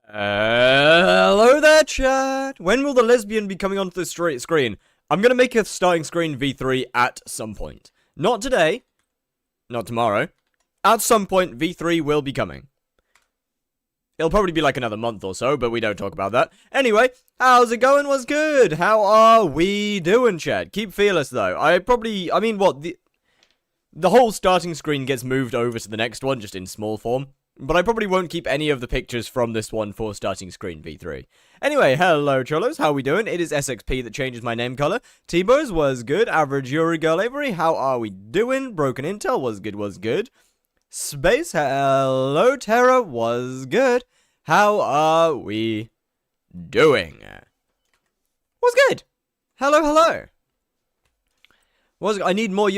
Hello there, chat! When will the lesbian be coming onto the screen? I'm gonna make a starting screen V3 at some point. Not today. Not tomorrow. At some point, V3 will be coming. It'll probably be like another month or so, but we don't talk about that. Anyway, how's it going? What's good? How are we doing, chat? Keep fearless, though. The whole starting screen gets moved over to the next one, just in small form. But I probably won't keep any of the pictures from this one for starting screen V3. Anyway, hello Cholos, how we doing? It is SXP that changes my name color. T-Bows was good. Average Yuri Girl Avery, how are we doing? Broken Intel was good. Space, hello Terra was good. How are we doing? Was good. Hello. I need more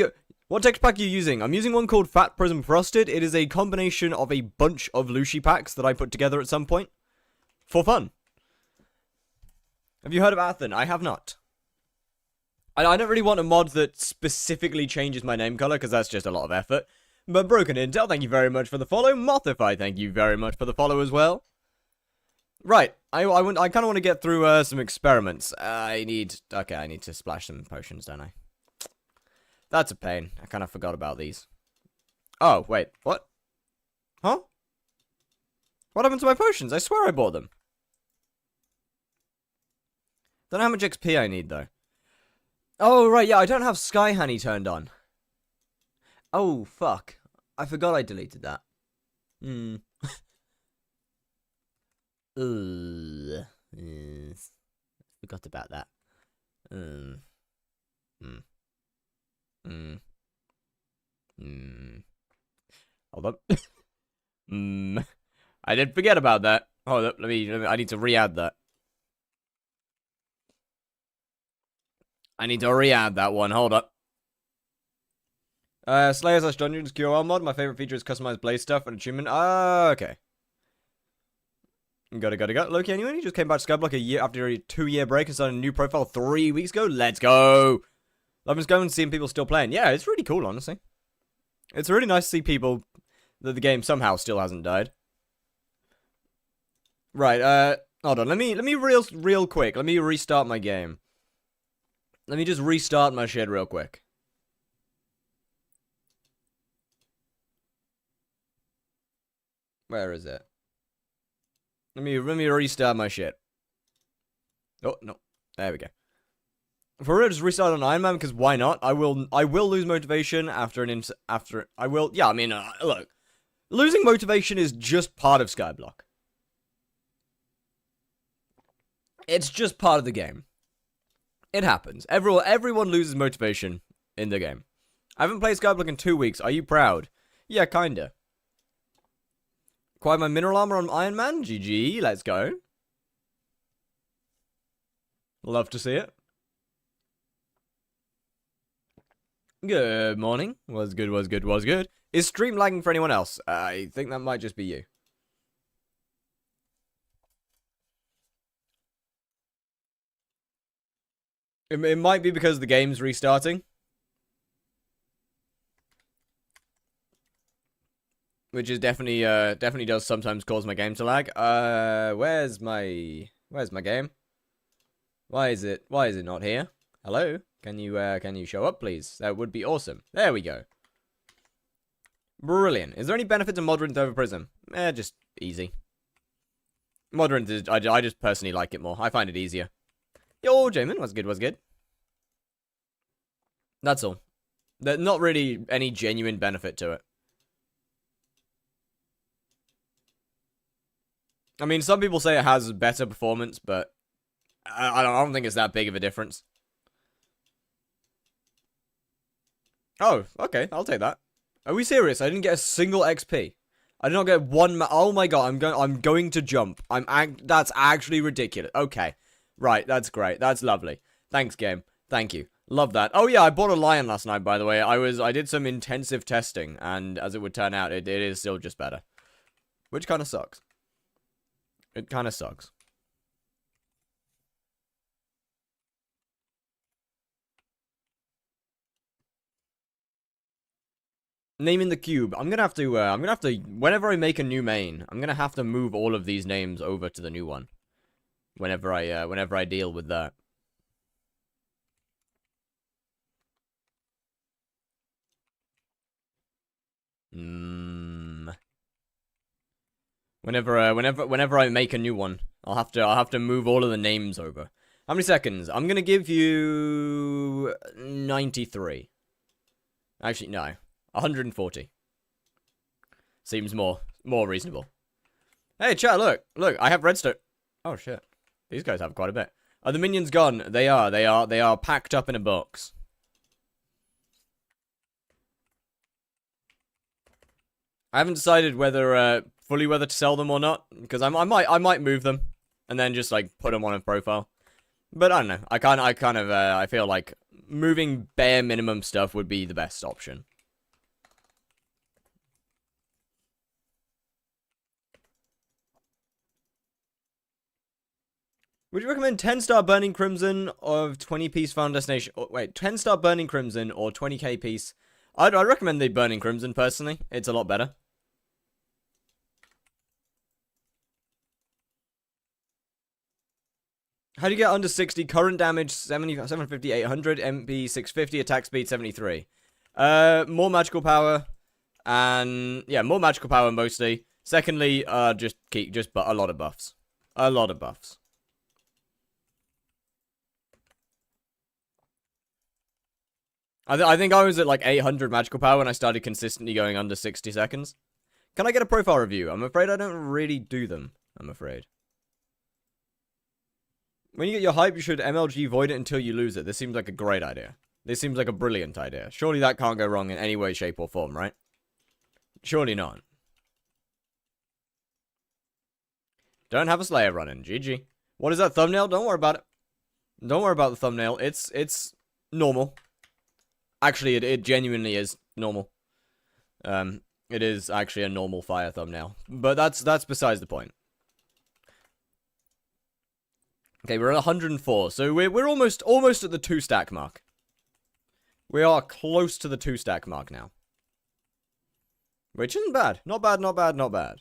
What text pack are you using? I'm using one called Fat Prism Frosted. It is a combination of a bunch of Lushi packs that I put together at some point. For fun. Have you heard of Athen? I have not. I don't really want a mod that specifically changes my name color, because that's just a lot of effort. But Broken Intel, thank you very much for the follow. Mothify, thank you very much for the follow as well. Right, I kind of want to get through some experiments. I need to splash some potions, don't I? That's a pain. I kind of forgot about these. Oh, wait. What? Huh? What happened to my potions? I swear I bought them. Don't know how much XP I need, though. Oh, right, yeah, I don't have Sky Honey turned on. Oh, fuck. I forgot I deleted that. Yes. Forgot about that. Hold up. I did forget about that. Hold up, I need to re-add that. I need to re-add that one, hold up. Slayer/Dungeons QOL mod. My favorite feature is customized blaze stuff and achievement. Okay. Got it. Loki, anyone? He just came back to Skyblock a year after a 2-year break and started a new profile 3 weeks ago. Let's go! Love just going and seeing people still playing. Yeah, it's really cool, honestly. It's really nice to see people that the game somehow still hasn't died. Right, hold on. Let me real quick. Let me restart my game. Let me just restart my shit real quick. Where is it? Let me restart my shit. Oh, no. There we go. For real, just restart on Iron Man, because why not? I will lose motivation after look. Losing motivation is just part of Skyblock. It's just part of the game. It happens. Everyone loses motivation in the game. I haven't played Skyblock in 2 weeks. Are you proud? Yeah, kinda. Acquired my mineral armor on Iron Man. GG, let's go. Love to see it. Good morning. Was good. Is stream lagging for anyone else? I think that might just be you. It might be because the game's restarting. Which is definitely does sometimes cause my game to lag. Where's my game? Why is it not here? Hello? Can you show up, please? That would be awesome. There we go. Brilliant. Is there any benefit to Modern over Prism? Just easy. Modern is, I just personally like it more. I find it easier. Yo, Jamin, what's good? That's all. There's not really any genuine benefit to it. I mean, some people say it has better performance, but I don't think it's that big of a difference. Oh, okay, I'll take that. Are we serious? I didn't get a single XP. I did not get one. Oh my god, I'm going to jump. That's actually ridiculous. Okay, right, that's great. That's lovely. Thanks, game. Thank you. Love that. Oh yeah, I bought a lion last night. By the way, I did some intensive testing, and as it would turn out, it is still just better, which kind of sucks. It kind of sucks. Naming the cube. I'm gonna have to, whenever I make a new main, I'm gonna have to move all of these names over to the new one. Whenever I deal with that. Whenever I make a new one, I'll have to move all of the names over. How many seconds? I'm gonna give you 93. Actually, no, 140. Seems more reasonable. Hey, chat, look, I have redstone. Oh shit, these guys have quite a bit. Are the minions gone? They are packed up in a box. I haven't decided whether fully whether to sell them or not, because I might move them and then just like put them on a profile. But I don't know. I feel like moving bare minimum stuff would be the best option. Would you recommend 10-star Burning Crimson or 20-piece Found Destination? Oh, wait, 10-star Burning Crimson or 20k piece? I'd recommend the Burning Crimson, personally. It's a lot better. How do you get under 60? Current damage 70, 750, 800, MP 650, attack speed 73. More magical power, and yeah, more magical power mostly. Secondly, just a lot of buffs. A lot of buffs. I think I was at like 800 magical power when I started consistently going under 60 seconds. Can I get a profile review? I'm afraid I don't really do them. I'm afraid. When you get your hype, you should MLG void it until you lose it. This seems like a great idea. This seems like a brilliant idea. Surely that can't go wrong in any way, shape, or form, right? Surely not. Don't have a Slayer running. GG. What is that thumbnail? Don't worry about it. Don't worry about the thumbnail. It's normal. Actually, it genuinely is normal. It is actually a normal fire thumbnail. But that's besides the point. Okay, we're at 104, so we're almost at the 2-stack mark. We are close to the 2-stack mark now. Which isn't bad. Not bad, not bad, not bad.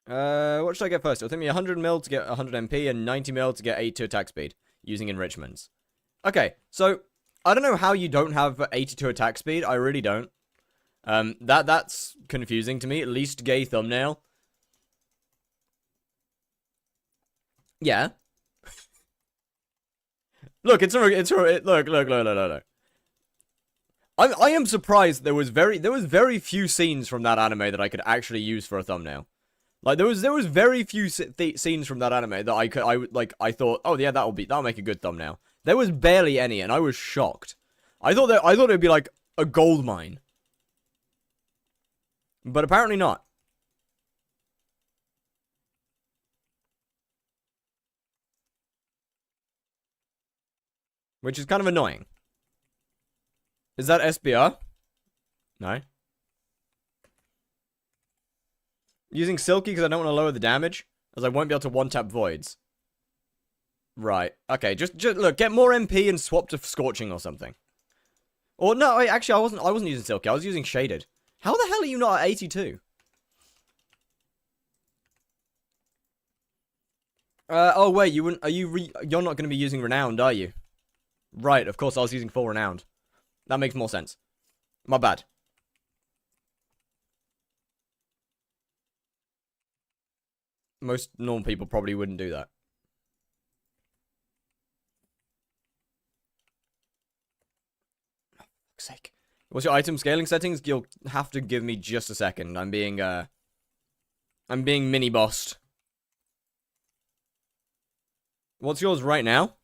What should I get first? It'll take me 100 mil to get 100 MP and 90 mil to get 82 attack speed using enrichments. Okay, so I don't know how you don't have 82 attack speed. I really don't. That's confusing to me. At least gay thumbnail. Yeah. Look, look. I am surprised there was very few scenes from that anime that I could actually use for a thumbnail. Like there was very few scenes from that anime that I thought, oh yeah, that'll make a good thumbnail. There was barely any, and I was shocked. I thought it'd be like a gold mine. But apparently not. Which is kind of annoying. Is that SBR? No. Using Silky because I don't want to lower the damage, as I won't be able to one-tap voids. Right. Okay, just look, get more MP and swap to Scorching or something. Or no, wait, actually I wasn't using Silky, I was using Shaded. How the hell are you not at 82? Oh wait, you're not going to be using Renowned, are you? Right, of course I was using full Renowned. That makes more sense. My bad. Most normal people probably wouldn't do that. For fuck's sake. What's your item scaling settings? You'll have to give me just a second. I'm being mini-bossed. What's yours right now?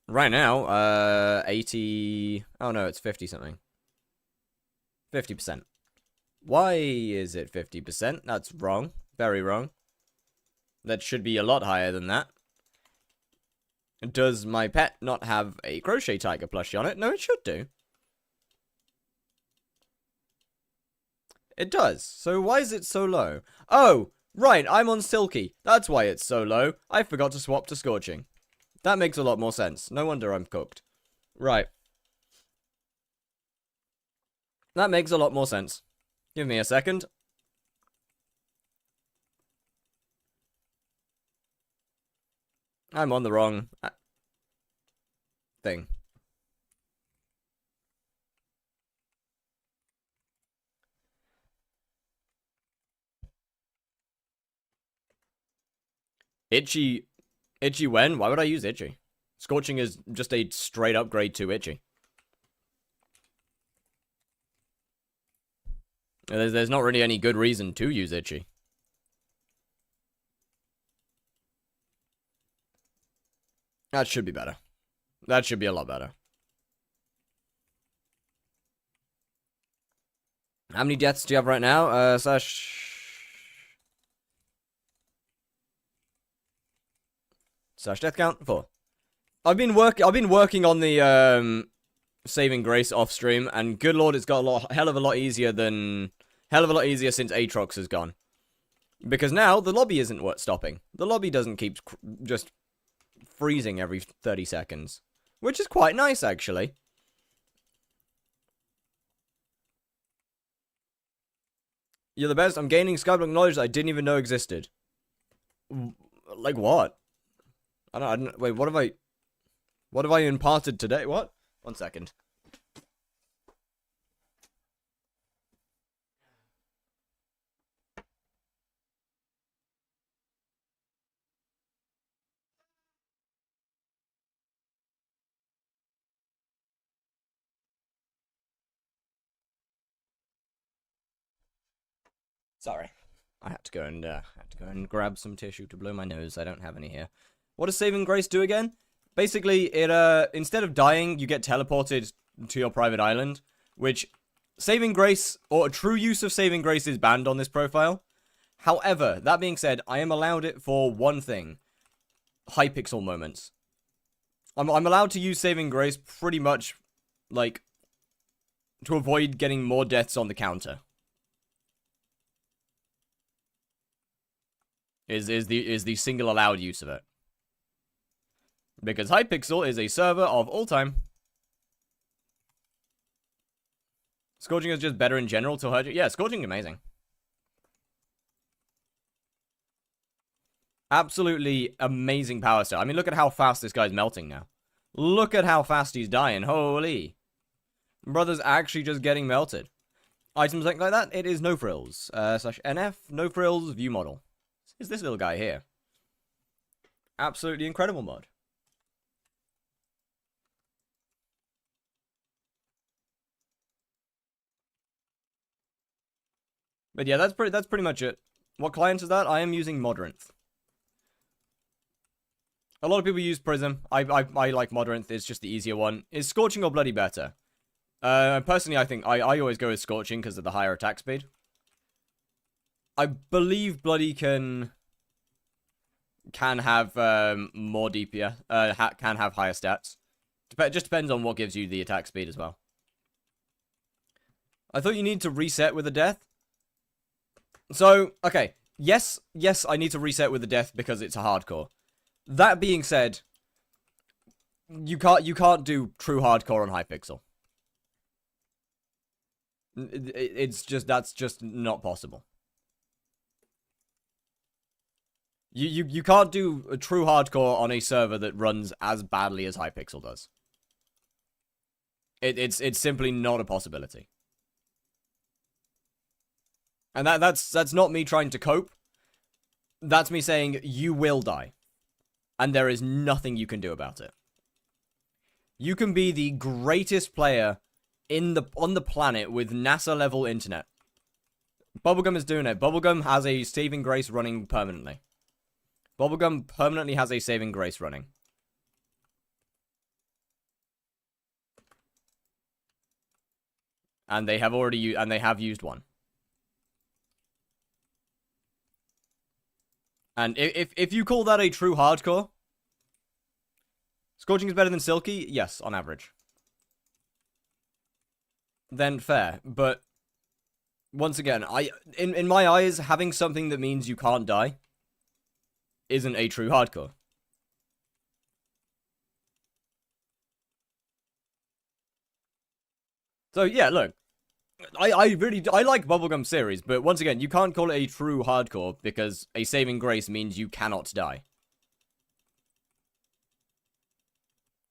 Right now, 80... Oh no, it's 50 something. 50%. Why is it 50%? That's wrong. Very wrong. That should be a lot higher than that. Does my pet not have a crochet tiger plushie on it? No, it should do. It does. So why is it so low? Oh, right, I'm on Silky. That's why it's so low. I forgot to swap to Scorching. That makes a lot more sense. No wonder I'm cooked. Right. That makes a lot more sense. Give me a second. I'm on the wrong thing. Itchy when? Why would I use itchy? Scorching is just a straight upgrade to itchy. There's not really any good reason to use itchy. That should be better. That should be a lot better. How many deaths do you have right now? Slash death count 4. I've been working on the saving grace off stream, and good lord, it's got hell of a lot easier since Aatrox has gone. Because now the lobby isn't stopping. The lobby doesn't keep just freezing every 30 seconds, which is quite nice actually. You're the best. I'm gaining Skyblock knowledge that I didn't even know existed. Like what? I don't wait, what have I imparted today? What? 1 second. Sorry. I had to go and grab some tissue to blow my nose. I don't have any here. What does saving grace do again? Basically, it instead of dying, you get teleported to your private island, which saving grace or a true use of saving grace is banned on this profile. However, that being said, I am allowed it for one thing: Hypixel moments. I'm allowed to use saving grace pretty much like to avoid getting more deaths on the counter. Is the single allowed use of it. Because Hypixel is a server of all time. Scorching is just better in general to hurt you. Yeah, Scorching is amazing. Absolutely amazing power stat. I mean, look at how fast this guy's melting now. Look at how fast he's dying. Holy. Brother's actually just getting melted. Items like that, it is no frills. Slash NF, no frills, view model. Is this little guy here. Absolutely incredible mod. But yeah, that's pretty much it. What client is that? I am using Modrinth. A lot of people use Prism. I like Modrinth. It's just the easier one. Is Scorching or Bloody better? Personally, I think I always go with Scorching because of the higher attack speed. I believe Bloody can have more DPS. Can have higher stats. Just depends on what gives you the attack speed as well. I thought you need to reset with a death. So, okay. Yes, I need to reset with the death because it's a hardcore. That being said, you can't do true hardcore on Hypixel. That's just not possible. You can't do a true hardcore on a server that runs as badly as Hypixel does. It's simply not a possibility. And that's not me trying to cope. That's me saying you will die. And there is nothing you can do about it. You can be the greatest player on the planet with NASA level internet. Bubblegum is doing it. Bubblegum has a saving grace running permanently. Bubblegum permanently has a saving grace running. And they have used one. And if you call that a true hardcore, Scorching is better than Silky? Yes, on average. Then fair, but once again, in my eyes, having something that means you can't die isn't a true hardcore. So yeah, look, I like Bubblegum series, but once again, you can't call it a true hardcore because a saving grace means you cannot die.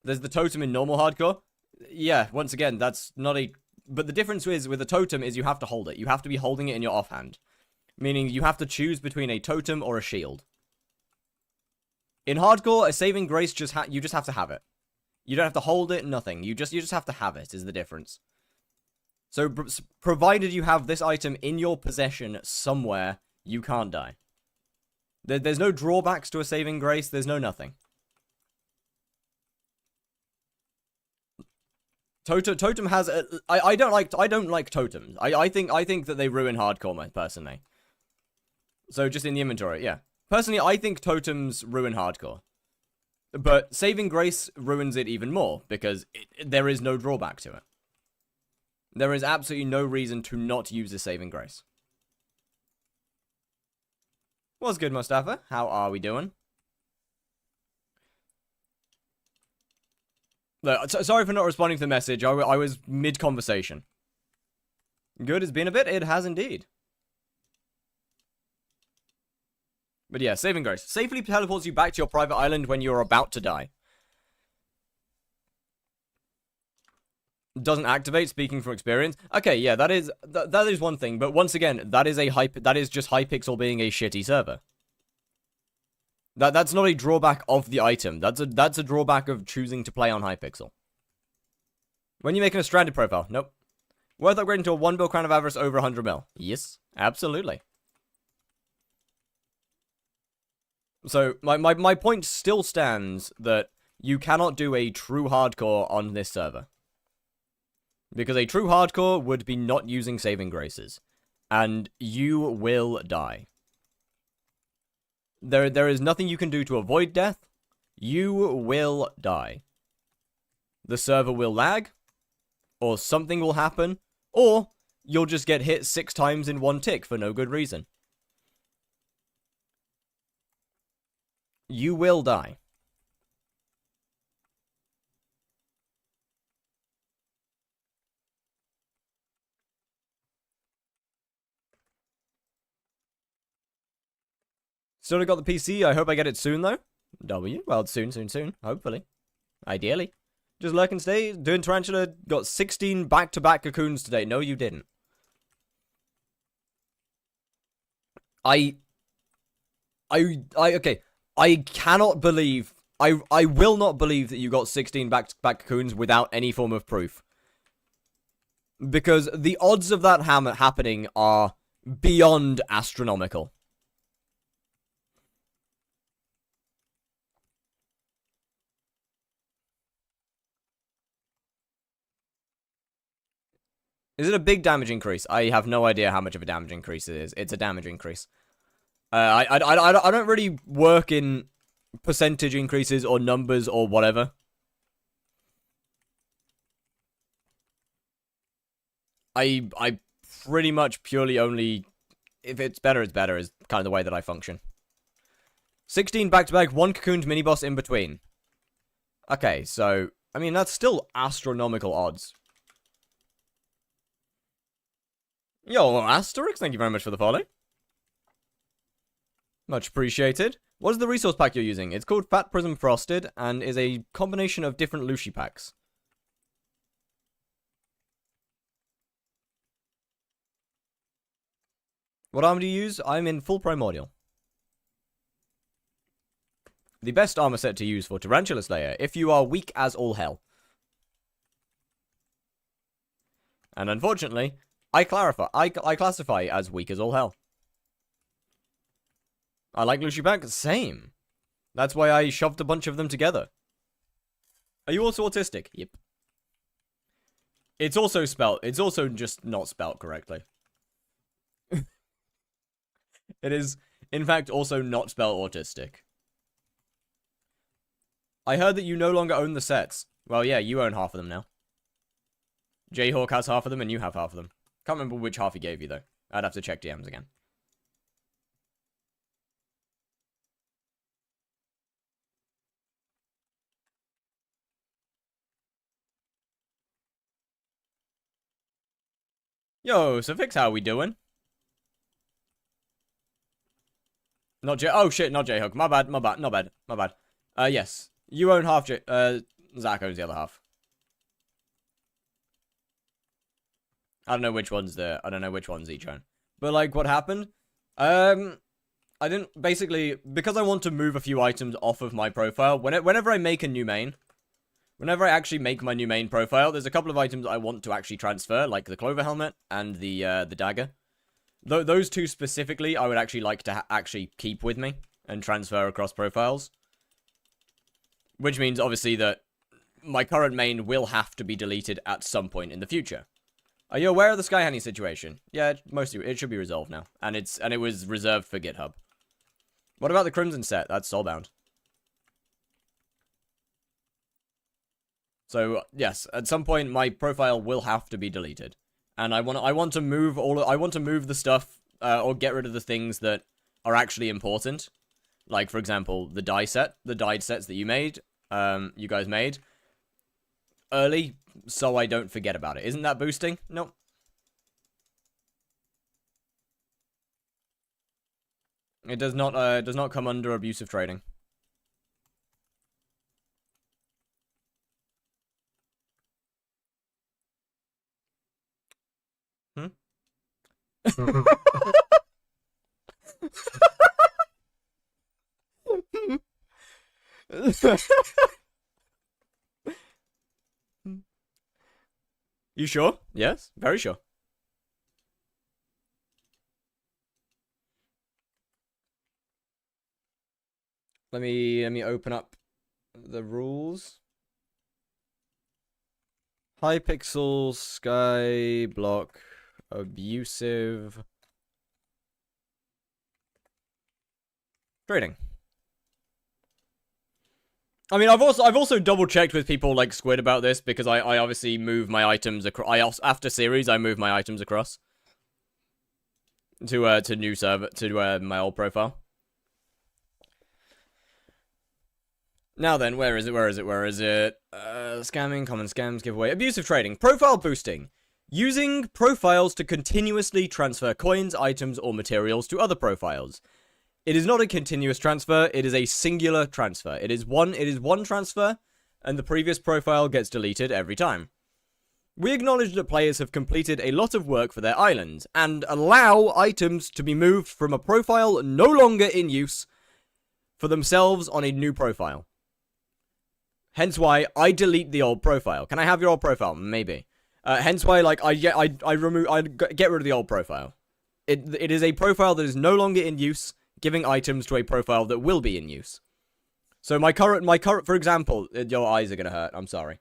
There's the totem in normal hardcore. Yeah, once again, that's not a... But the difference is, with a totem, is you have to hold it. You have to be holding it in your offhand. Meaning you have to choose between a totem or a shield. In hardcore, a saving grace you just have to have it. You don't have to hold it, nothing. You just have to have it, is the difference. So, provided you have this item in your possession somewhere, you can't die. There's no drawbacks to a saving grace, there's no nothing. Totem has I don't like totems. I think that they ruin hardcore, personally. So just in the inventory, yeah. Personally, I think totems ruin hardcore. But saving grace ruins it even more because there is no drawback to it. There is absolutely no reason to not use a saving grace. What's good, Mustafa? How are we doing? Look, sorry for not responding to the message. I was mid-conversation. Good, it's been a bit. It has indeed. But yeah, saving grace. Safely teleports you back to your private island when you're about to die. Doesn't activate, speaking from experience. Okay, yeah, that is one thing. But once again, that is just Hypixel being a shitty server. That's not a drawback of the item. That's a drawback of choosing to play on Hypixel. When you're making a stranded profile, nope. Worth upgrading to a 1 bill Crown of Avarice over 100 mil. Yes, absolutely. So my point still stands that you cannot do a true hardcore on this server. Because a true hardcore would be not using saving graces. And you will die. There is nothing you can do to avoid death. You will die. The server will lag, or something will happen, or you'll just get hit 6 times in one tick for no good reason. You will die. Still got the PC. I hope I get it soon, though. W. Well, soon. Hopefully. Ideally. Just lurk and stay. Doing Tarantula. Got 16 back-to-back cocoons today. No, you didn't. Okay. I cannot believe... I will not believe that you got 16 back-to-back cocoons without any form of proof. Because the odds of that happening are beyond astronomical. Is it a big damage increase? I have no idea how much of a damage increase it is. It's a damage increase. I don't really work in percentage increases or numbers or whatever. I pretty much purely only... If it's better, it's better, is kind of the way that I function. 16 back-to-back, 1 cocooned mini-boss in between. Okay, so... I mean, that's still astronomical odds. Yo, Asterix, thank you very much for the follow. Much appreciated. What is the resource pack you're using? It's called Fat Prism Frosted, and is a combination of different Lucy packs. What armor do you use? I'm in full primordial. The best armor set to use for Tarantula Slayer, if you are weak as all hell. And unfortunately, I classify as weak as all hell. I like Lucy Pack, same. That's why I shoved a bunch of them together. Are you also autistic? Yep. It's also just not spelt correctly. It is, in fact, also not spelled autistic. I heard that you no longer own the sets. Well, yeah, you own half of them now. Jayhawk has half of them, and you have half of them. Can't remember which half he gave you, though. I'd have to check DMs again. Yo, so Fix, how we doing? Not J. Oh shit, not J Hook. My bad, my bad, not bad, my bad. Yes. You own half J. Zach owns the other half. I don't know which one's each own. But like, what happened? I didn't basically because I want to move a few items off of my profile. Whenever I make a new main, whenever I actually make my new main profile, there's a couple of items I want to actually transfer, like the clover helmet and the dagger. Those two specifically, I would actually like to actually keep with me and transfer across profiles. Which means, obviously, that my current main will have to be deleted at some point in the future. Are you aware of the Sky Honey situation? Yeah, mostly it should be resolved now, and it was reserved for GitHub. What about the Crimson set? That's soulbound. So yes, at some point my profile will have to be deleted, and I want to move the stuff or get rid of the things that are actually important, like for example the dyed sets that you guys made early, so I don't forget about it. Isn't that boosting? Nope. It does not come under abusive trading. Hmm? You sure? Yes, very sure. Let me open up the rules. Hypixel, Skyblock, abusive trading. I mean, I've also double checked with people like Squid about this because I obviously move my items across. After series, I move my items across to new server to my old profile. Now then, where is it? Scamming, common scams, giveaway, abusive trading, profile boosting. Using profiles to continuously transfer coins, items, or materials to other profiles. It is not a continuous transfer, it is a singular transfer. It is one transfer, and the previous profile gets deleted every time. We acknowledge that players have completed a lot of work for their islands, and allow items to be moved from a profile no longer in use for themselves on a new profile. Hence why I delete the old profile. Can I have your old profile? Maybe. Hence why, like, I get rid of the old profile. It is a profile that is no longer in use, giving items to a profile that will be in use. So my current, for example, your eyes are gonna hurt. I'm sorry.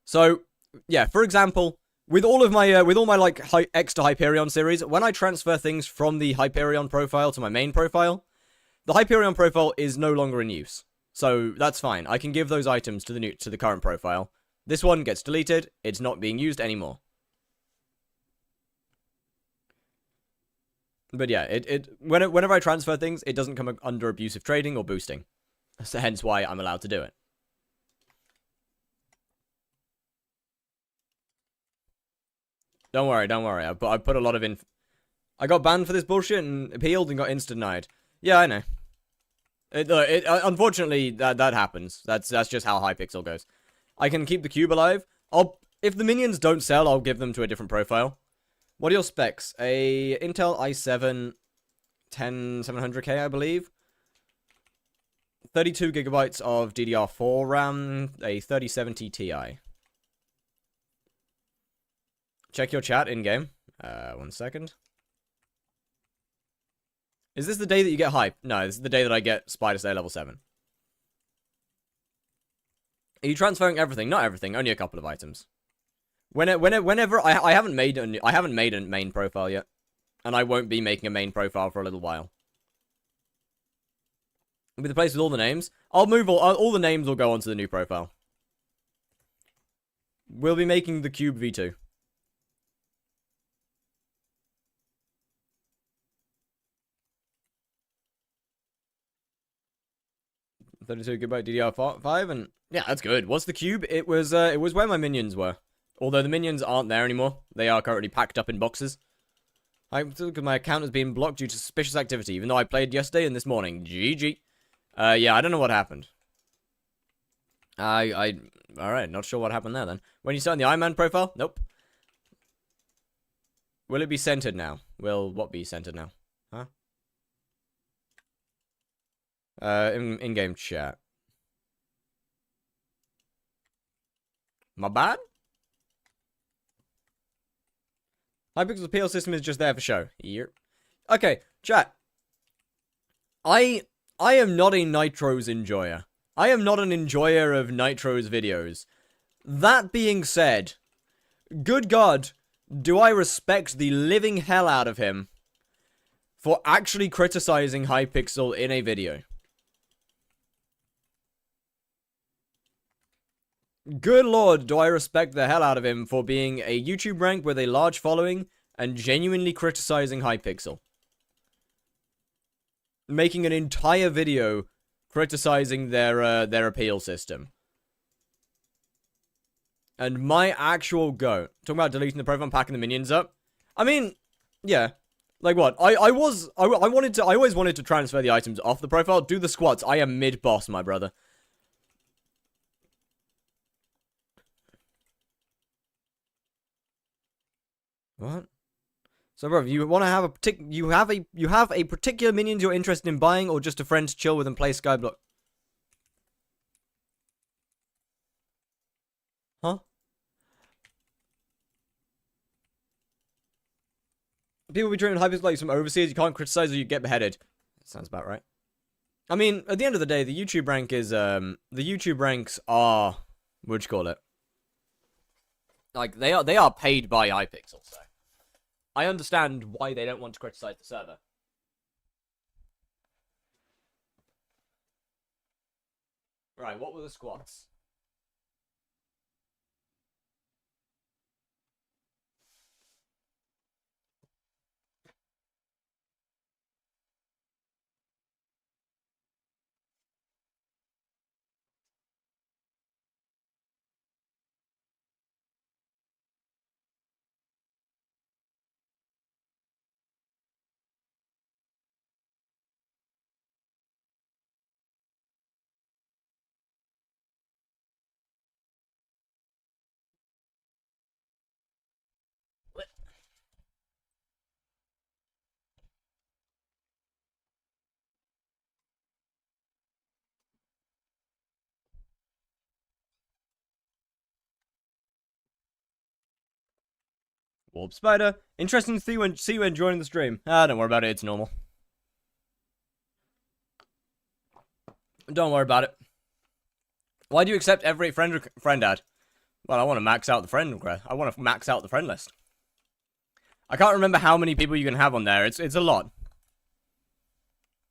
So yeah, for example, with all my like X to Hyperion series, when I transfer things from the Hyperion profile to my main profile, the Hyperion profile is no longer in use. So that's fine. I can give those items to the current profile. This one gets deleted. It's not being used anymore. But yeah, whenever I transfer things, it doesn't come under abusive trading or boosting. So hence why I'm allowed to do it. Don't worry. I put a lot of I got banned for this bullshit and appealed and got insta-denied. Yeah, I know. Unfortunately, that happens. That's just how Hypixel goes. I can keep the cube alive. If the minions don't sell, I'll give them to a different profile. What are your specs? A Intel i7 10700K, I believe. 32 gigabytes of DDR4 RAM, a 3070 Ti. Check your chat in-game. 1 second. Is this the day that you get hype? No, this is the day that I get Spider Slayer level 7. Are you transferring everything? Not everything, only a couple of items. Whenever I haven't made a main profile yet, and I won't be making a main profile for a little while. It'll be the place with all the names. I'll move all the names will go onto the new profile. We'll be making the Cube V2. $32 gigabyte DDR5, and yeah, that's good. What's the cube? It was where my minions were. Although the minions aren't there anymore. They are currently packed up in boxes. My account has been blocked due to suspicious activity, even though I played yesterday and this morning. GG. Yeah, I don't know what happened. Alright, not sure what happened there then. When you start in the Iron Man profile? Nope. Will it be centered now? Will what be centered now? Huh? In-game chat. My bad? Hypixel's PL system is just there for show. Yep. Okay, chat. I am not a Nitro's enjoyer. I am not an enjoyer of Nitro's videos. That being said, good God, do I respect the living hell out of him for actually criticizing Hypixel in a video. Good Lord, do I respect the hell out of him for being a YouTube rank with a large following and genuinely criticizing Hypixel. Making an entire video criticizing their appeal system. And my actual goat. Talking about deleting the profile and packing the minions up. I mean, yeah. Like what? I always wanted to transfer the items off the profile. Do the squats. I am mid-boss, my brother. What? So, bro, you want to have a you have a particular minions you're interested in buying, or just a friend to chill with and play Skyblock? Huh? People be treating Hypixel like some overseers. You can't criticize or you get beheaded. That sounds about right. I mean, at the end of the day, the YouTube rank is the YouTube ranks are, what'd you call it? Like they are paid by Hypixel, so I understand why they don't want to criticize the server. Right, what were the squats? Warp Spider. Interesting to see when joining the stream. Ah, don't worry about it. It's normal. Don't worry about it. Why do you accept every friend ad? Well, I want to max out the friend request. I want to max out the friend list. I can't remember how many people you can have on there. It's a lot.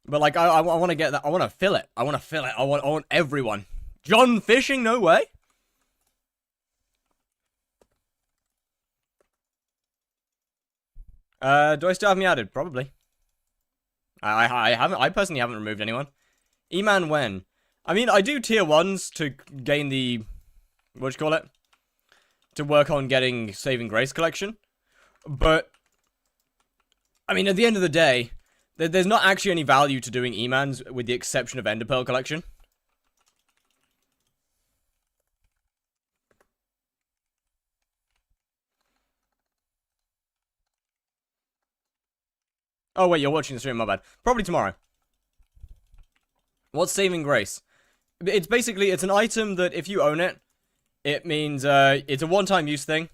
But like I want to get that. I want to fill it. I want everyone. John Fishing? No way. Do I still have me added? Probably. I personally haven't removed anyone. E-Man when? I mean, I do tier 1s to gain the, what do you call it? To work on getting Saving Grace collection. But, I mean, at the end of the day, there's not actually any value to doing E-Mans with the exception of Ender Pearl collection. Oh, wait, you're watching the stream, my bad. Probably tomorrow. What's Saving Grace? It's basically, it's an item that if you own it, it means, it's a one-time use thing.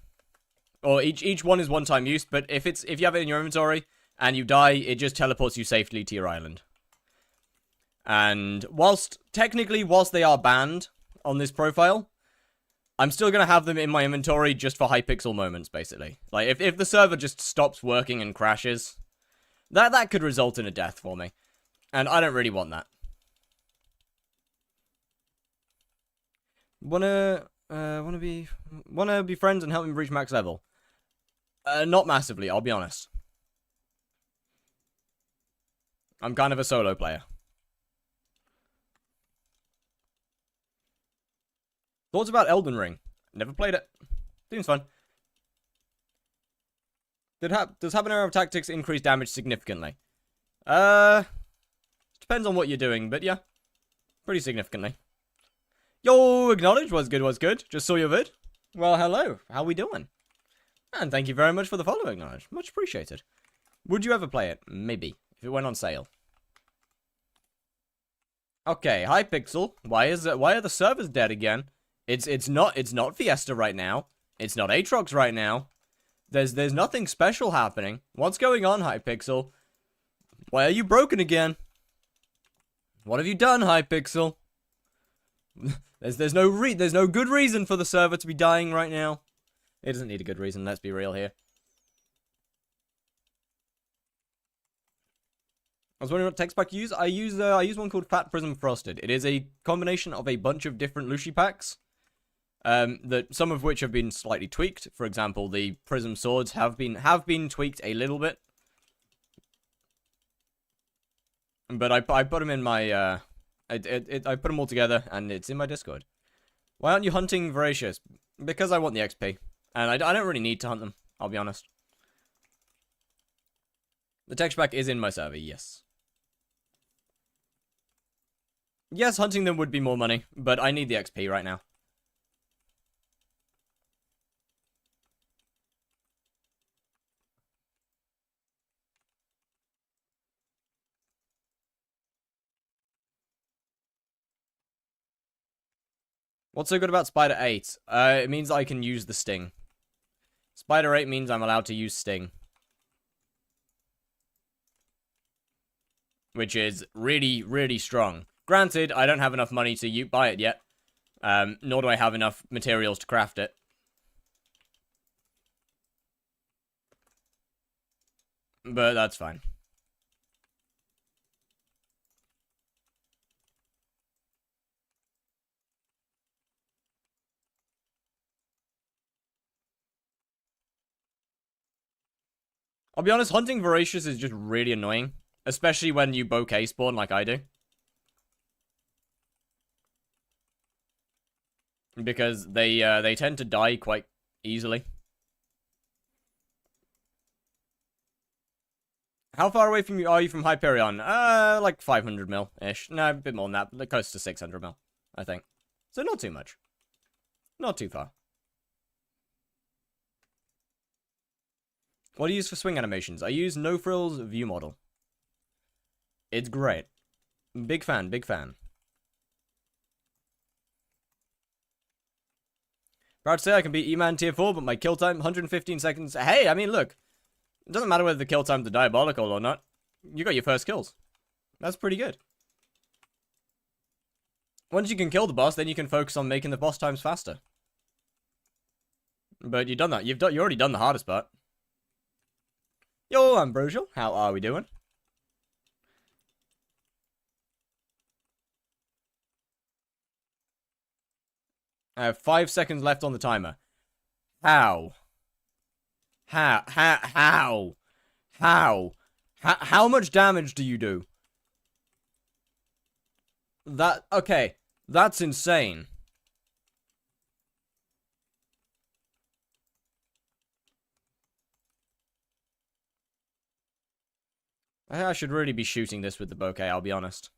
Or each one is one-time use, but if you have it in your inventory and you die, it just teleports you safely to your island. And whilst they are banned on this profile, I'm still going to have them in my inventory just for Hypixel moments, basically. Like, if the server just stops working and crashes, that could result in a death for me. And I don't really want that. Wanna be friends and help me reach max level? Not massively, I'll be honest. I'm kind of a solo player. Thoughts about Elden Ring? Never played it. Seems fun. Does habanero tactics increase damage significantly? Depends on what you're doing, but yeah. Pretty significantly. Yo, acknowledge, was good. Just saw your vid. Well, hello, how we doing? And thank you very much for the follow, acknowledge. Much appreciated. Would you ever play it? Maybe, if it went on sale. Okay, Hypixel. Why are the servers dead again? It's not Fiesta right now. It's not Aatrox right now. There's nothing special happening. What's going on, Hypixel? Why are you broken again? What have you done, Hypixel? there's no good reason for the server to be dying right now. It doesn't need a good reason, let's be real here. I was wondering what text pack you use. I use one called Fat Prism Frosted. It is a combination of a bunch of different Lushi packs. That some of which have been slightly tweaked. For example, the Prism swords have been tweaked a little bit. But I put them in my I put them all together and it's in my Discord. Why aren't you hunting Voracious? Because I want the XP. And I don't really need to hunt them, I'll be honest. The text pack is in my server, yes. Yes, hunting them would be more money, but I need the XP right now. What's so good about Spider 8? It means I can use the Sting. Spider 8 means I'm allowed to use Sting. Which is really, really strong. Granted, I don't have enough money to buy it yet. Nor do I have enough materials to craft it. But that's fine. I'll be honest, hunting Voracious is just really annoying. Especially when you bouquet spawn like I do. Because they tend to die quite easily. How far away from you are you from Hyperion? Like 500 mil-ish. No, a bit more than that. Like close to 600 mil, I think. So not too much. Not too far. What do you use for swing animations? I use No Frills View Model. It's great. Big fan, big fan. Proud to say I can beat E-Man tier 4, but my kill time, 115 seconds. Hey, I mean, look. It doesn't matter whether the kill times are diabolical or not. You got your first kills. That's pretty good. Once you can kill the boss, then you can focus on making the boss times faster. But you've done that. You already done the hardest part. Yo, Ambrosial. How are we doing? I have 5 seconds left on the timer. How? How much damage do you do? Okay, that's insane. I should really be shooting this with the bouquet, I'll be honest.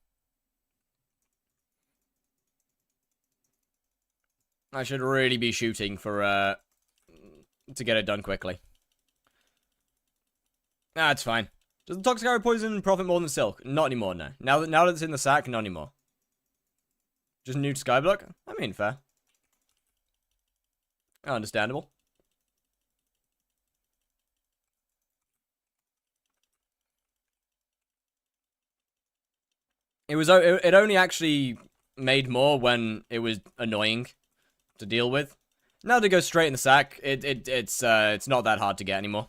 I should really be shooting for, to get it done quickly. That's fine. Does the toxic arrow poison profit more than silk? Not anymore, no. Now that it's in the sack, not anymore. Just new to Skyblock? I mean, fair. Understandable. It only actually made more when it was annoying to deal with. Now to go straight in the sack, it's not that hard to get anymore.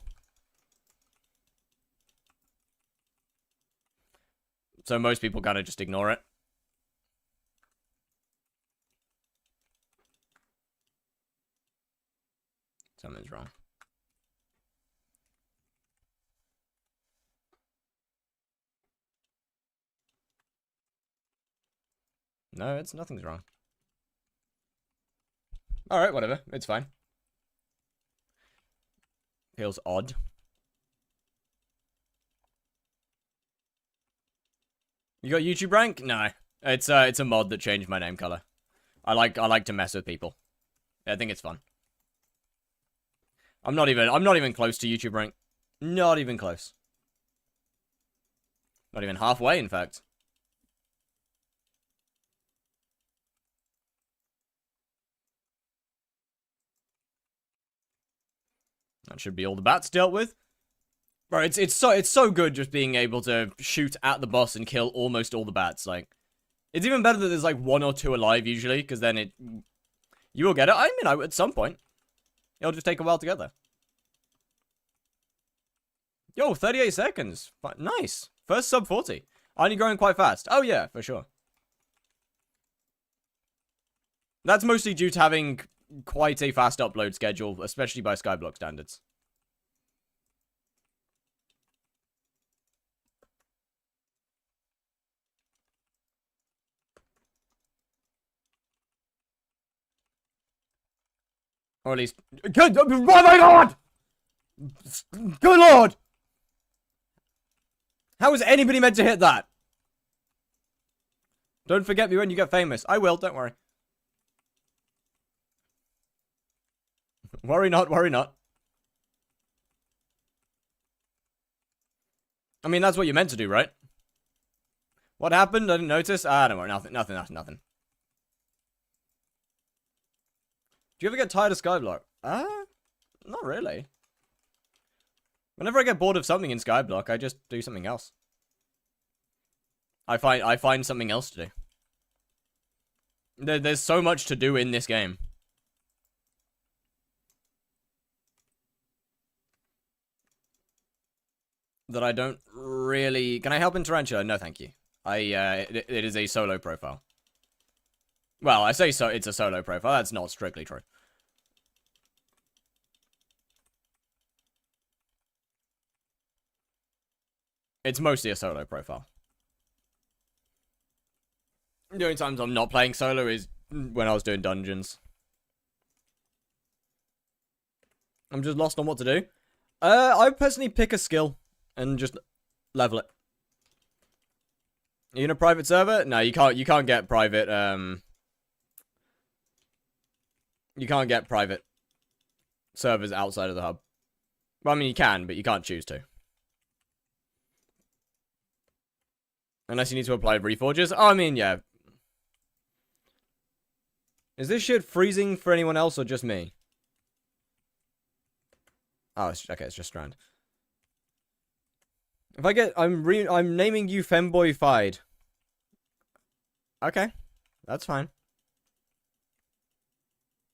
So most people kind of just ignore it. Something's wrong. No, nothing's wrong. Alright, whatever. It's fine. Feels odd. You got YouTube rank? No. It's a mod that changed my name color. I like to mess with people. I think it's fun. I'm not even close to YouTube rank. Not even close. Not even halfway, in fact. That should be all the bats dealt with. Bro, it's so good just being able to shoot at the boss and kill almost all the bats. Like, it's even better that there's like 1 or 2 alive usually, because then you will get it. I mean, at some point, it'll just take a while to get there. Yo, 38 seconds. Nice. First sub 40. Aren't you growing quite fast? Oh yeah, for sure. That's mostly due to having quite a fast upload schedule, especially by Skyblock standards. Or at least... Good, oh my god! Good lord! How is anybody meant to hit that? Don't forget me when you get famous. I will, don't worry. Worry not, worry not. I mean, that's what you're meant to do, right? What happened? I didn't notice. Ah, don't worry, nothing. Do you ever get tired of Skyblock? Not really. Whenever I get bored of something in Skyblock, I just do something else. I find something else to do. There's so much to do in this game. That I don't really... Can I help in Tarantula? No, thank you. It is a solo profile. Well, I say so. It's a solo profile. That's not strictly true. It's mostly a solo profile. The only times I'm not playing solo is when I was doing dungeons. I'm just lost on what to do. I personally pick a skill and just level it. Are you in a private server? No, you can't get private, you can't get private servers outside of the hub. Well, I mean, you can, but you can't choose to. Unless you need to apply reforges. Oh, I mean, yeah. Is this shit freezing for anyone else or just me? Oh, okay, it's just Strand. If I get... I'm naming you Femboy Fide. Okay. That's fine.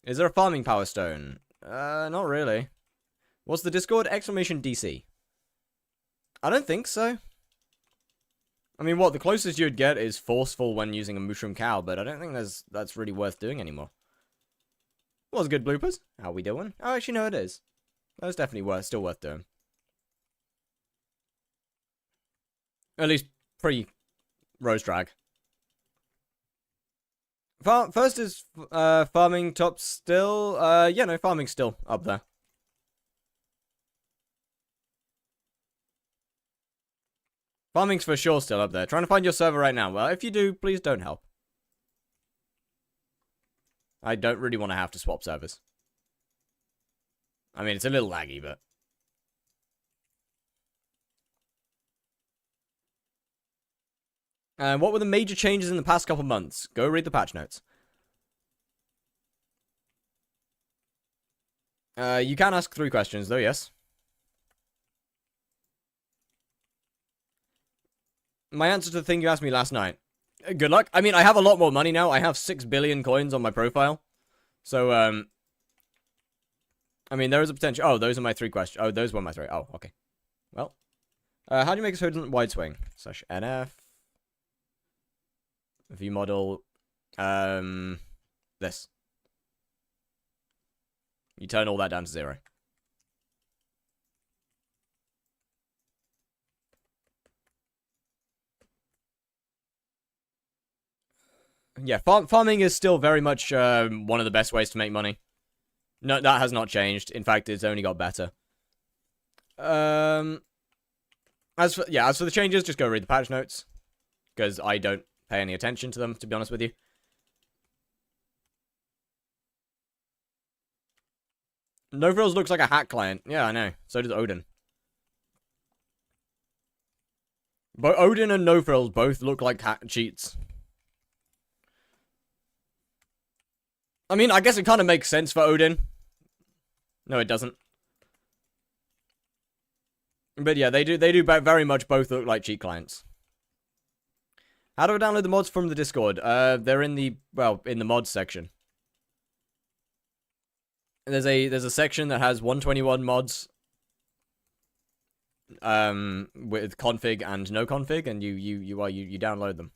Is there a farming power stone? Not really. What's the Discord? Exclamation DC. I don't think so. I mean, what? The closest you'd get is forceful when using a mushroom cow, but I don't think that's really worth doing anymore. Was good bloopers. How we doing? Oh, actually, no, it is. That's definitely still worth doing. At least pre-Rose Drag. First is farming top still. Yeah, no, farming's still up there. Farming's for sure still up there. Trying to find your server right now. Well, if you do, please don't help. I don't really want to have to swap servers. I mean, it's a little laggy, but... what were the major changes in the past couple months? Go read the patch notes. You can ask 3 questions, though, yes. My answer to the thing you asked me last night. Good luck. I mean, I have a lot more money now. I have 6 billion coins on my profile. So, I mean, there is a potential... Oh, those are my 3 questions. Oh, those were my 3. Oh, okay. Well. How do you make a certain wide swing? / NF. View model. This. You turn all that down to 0. Yeah, farming is still very much one of the best ways to make money. No, that has not changed. In fact, it's only got better. As for the changes, just go read the patch notes, because I don't pay any attention to them, to be honest with you. No Frills looks like a hack client. Yeah, I know. So does Odin. But Odin and No Frills both look like hack cheats. I mean, I guess it kind of makes sense for Odin. No, it doesn't. But yeah, they do very much both look like cheat clients. How do I download the mods from the Discord? They're in the mods section. There's a section that has 121 mods with config and no config, and you download them.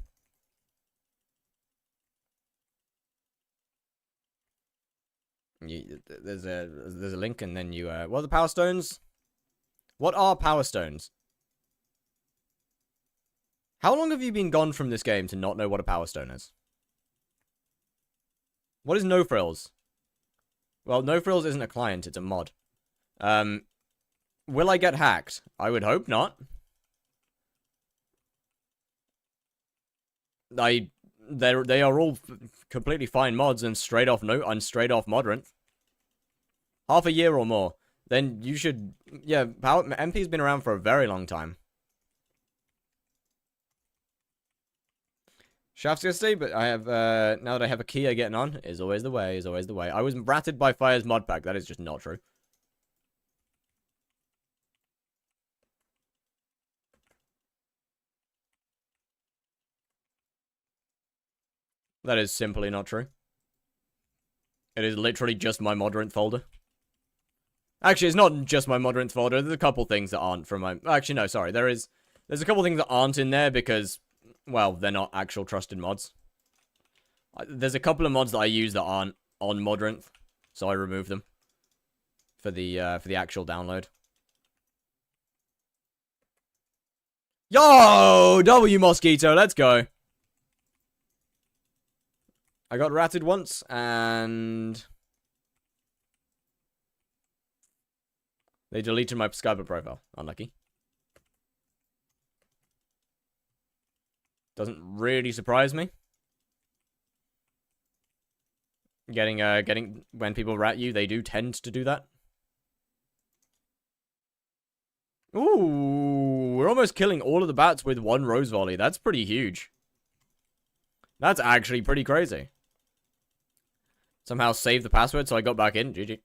There's a link, and then you what are the power stones? What are power stones? How long have you been gone from this game to not know what a power stone is? What is No Frills? Well, No Frills isn't a client, it's a mod. Will I get hacked? I would hope not. They are all completely fine mods and straight off Modrinth. Half a year or more. Then you should... Yeah, MP's been around for a very long time. Shaft's gonna stay, but I have, now that I have a Kia getting on, is always the way, is always the way. I was ratted by Fire's mod pack, that is just not true. That is simply not true. It is literally just my Modrinth folder. Actually, it's not just my Modrinth folder. There's a couple things that aren't from my... Actually, no, sorry. There's a couple things that aren't in there because, well, they're not actual trusted mods. There's a couple of mods that I use that aren't on Modrinth, so I remove them for the actual download. Yo! W Mosquito, let's go. I got ratted once, and... they deleted my Skyblock profile. Unlucky. Doesn't really surprise me. Getting when people rat you, they do tend to do that. Ooh, we're almost killing all of the bats with one rose volley. That's pretty huge. That's actually pretty crazy. Somehow saved the password, so I got back in. GG.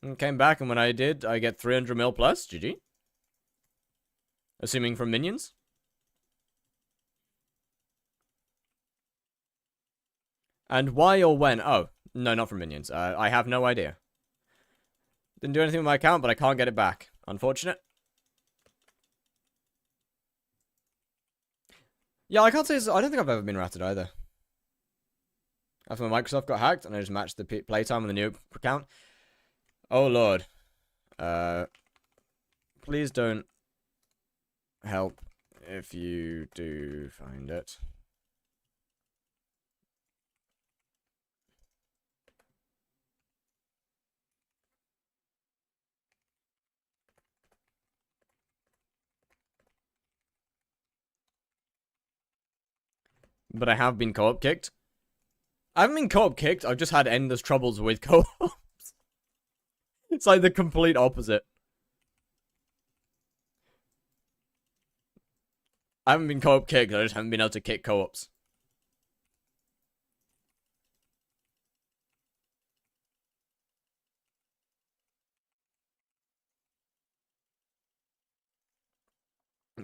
And came back, and when I did, I get 300 mil plus. GG. Assuming from minions. And why or when? Oh, no, not from minions. I have no idea. Didn't do anything with my account, but I can't get it back. Unfortunate. Yeah, I can't say... I don't think I've ever been ratted either. After my Microsoft got hacked, and I just matched the playtime with the new account. Oh, Lord. Please don't help if you do find it. But I have been co-op kicked. I haven't been co-op kicked, I've just had endless troubles with co-ops. It's like the complete opposite. I haven't been co-op kicked, I just haven't been able to kick co-ops.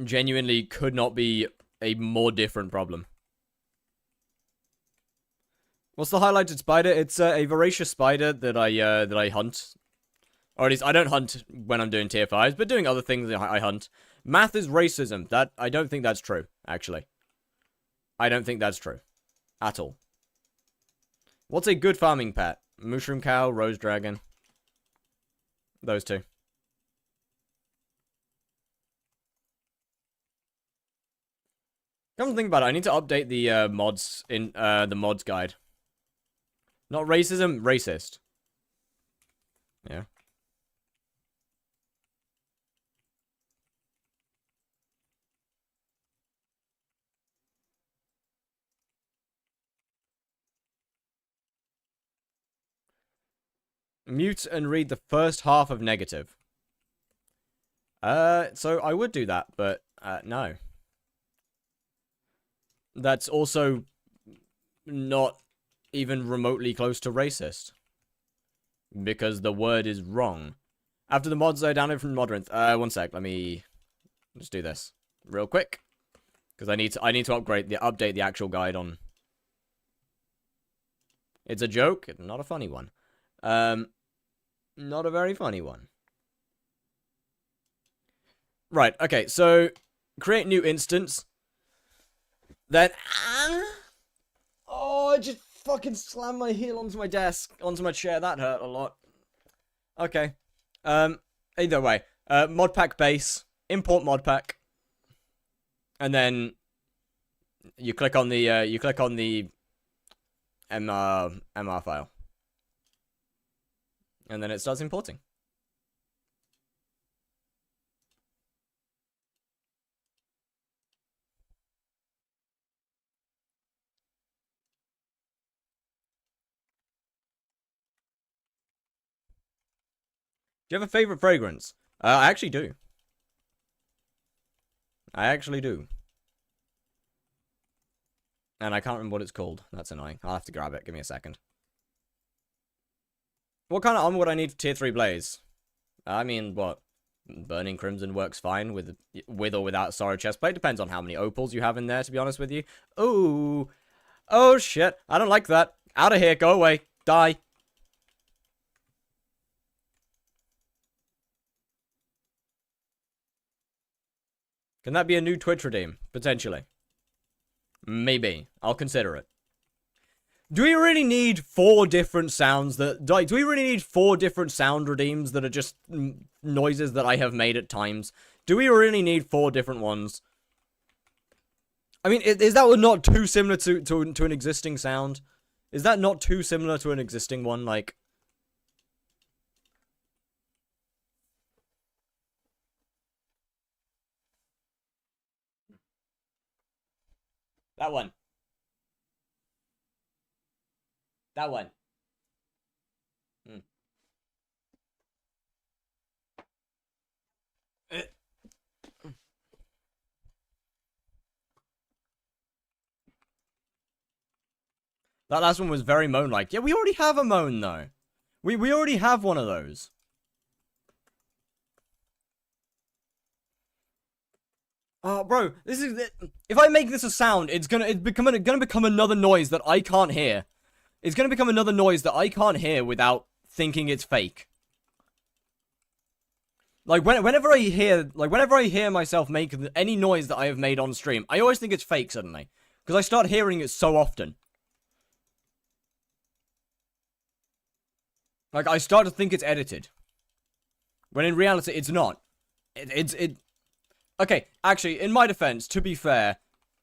Genuinely could not be a more different problem. What's the highlighted spider? It's a voracious spider that I hunt. Or at least, I don't hunt when I'm doing tier 5s, but doing other things I hunt. Math is racism. I don't think that's true, actually. I don't think that's true. At all. What's a good farming pet? Mushroom cow, rose dragon. Those two. Come to think about it, I need to update the mods in the mods guide. Not racism, racist. Yeah. Mute and read the first half of negative. So I would do that, but, no. That's also not even remotely close to racist. Because the word is wrong. After the mods I downloaded from Modrinth. One sec, let me just do this real quick. Because I need to update the actual guide on. It's a joke, not a funny one. Not a very funny one. Right, okay, so create new instance. Then oh, I just fucking slammed my heel onto my desk, onto my chair. That hurt a lot. Okay. Either way, modpack base, import modpack, and then you click on the MR file, and then it starts importing. Do you have a favorite fragrance? I actually do. I actually do. And I can't remember what it's called. That's annoying. I'll have to grab it. Give me a second. What kind of armor would I need for tier 3 blaze? I mean, what? Burning Crimson works fine with or without Sorrow Chestplate. Depends on how many opals you have in there, to be honest with you. Ooh. Oh, shit. I don't like that. Out of here. Go away. Die. Can that be a new Twitch redeem? Potentially. Maybe. I'll consider it. Do we really need 4 different sounds that... do we really need 4 different sound redeems that are just noises that I have made at times? Do we really need 4 different ones? I mean, is that not too similar to an existing sound? Is that not too similar to an existing one? Like... That one. That one. That last one was very moan-like. Yeah, we already have a moan, though. We already have one of those. Oh, bro, this is... If I make this a sound, it's gonna become another noise that I can't hear. It's gonna become another noise that I can't hear without thinking it's fake. Like, whenever I hear myself make any noise that I have made on stream, I always think it's fake suddenly. Because I start hearing it so often. Like, I start to think it's edited. When in reality, it's not. Okay, actually, in my defense, to be fair,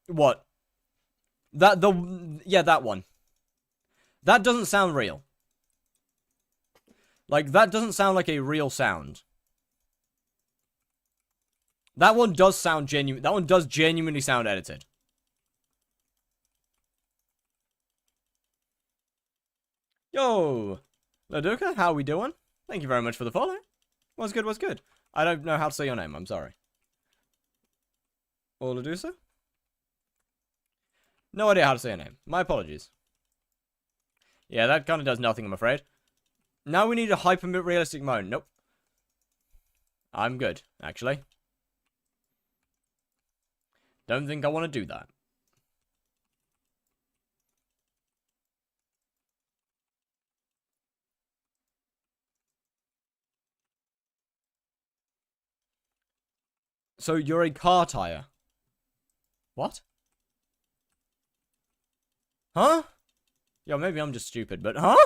what? That one. That doesn't sound real. Like, that doesn't sound like a real sound. That one does sound genuine. That one does genuinely sound edited. Yo, Laduka, how we doing? Thank you very much for the follow. What's good, what's good? I don't know how to say your name, I'm sorry. Or Ladusa? No idea how to say your name. My apologies. Yeah, that kind of does nothing, I'm afraid. Now we need a hyper-realistic moan. Nope. I'm good, actually. Don't think I want to do that. So you're a car tire. What? Huh? Yo, maybe I'm just stupid, but huh?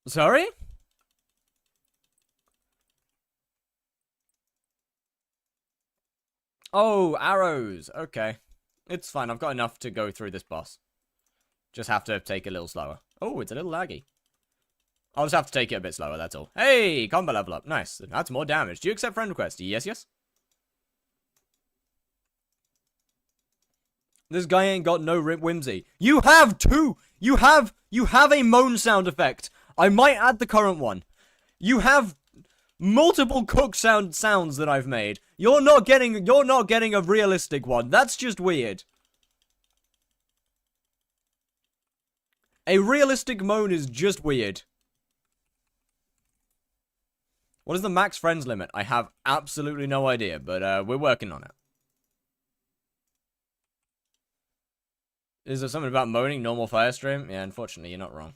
Sorry? Oh, arrows. Okay. It's fine. I've got enough to go through this boss. Just have to take it a little slower. Oh, it's a little laggy. I'll just have to take it a bit slower, that's all. Hey, combat level up. Nice. That's more damage. Do you accept friend request? Yes, yes. This guy ain't got no whimsy. You have two! You have a moan sound effect. I might add the current one. You have multiple cook sounds that I've made. You're not getting a realistic one. That's just weird. A realistic moan is just weird. What is the max friends limit? I have absolutely no idea, but we're working on it. Is there something about moaning normal fire stream? Yeah, unfortunately, you're not wrong.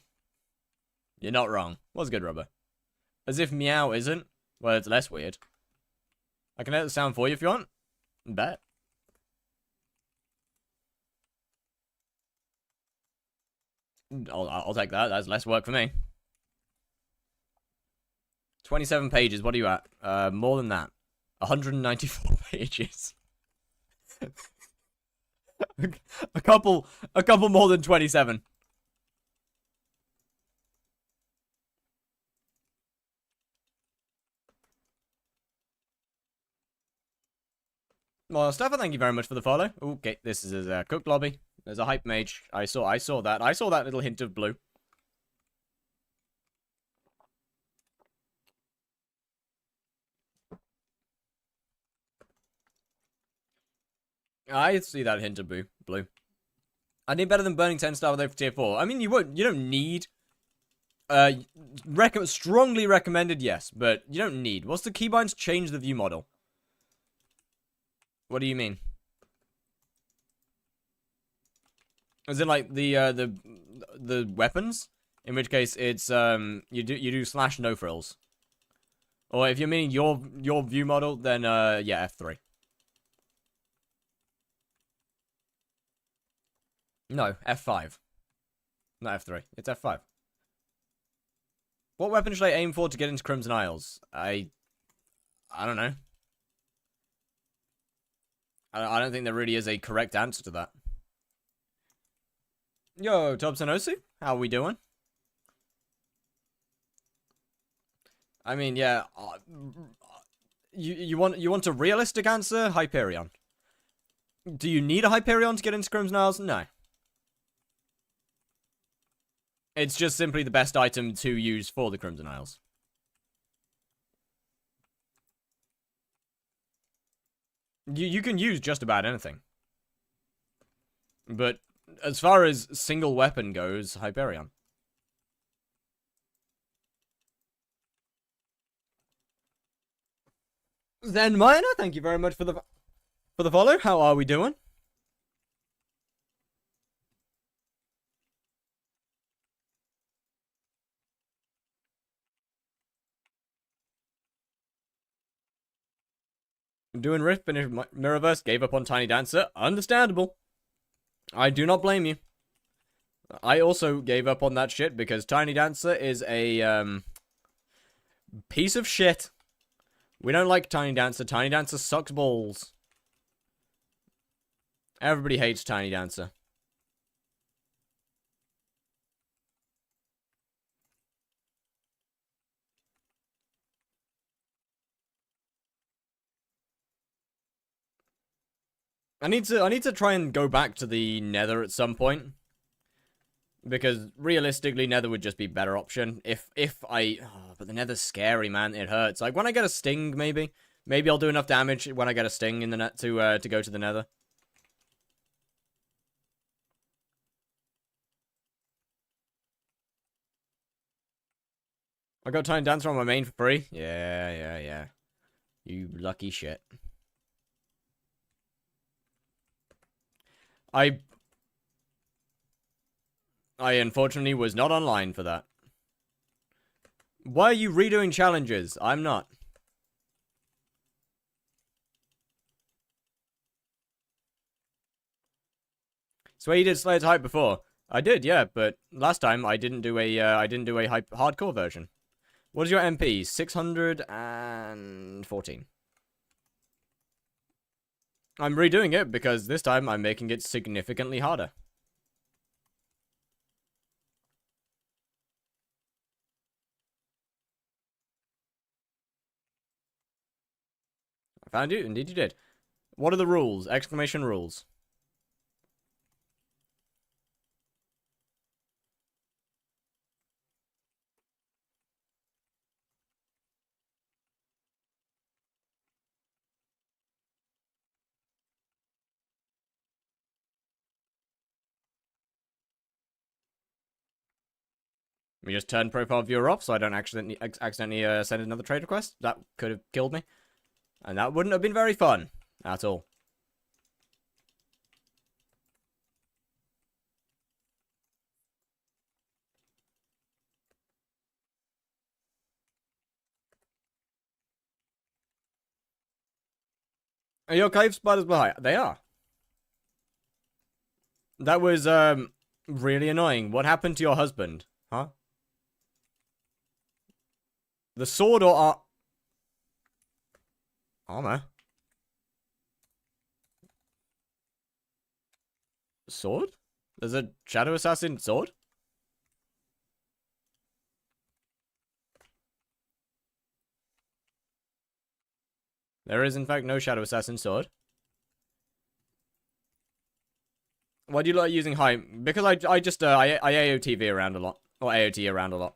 You're not wrong. What's good, Rubber? As if meow isn't? Well, it's less weird. I can edit the sound for you if you want. Bet. I'll take that. That's less work for me. 27 pages. What are you at? More than that. 194 pages. a couple more than 27. Well, Stefan, thank you very much for the follow. Okay, this is a cook lobby. There's a hype mage. I saw that. I saw that little hint of blue. I see that hint of blue. I need better than burning 10 star though for tier 4. I mean, you don't need. Strongly recommended, yes, but you don't need. What's the keybinds? Change the view model. What do you mean? Is it like the weapons? In which case it's you do slash no frills. Or if you're meaning your view model, then yeah, F3. No, F5. Not F3. It's F5. What weapon should I aim for to get into Crimson Isles? I don't know. I don't think there really is a correct answer to that. Yo, Tobsonosu, how are we doing? I mean, yeah. You want a realistic answer? Hyperion. Do you need a Hyperion to get into Crimson Isles? No. It's just simply the best item to use for the Crimson Isles. You can use just about anything. But as far as single weapon goes, Hyperion. Zen Miner, thank you very much for the follow. How are we doing? Doing Rift, finished Mirrorverse, gave up on Tiny Dancer. Understandable. I do not blame you. I also gave up on that shit because Tiny Dancer is a piece of shit. We don't like Tiny Dancer. Tiny Dancer sucks balls. Everybody hates Tiny Dancer. I need to try and go back to the Nether at some point. Because realistically, Nether would just be a better option. But the Nether's scary, man. It hurts. Like when I get a sting, maybe I'll do enough damage when I get a sting in the net to go to the Nether. I got Tiny Dancer on my main for free. Yeah. You lucky shit. I unfortunately was not online for that. Why are you redoing challenges? I'm not. So you did Slayer's Hype before? I did, yeah, but last time I didn't do a hardcore version. What is your MP? 614. I'm redoing it because this time I'm making it significantly harder. found you. Indeed you did. What are the rules? Exclamation rules. We just turn profile viewer off so I don't accidentally send another trade request. That could have killed me. And that wouldn't have been very fun. At all. Are your cave spiders behind? They are. That was, really annoying. What happened to your husband? Huh? The sword or armor? Sword? There's a Shadow Assassin sword? There is, in fact, no Shadow Assassin sword. Why do you like using hype? Because I AOTV around a lot. Or AOT around a lot.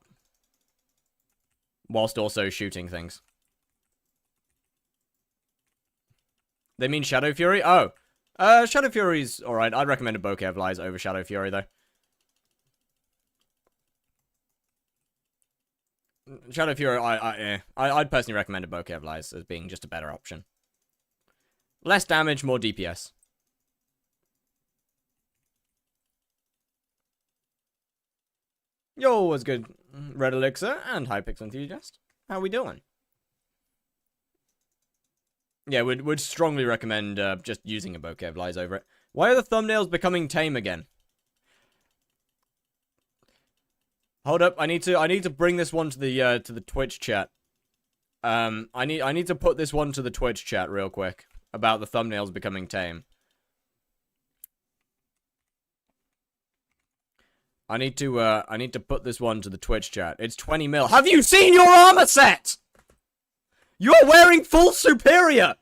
Whilst also shooting things. They mean Shadow Fury? Oh. Shadow Fury's alright. I'd recommend a Bouquet of Lies over Shadow Fury, though. Shadow Fury, I'd personally recommend a Bouquet of Lies as being just a better option. Less damage, more DPS. Yo, what's good? Red Elixir and Hypixel Enthusiast. How we doing? Yeah, would strongly recommend just using a Bouquet of Lies over it. Why are the thumbnails becoming tame again? Hold up, I need to bring this one to the Twitch chat. I need to put this one to the Twitch chat real quick about the thumbnails becoming tame. I need to put this one to the Twitch chat. It's 20 mil. Have you seen your armor set? You're wearing full superior.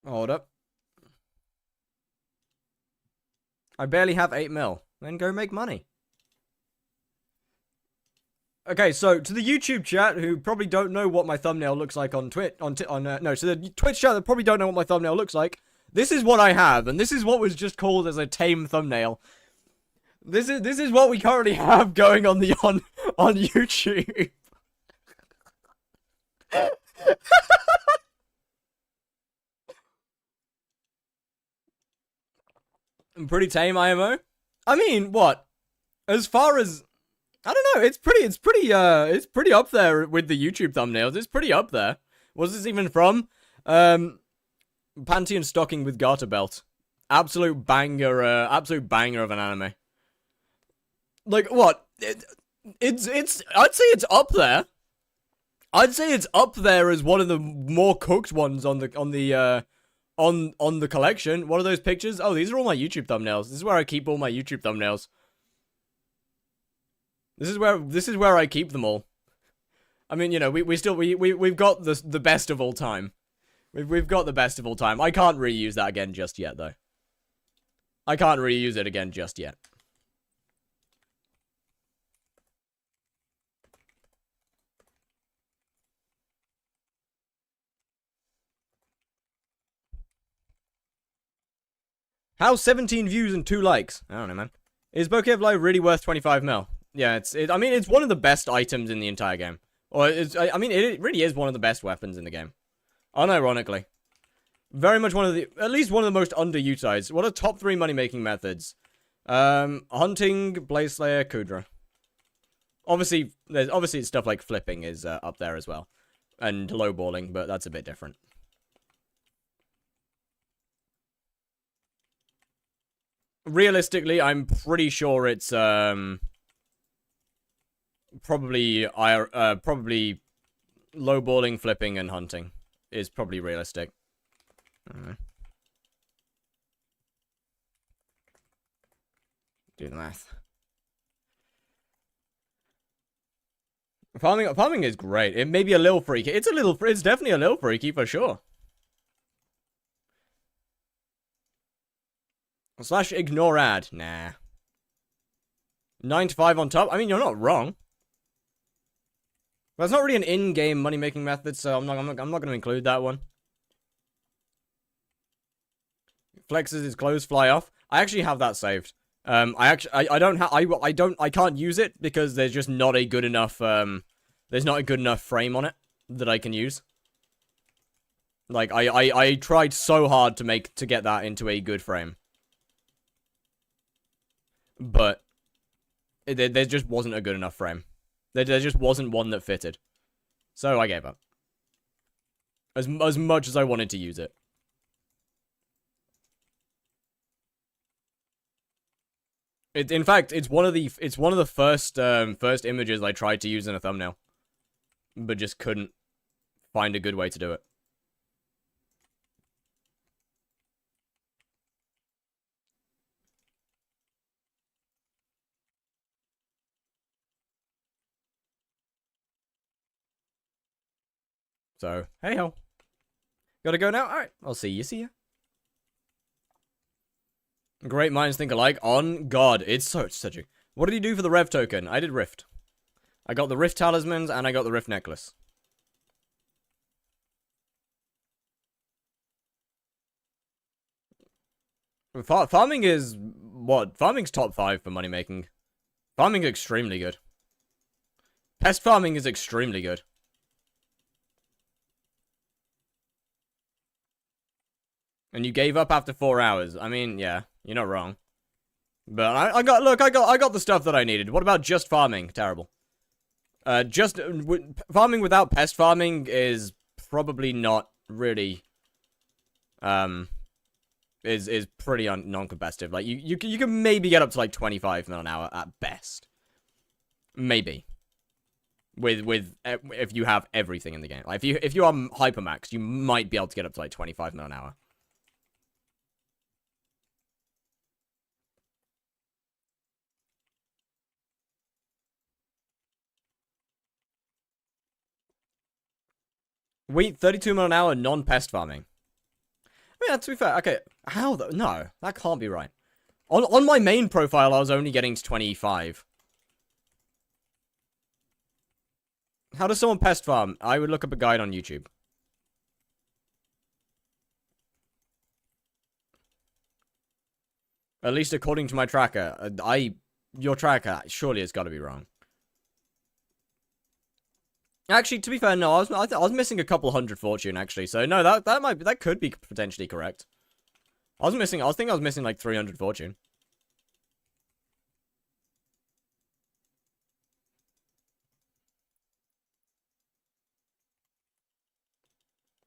Hold up. I barely have 8 mil. Then go make money. Okay, so to the YouTube chat who probably don't know what my thumbnail looks like on to the Twitch chat that probably don't know what my thumbnail looks like. This is what I have, and this is what was just called as a tame thumbnail. This is what we currently have going on on YouTube. Pretty tame IMO. I mean, what? As far as I don't know, it's pretty up there with the YouTube thumbnails. It's pretty up there. What's this even from? Panty and stocking with garter belt. Absolute banger of an anime. Like what? It's I'd say it's up there. I'd say it's up there as one of the more cooked ones on the collection. What are those pictures? Oh, these are all my YouTube thumbnails. This is where I keep all my YouTube thumbnails. This is where I keep them all. I mean, you know, we've got the best of all time. We've got the best of all time. I can't reuse that again just yet, though. I can't reuse it again just yet. How's 17 views and 2 likes? I don't know, man. Is Bouquet of Life really worth 25 mil? Yeah, I mean, it's one of the best items in the entire game. Or, I mean, it really is one of the best weapons in the game. Unironically. Very much at least one of the most underutilized. What are top 3 money-making methods? Hunting, Blaze Slayer, Kudra. Obviously, stuff like flipping is up there as well. And lowballing, but that's a bit different. Realistically, I'm pretty sure it's, probably probably lowballing, flipping, and hunting is probably realistic. Do the math. Farming is great. It may be a little freaky. It's definitely a little freaky for sure. / ignore ad. Nah. 9 to 5 on top. I mean, you're not wrong. That's not really an in-game money-making method, so I'm not going to include that one. Flexes his clothes, fly off. I actually have that saved. I can't use it because there's just not a good enough there's not a good enough frame on it that I can use. Like I tried so hard to get that into a good frame. But there just wasn't a good enough frame. There just wasn't one that fitted. So I gave up. As much as I wanted to use it. In fact, it's one of the first images I tried to use in a thumbnail, but just couldn't find a good way to do it. So, hey ho. Gotta go now? Alright, I'll see you. Great minds think alike. On God. It's such a... What did he do for the Rev token? I did Rift. I got the Rift talismans, and I got the Rift necklace. Farming is... What? Farming's top 5 for money making. Farming is extremely good. Pest farming is extremely good. And you gave up after 4 hours. I mean, yeah, you're not wrong. But I got the stuff that I needed. What about just farming? Terrible. Farming without pest farming is probably not really is pretty non-competitive. Like you can maybe get up to like 25 mil an hour at best. Maybe. With if you have everything in the game. Like if you are hypermax, you might be able to get up to like 25 mil an hour. Wait, 32 mil an hour non-pest farming. I mean, to be fair, okay, how though? No, that can't be right. On my main profile, I was only getting to 25. How does someone pest farm? I would look up a guide on YouTube. At least according to my tracker. Your tracker surely has got to be wrong. Actually, to be fair, no, I was missing a couple hundred fortune actually. So no, that could be potentially correct. I think I was missing like 300 fortune.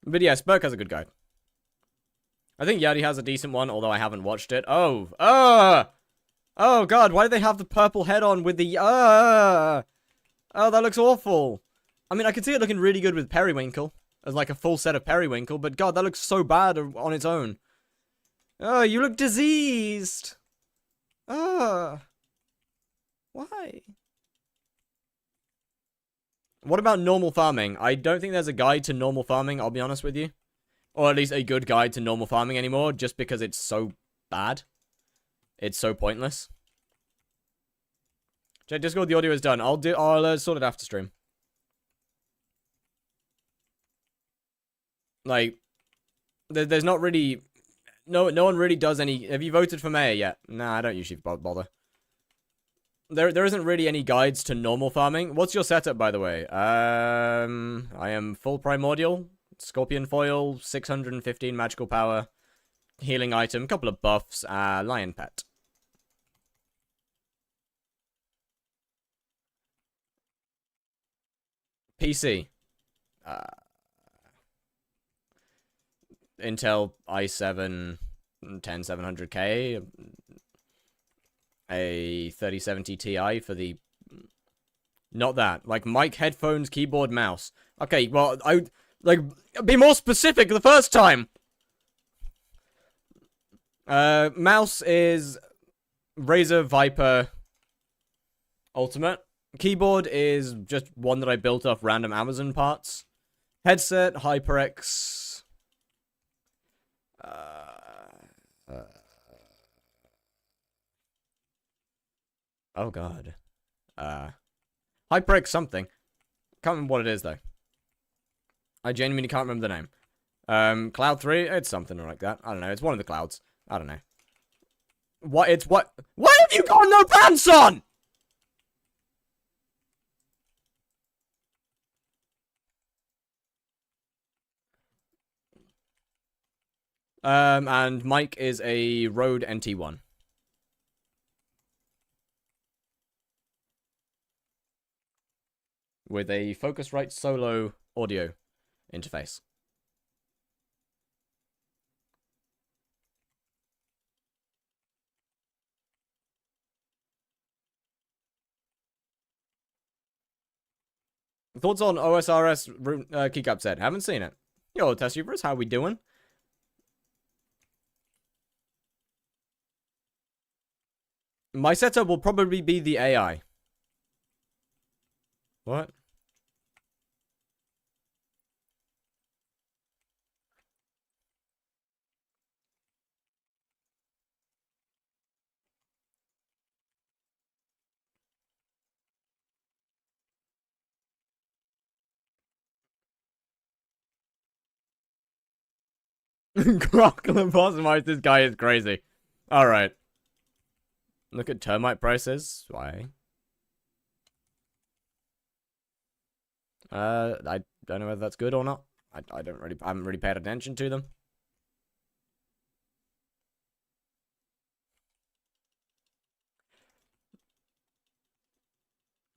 But yeah, Spurk has a good guide. I think Yadi has a decent one, although I haven't watched it. Oh God, why do they have the purple head on with the oh, that looks awful. I mean, I could see it looking really good with Periwinkle, as like a full set of Periwinkle, but God, that looks so bad on its own. Oh, you look diseased. Why? What about normal farming? I don't think there's a guide to normal farming, I'll be honest with you. Or at least a good guide to normal farming anymore, just because it's so bad. It's so pointless. Check Discord, the audio is done. I'll sort it after stream. Like, there's not really... No one really does any... Have you voted for mayor yet? Nah, I don't usually bother. There isn't really any guides to normal farming. What's your setup, by the way? I am full primordial, scorpion foil, 615 magical power, healing item, couple of buffs, lion pet. PC. Intel i7 10700K, a 3070 Ti for the Not that. Like, mic, headphones, keyboard, mouse. Okay, well, like, be more specific the first time! Mouse is Razer Viper Ultimate. Keyboard is just one that I built off random Amazon parts. Headset, HyperX. Oh god. HyperX something. Can't remember what it is though. I genuinely can't remember the name. Cloud 3, it's something like that. I don't know, it's one of the clouds. I don't know. What have you got no pants on? And mic is a Rode NT1. With a Focusrite Solo audio interface. Thoughts on OSRS keycap set? Haven't seen it. Yo, Test Tubers, how we doing? My setup will probably be the AI. What? Crocodile Bossmite, this guy is crazy. Alright. Look at termite prices. Why? I don't know whether that's good or not. I haven't really paid attention to them.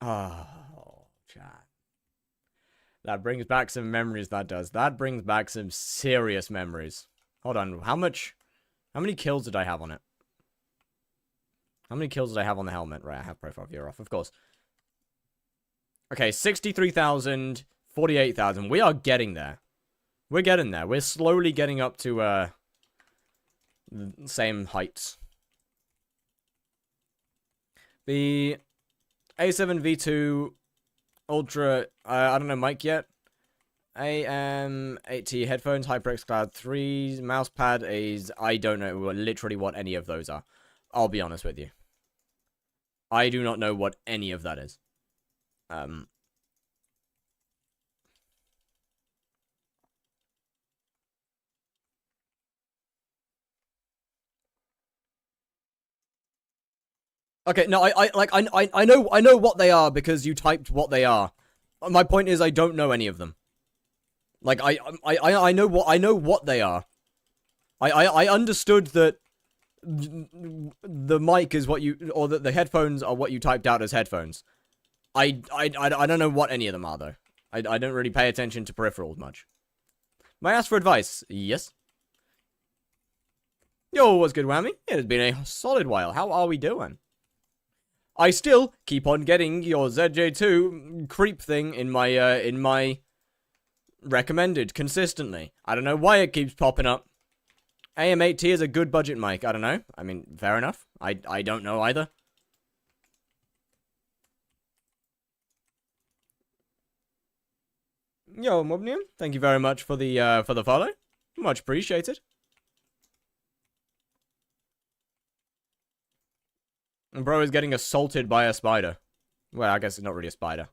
Oh, chat. That brings back some memories, that does. That brings back some serious memories. Hold on, how many kills did I have on it? How many kills did I have on the helmet? Right, I have profile viewer off, of course. Okay, 63,000, 48,000. We are getting there. We're getting there. We're slowly getting up to, the same heights. The A7 V2 Ultra, I don't know mic yet. AM8T headphones, HyperX Cloud 3, mousepad is, I don't know literally what any of those are. I'll be honest with you. I do not know what any of that is. Okay, no, I know what they are because you typed what they are. My point is I don't know any of them. Like I know what they are. I understood that the mic is what you, or that the headphones are what you typed out as headphones. I don't know what any of them are though. I don't really pay attention to peripherals much. May I ask for advice? Yes. Yo, what's good, Whammy? It has been a solid while. How are we doing? I still keep on getting your ZJ2 creep thing in my recommended consistently. I don't know why it keeps popping up. AM8T is a good budget mic. I don't know. I mean, fair enough. I don't know either. Yo, Mobnium, thank you very much for the follow. Much appreciated. And bro is getting assaulted by a spider. Well, I guess it's not really a spider.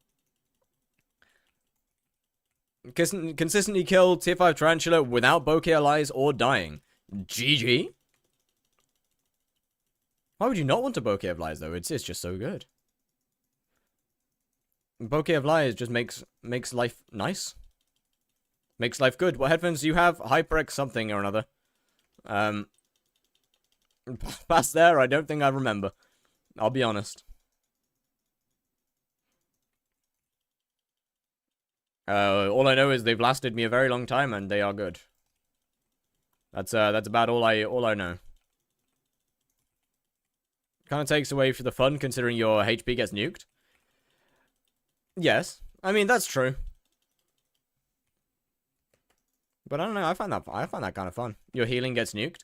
Consistently kill tier 5 Tarantula without bokeh lies or dying. GG? Why would you not want a bokeh of lies though? It's just so good. Bokeh of lies just makes life nice. Makes life good. What headphones do you have? HyperX something or another. Past there, I don't think I remember. I'll be honest. All I know is they've lasted me a very long time and they are good. That's about all I know. Kind of takes away from the fun considering your HP gets nuked. Yes. I mean, that's true. But I don't know, I find that kind of fun. Your healing gets nuked.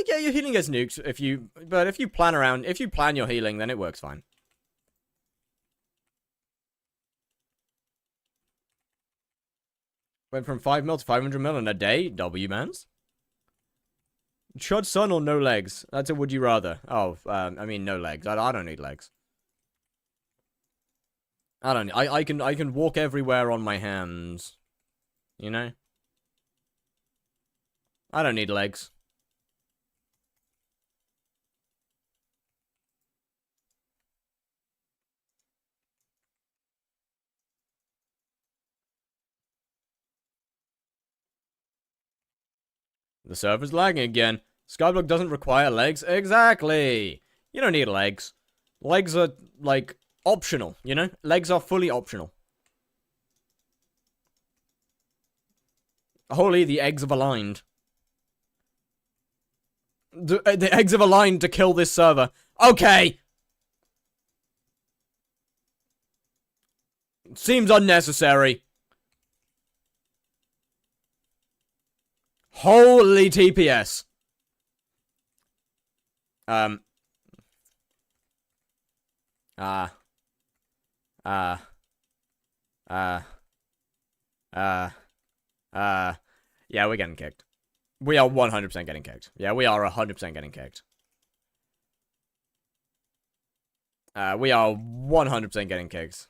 Yeah, your healing gets nuked but if you plan your healing, then it works fine. Went from 5 mil to 500 mil in a day? W-mans? Chud son or no legs? That's a would you rather. Oh, I mean no legs. I don't need legs. I can walk everywhere on my hands. You know? I don't need legs. The server's lagging again. Skyblock doesn't require legs. Exactly. You don't need legs. Legs are, like, optional, you know? Legs are fully optional. Holy, the eggs have aligned. The eggs have aligned to kill this server. Okay! Seems unnecessary. Holy TPS. Uh. Uh. Yeah, we're getting kicked. We are 100% getting kicked. Yeah, we are 100% getting kicked. We are 100% getting kicked.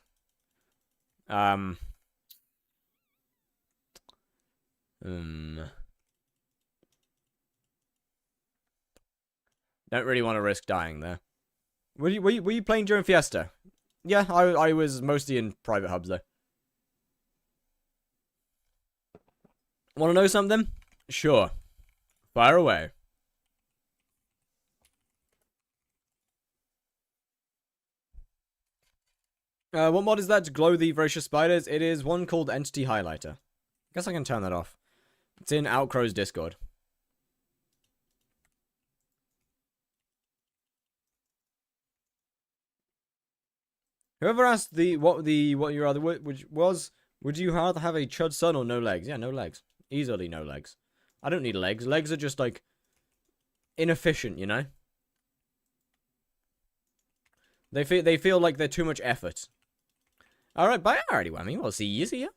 Don't really want to risk dying there. Were you playing during Fiesta? Yeah, I was mostly in private hubs though. Want to know something? Sure. Fire away. What mod is that to glow the voracious spiders? It is one called Entity Highlighter. Guess I can turn that off. It's in Outcrow's Discord. Whoever asked what you rather would you rather have a chud son or no legs? Yeah, no legs. Easily no legs. I don't need legs. Legs are just like inefficient, you know? They feel like they're too much effort. Alright, bye already, Whammy. We'll see you.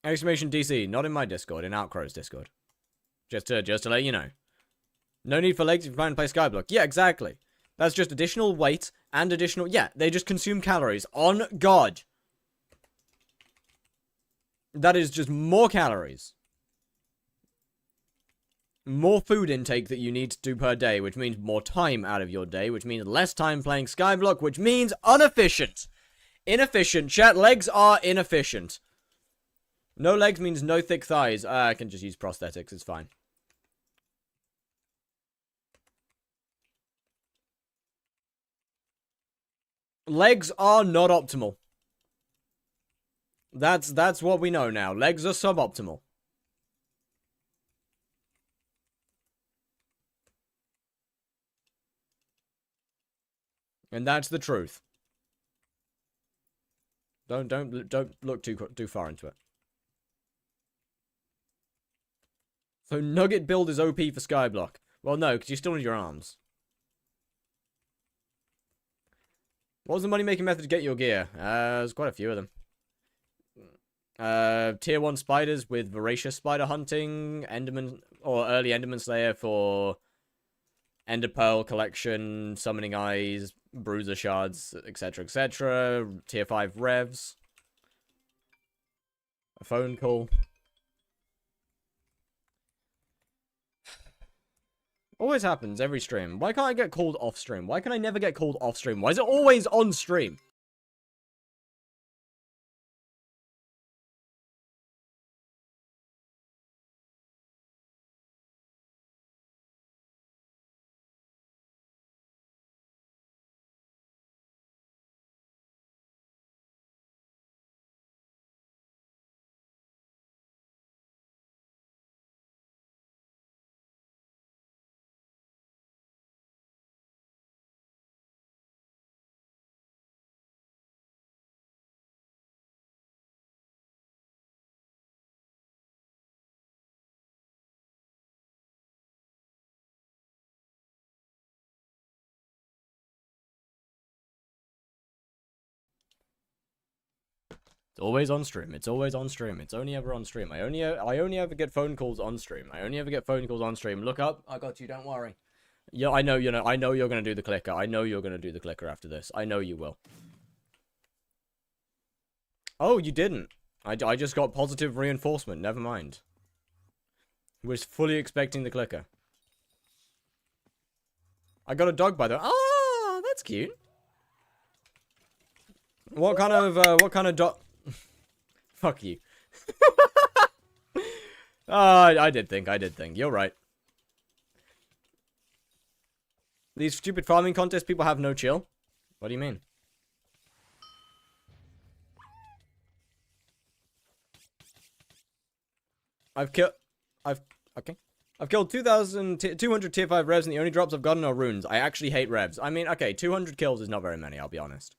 Exclamation DC, not in my Discord, in Outcrow's Discord. Just to let you know. No need for legs if you plan to play Skyblock. Yeah, exactly. That's just additional weight and additional... Yeah, they just consume calories. On God. That is just more calories. More food intake that you need to do per day, which means more time out of your day, which means less time playing Skyblock, which means inefficient. Inefficient. Chat, legs are inefficient. No legs means no thick thighs. I can just use prosthetics, it's fine. Legs are not optimal. That's what we know now. Legs are suboptimal. And that's the truth. Don't look too far into it. So Nugget build is OP for Skyblock. Well, no, because you still need your arms. What was the money-making method to get your gear? There's quite a few of them. Tier 1 spiders with voracious spider hunting, Enderman, or early Enderman Slayer for Ender Pearl collection, summoning eyes, bruiser shards, etc, etc. Tier 5 revs. A phone call. Always happens every stream. Why can't I get called off stream? Why can I never get called off stream? Why is it always on stream? It's always on stream. It's always on stream. It's only ever on stream. I only ever get phone calls on stream. I only ever get phone calls on stream. Look up. I got you. Don't worry. Yeah, I know. I know you're gonna do the clicker. I know you're gonna do the clicker after this. I know you will. Oh, you didn't. I just got positive reinforcement. Never mind. Was fully expecting the clicker. I got a dog by the way. Oh, that's cute. What kind of dog? Fuck you. I did think. You're right. These stupid farming contests, people have no chill. What do you mean? I've killed 2,200 tier 5 revs and the only drops I've gotten are runes. I actually hate revs. I mean, okay, 200 kills is not very many, I'll be honest.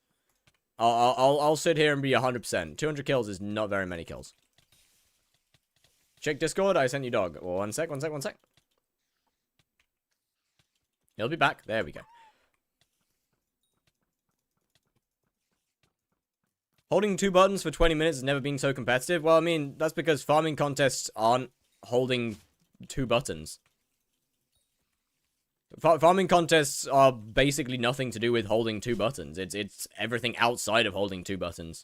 I'll sit here and be 100%. 200 kills is not very many kills. Check Discord, I sent you dog. Oh, one sec. He'll be back. There we go. Holding 2 buttons for 20 minutes has never been so competitive. Well, I mean, that's because farming contests aren't holding 2 buttons. Farming contests are basically nothing to do with holding 2 buttons. It's everything outside of holding 2 buttons.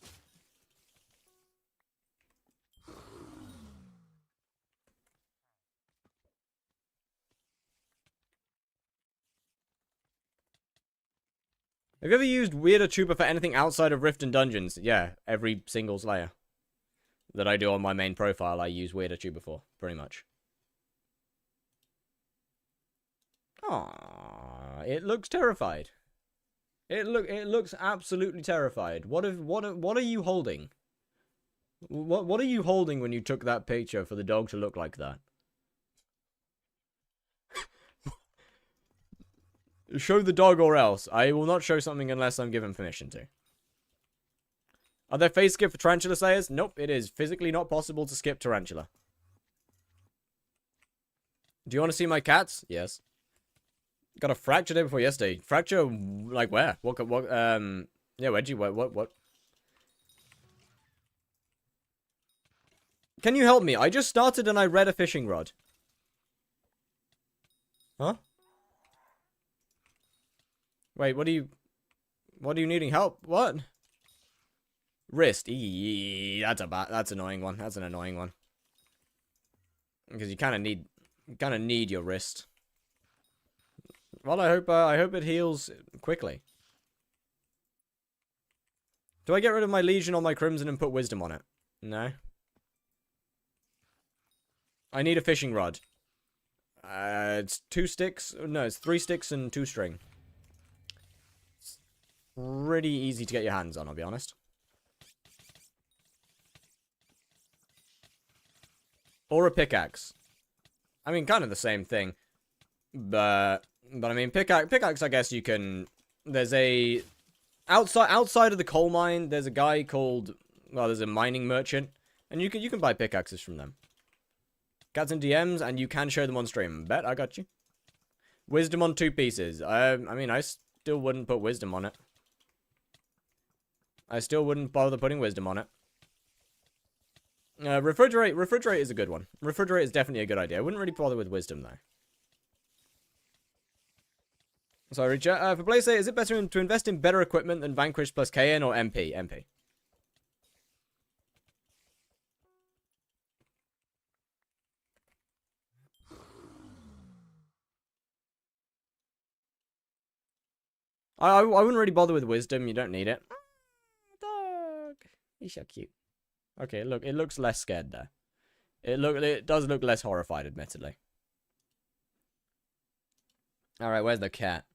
Have you ever used Weirder Trooper for anything outside of Rift and Dungeons? Yeah, every single Slayer that I do on my main profile, I use Weirder Trooper for, pretty much. Aww, it looks terrified. It looks absolutely terrified. What are you holding? What are you holding when you took that picture for the dog to look like that? Show the dog or else. I will not show something unless I'm given permission to. Are there phase skip for Tarantula Slayers? Nope, it is physically not possible to skip Tarantula. Do you want to see my cats? Yes. Got a fracture day before yesterday. Fracture, like where? Yeah, where'd you, what? Can you help me? I just started and I read a fishing rod. Huh? Wait, what are you needing help? What? Wrist. That's annoying one. That's an annoying one. Because you kind of need your wrist. Well, I hope it heals quickly. Do I get rid of my Legion or my Crimson and put Wisdom on it? No. I need a fishing rod. It's 2 sticks. No, it's 3 sticks and 2 string. Pretty easy to get your hands on, I'll be honest. Or a pickaxe. I mean, kind of the same thing. But I mean, pickaxe, I guess you can... There's a... Outside of the coal mine, there's a guy called... Well, there's a mining merchant. And you can buy pickaxes from them. Cats and DMs, and you can show them on stream. Bet, I got you. Wisdom on 2 pieces. I mean, I still wouldn't put wisdom on it. I still wouldn't bother putting wisdom on it. Refrigerate is a good one. Refrigerate is definitely a good idea. I wouldn't really bother with wisdom, though. Sorry, Richard. For Blaze, is it better to invest in better equipment than Vanquish plus KN or MP? MP. I wouldn't really bother with wisdom. You don't need it. Dog. He's so cute. Okay, look, it looks less scared there. It does look less horrified, admittedly. Alright, where's the cat?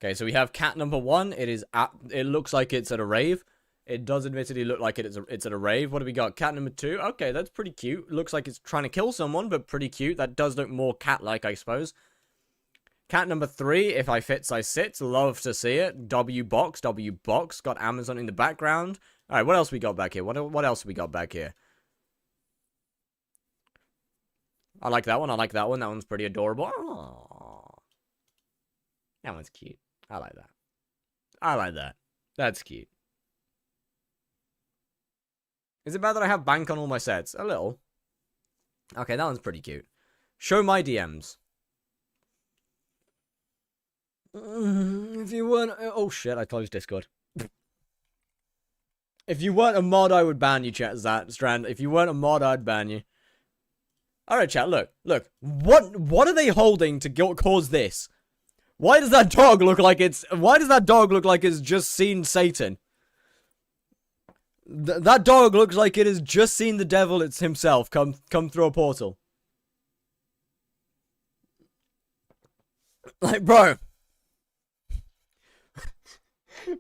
Okay, so we have cat number 1. It looks like it's at a rave. It does admittedly look like it's at a rave. What do we got? Cat number 2. Okay, that's pretty cute. Looks like it's trying to kill someone, but pretty cute. That does look more cat-like, I suppose. Cat number 3, if I fits, I sits. Love to see it. W box. Got Amazon in the background. Alright, what else we got back here? What else we got back here? I like that one. That one's pretty adorable. Aww. That one's cute. I like that. That's cute. Is it bad that I have bank on all my sets? A little. Okay, that one's pretty cute. Show my DMs. If you weren't... Oh, shit, I closed Discord. If you weren't a mod, I would ban you, chat, Strand. If you weren't a mod, I'd ban you. Alright, chat, look. What are they holding to cause this? Why does that dog look like it's... Why does that dog look like it's just seen Satan? That dog looks like it has just seen the devil himself come through a portal. Like, bro.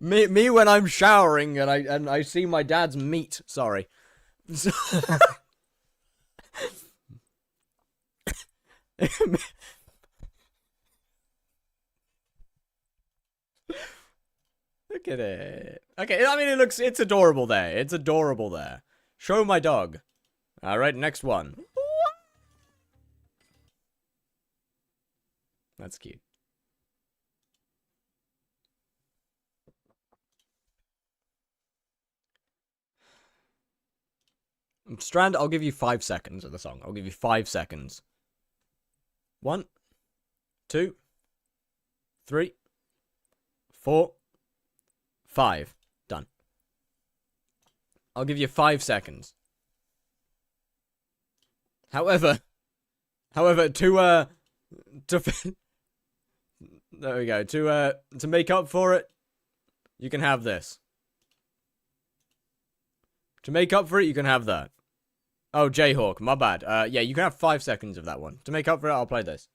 me when I'm showering and I see my dad's meat. Sorry. Look at it. Okay, I mean, it's adorable there. It's adorable there. Show my dog. Alright, next one. That's cute. Strand, I'll give you 5 seconds of the song. I'll give you 5 seconds. 1, 2, 3, 4, 5. Done. I'll give you 5 seconds. However, to there we go. To make up for it, you can have this. To make up for it, you can have that. Oh, Jayhawk, my bad. Yeah, you can have 5 seconds of that one. To make up for it, I'll play this.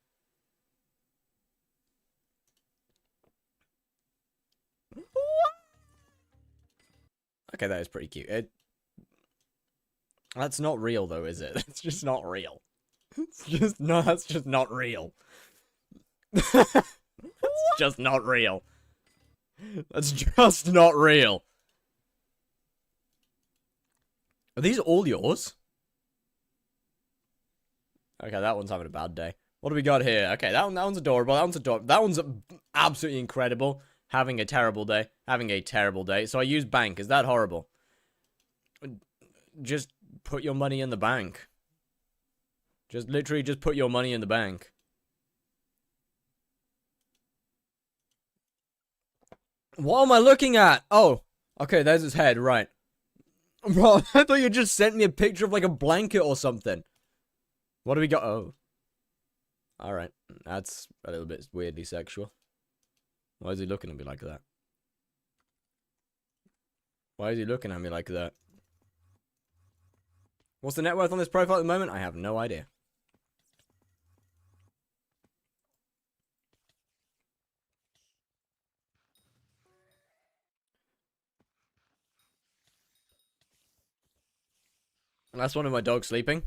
Okay, that is pretty cute. That's not real, though, is it? It's just not real. It's just no, that's just not real. It's just not real. That's just not real. Are these all yours? Okay, that one's having a bad day. What do we got here? Okay, that one's adorable. That one's adorable. That one's absolutely incredible. Having a terrible day. Having a terrible day. So I use bank. Is that horrible? Just put your money in the bank. Just literally just put your money in the bank. What am I looking at? Oh, okay, there's his head, right. Bro, I thought you just sent me a picture of like a blanket or something. What do we got? Oh. Alright, that's a little bit weirdly sexual. Why is he looking at me like that? Why is he looking at me like that? What's the net worth on this profile at the moment? I have no idea. And that's one of my dogs sleeping.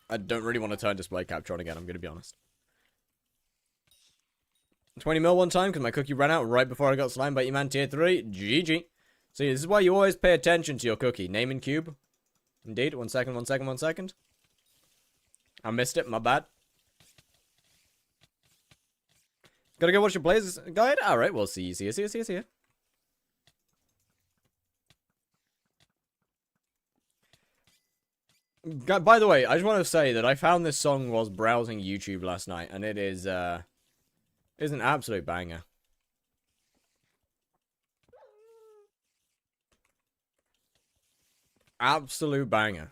I don't really want to turn display capture on again, I'm going to be honest. 20 mil one time because my cookie ran out right before I got slimed by E-Man tier 3. GG. See, this is why you always pay attention to your cookie. Name and cube. Indeed. 1 second, 1 second, 1 second. I missed it, my bad. Gotta go watch your Blazers guide? Alright, we'll see you. See you. By the way, I just want to say that I found this song whilst browsing YouTube last night, and it is an absolute banger. Absolute banger.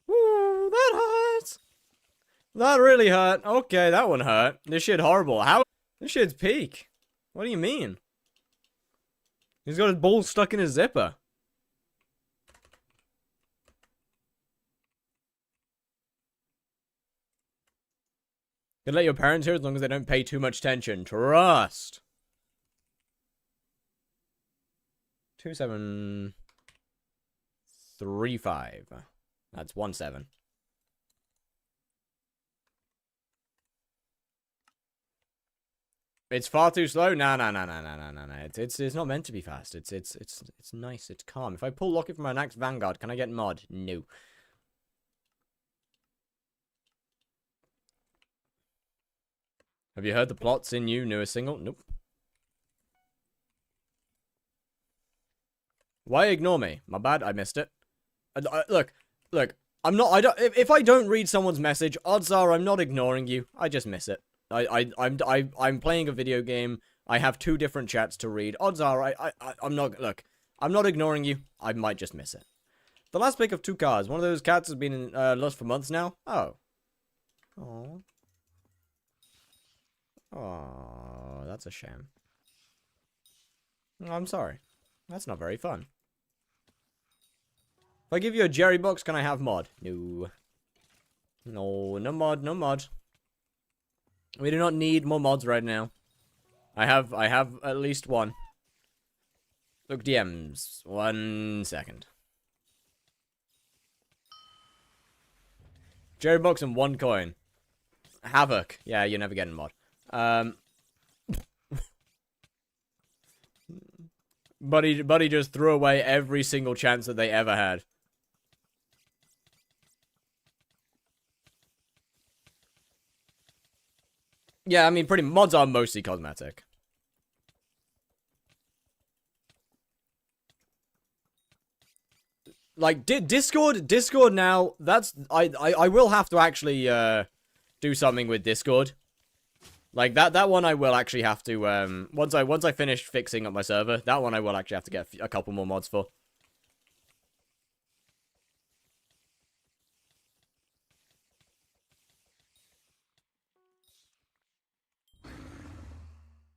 Woo, that hurts. That really hurt. Okay, that one hurt. This shit horrible. How? This shit's peak. What do you mean? He's got his balls stuck in his zipper. You can let your parents hear as long as they don't pay too much attention. Trust. 2735. That's 17. It's far too slow. No. It's not meant to be fast. It's nice. It's calm. If I pull Locket from my next Vanguard, can I get mod? No. Have you heard the plots in you newest single? Nope. Why ignore me? My bad, I missed it. Look, I'm not, if I don't read someone's message, odds are I'm not ignoring you. I just miss it. I'm playing a video game. I have 2 different chats to read. Odds are I'm not, look, I'm not ignoring you. I might just miss it. The last pick of 2 cars. One of those cats has been lost for months now. Oh. Aww. Oh, that's a shame. I'm sorry. That's not very fun. If I give you a Jerry box, can I have mod? No. No, no mod, no mod. We do not need more mods right now. I have at least 1. Look, DMs. 1 second. Jerry box and 1 coin. Havoc. Yeah, you're never getting mod. Buddy just threw away every single chance that they ever had. Yeah, I mean, pretty mods are mostly cosmetic. Like, Discord now, that's, I will have to actually, do something with Discord. Like, that one I will actually have to, once I finish fixing up my server, that one I will actually have to get a couple more mods for.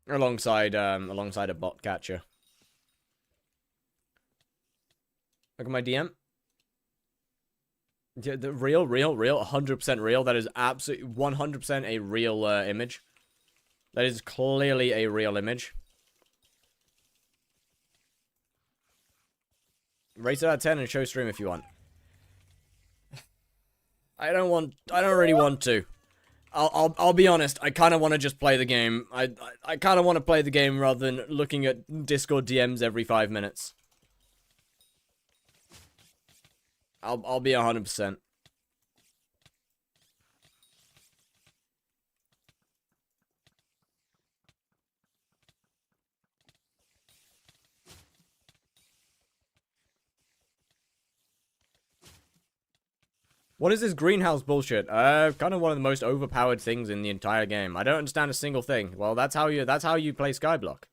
Alongside a bot catcher. Look at my DM. Yeah, the real, 100% real. That is absolutely 100% a real image. That is clearly a real image. Rate it out of 10 and show stream if you want. I don't really want to. I'll be honest, I kind of want to just play the game. I kind of want to play the game rather than looking at Discord DMs every 5 minutes. I'll be 100%. What is this greenhouse bullshit? Kind of one of the most overpowered things in the entire game. I don't understand a single thing. Well, that's how you play Skyblock.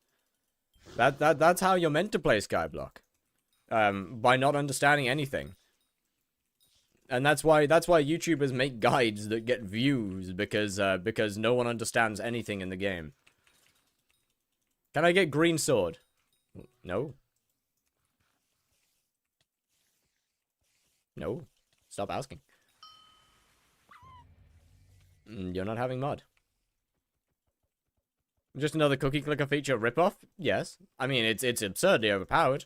That's how you're meant to play Skyblock. By not understanding anything. And that's why YouTubers make guides that get views, because no one understands anything in the game. Can I get green sword? No. No. Stop asking. You're not having mod. Just another cookie clicker feature ripoff? Yes. I mean, it's absurdly overpowered.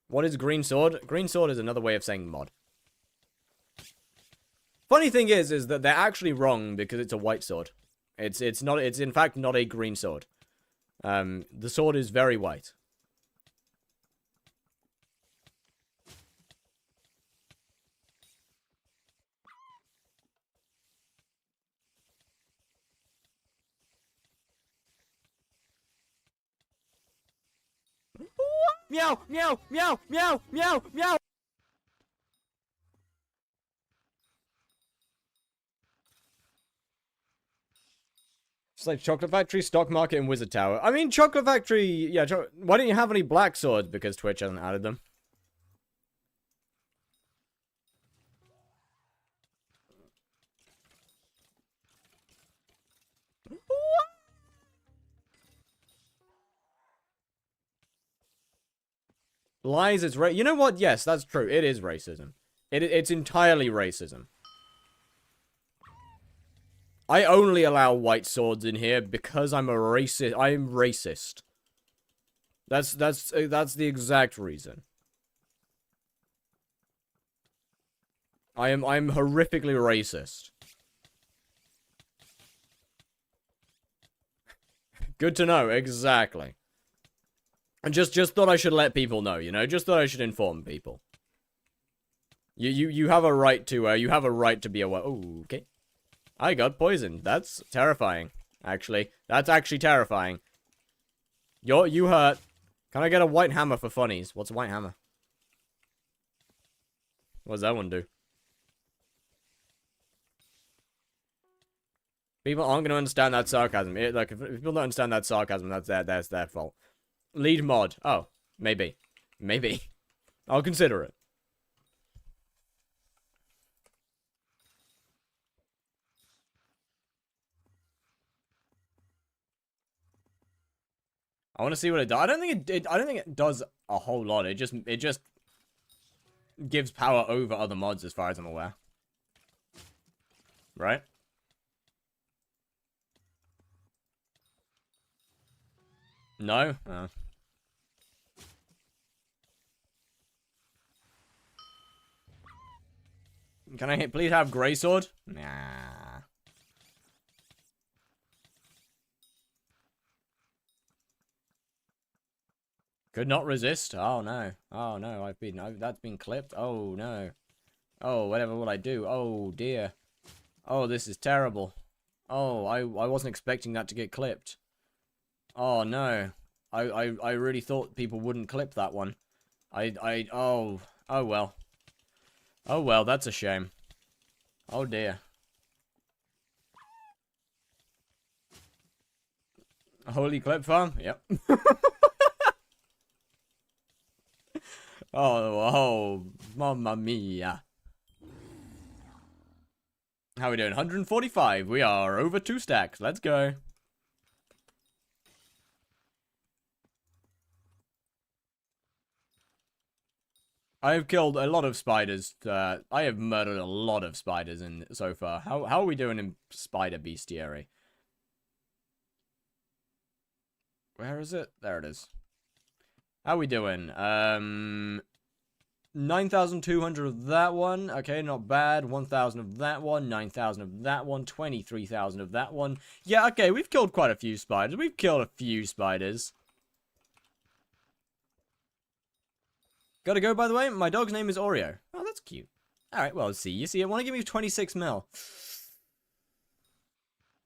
What is green sword? Green sword is another way of saying mod. Funny thing is that they're actually wrong because it's a white sword. It's in fact not a green sword. The sword is very white. Meow, meow, meow, meow, meow, meow. It's like Chocolate Factory, Stock Market, and Wizard Tower. I mean, Chocolate Factory, yeah, why don't you have any black swords? Because Twitch hasn't added them. Lies, it's you know what? Yes, that's true. It is racism. It's entirely racism. I only allow white swords in here because I'm a racist. I am racist. That's the exact reason. I'm horrifically racist. Good to know, exactly. And just thought I should let people know, you know? Just thought I should inform people. You have a right to be aware. Oh, okay. I got poisoned. That's terrifying, actually. That's actually terrifying. You hurt. Can I get a white hammer for funnies? What's a white hammer? What does that one do? People aren't going to understand that sarcasm. Like, if people don't understand that sarcasm, that's their fault. Lead mod. Oh, maybe. Maybe. I'll consider it. I want to see what it does. I don't think it does a whole lot. It just gives power over other mods as far as I'm aware. Right? No? Oh. Can I please have Grey Sword? Nah. Could not resist. Oh no. Oh no, that's been clipped. Oh no. Oh, whatever will I do? Oh dear. Oh, this is terrible. Oh, I wasn't expecting that to get clipped. Oh no. I really thought people wouldn't clip that one. Oh well. Oh well, that's a shame. Oh dear. A holy clip farm? Yep. Oh, mamma mia. How are we doing? 145. We are over 2 stacks. Let's go. I have killed a lot of spiders. I have murdered a lot of spiders so far. How are we doing in spider bestiary? Where is it? There it is. How are we doing? 9,200 of that one. Okay, not bad. 1,000 of that one. 9,000 of that one. 23,000 of that one. Yeah, okay, we've killed quite a few spiders. We've killed a few spiders. Gotta go, by the way. My dog's name is Oreo. Oh, that's cute. Alright, well, see. You see, I want to give me 26 mil.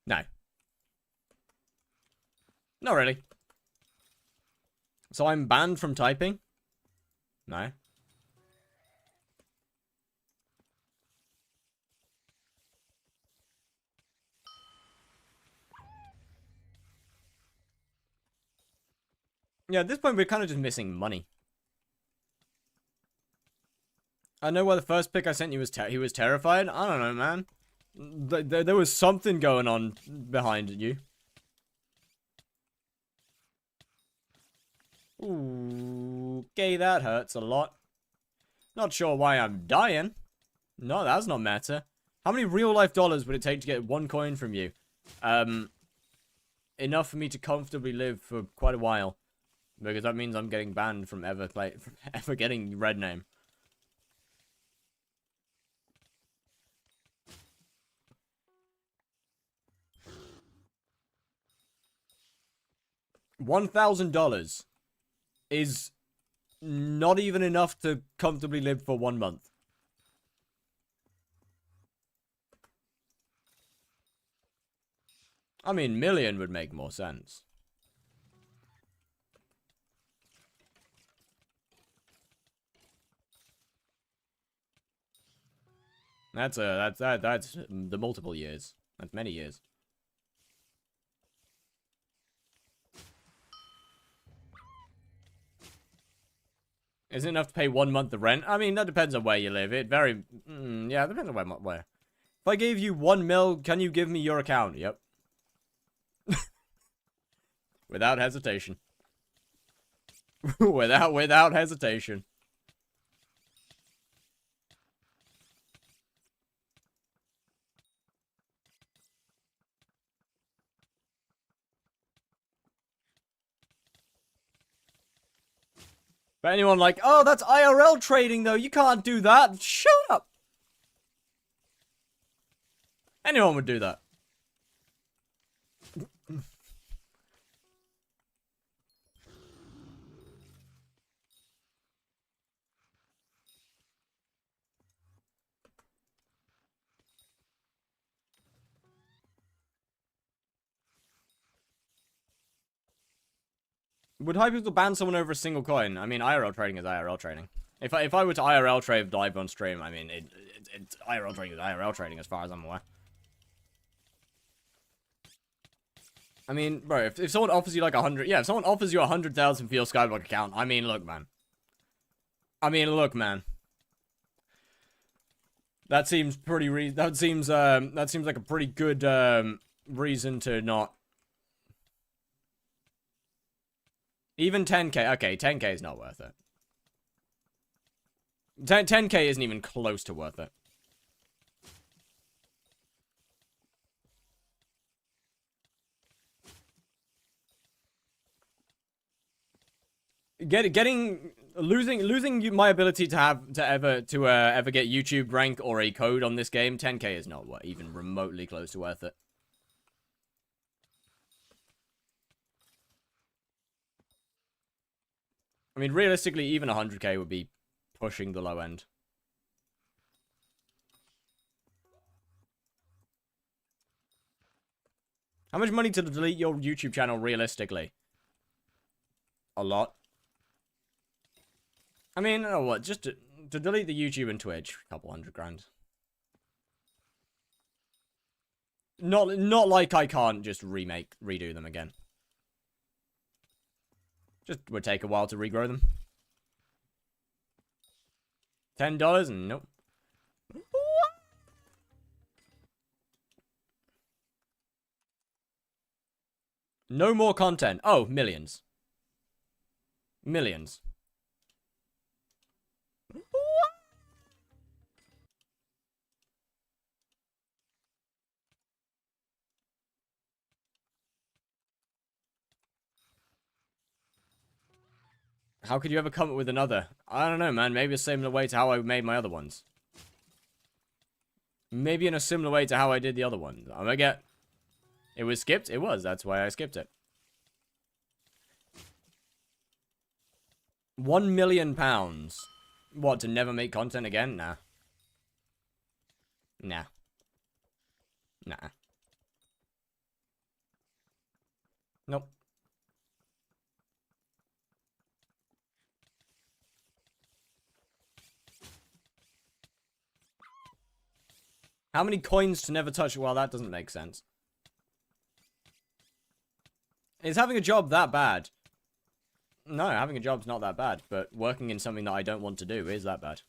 No. Not really. So I'm banned from typing? No. Yeah, at this point, we're kind of just missing money. I know why the first pick I sent you was he was terrified. I don't know, man. There was something going on behind you. Ooh, okay, that hurts a lot. Not sure why I'm dying. No, that's not matter. How many real-life dollars would it take to get 1 coin from you? Enough for me to comfortably live for quite a while. Because that means I'm getting banned from ever getting red name. $1,000 is not even enough to comfortably live for 1 month. I mean, million would make more sense. That's the multiple years. That's many years. Isn't enough to pay 1 month of rent? I mean, that depends on where you live. It yeah, it depends on where. If I gave you 1 mil, can you give me your account? Yep. Without hesitation. without hesitation. But anyone like, oh, that's IRL trading though, you can't do that. Shut up. Anyone would do that. Would Hypixel ban someone over a single coin? I mean, IRL trading is IRL trading. If I were to IRL trade live on stream, I mean, IRL trading is IRL trading as far as I'm aware. I mean, bro, if someone offers you like 100, yeah, if someone offers you 100,000 for your Skyblock account, I mean, look, man. That seems pretty that seems like a pretty good reason to not. Even 10k, okay, 10k is not worth it. 10k isn't even close to worth it. Losing my ability to ever get YouTube rank or a code on this game, 10k is not even remotely close to worth it. I mean, realistically, even 100k would be pushing the low end. How much money to delete your YouTube channel realistically? A lot. I mean, oh, what? Just to delete the YouTube and Twitch, a couple $100 grand. Not like I can't just redo them again. Just would take a while to regrow them. $10? Nope. No more content. Oh, millions. Millions. How could you ever come up with another? I don't know, man. Maybe a similar way to how I made my other ones. Maybe in a similar way to how I did the other ones. I'm gonna get... It was skipped? It was. That's why I skipped it. £1 million. What, to never make content again? Nah. Nah. Nah. Nope. How many coins to never touch? Well, that doesn't make sense. Is having a job that bad? No, having a job's not that bad, but working in something that I don't want to do is that bad.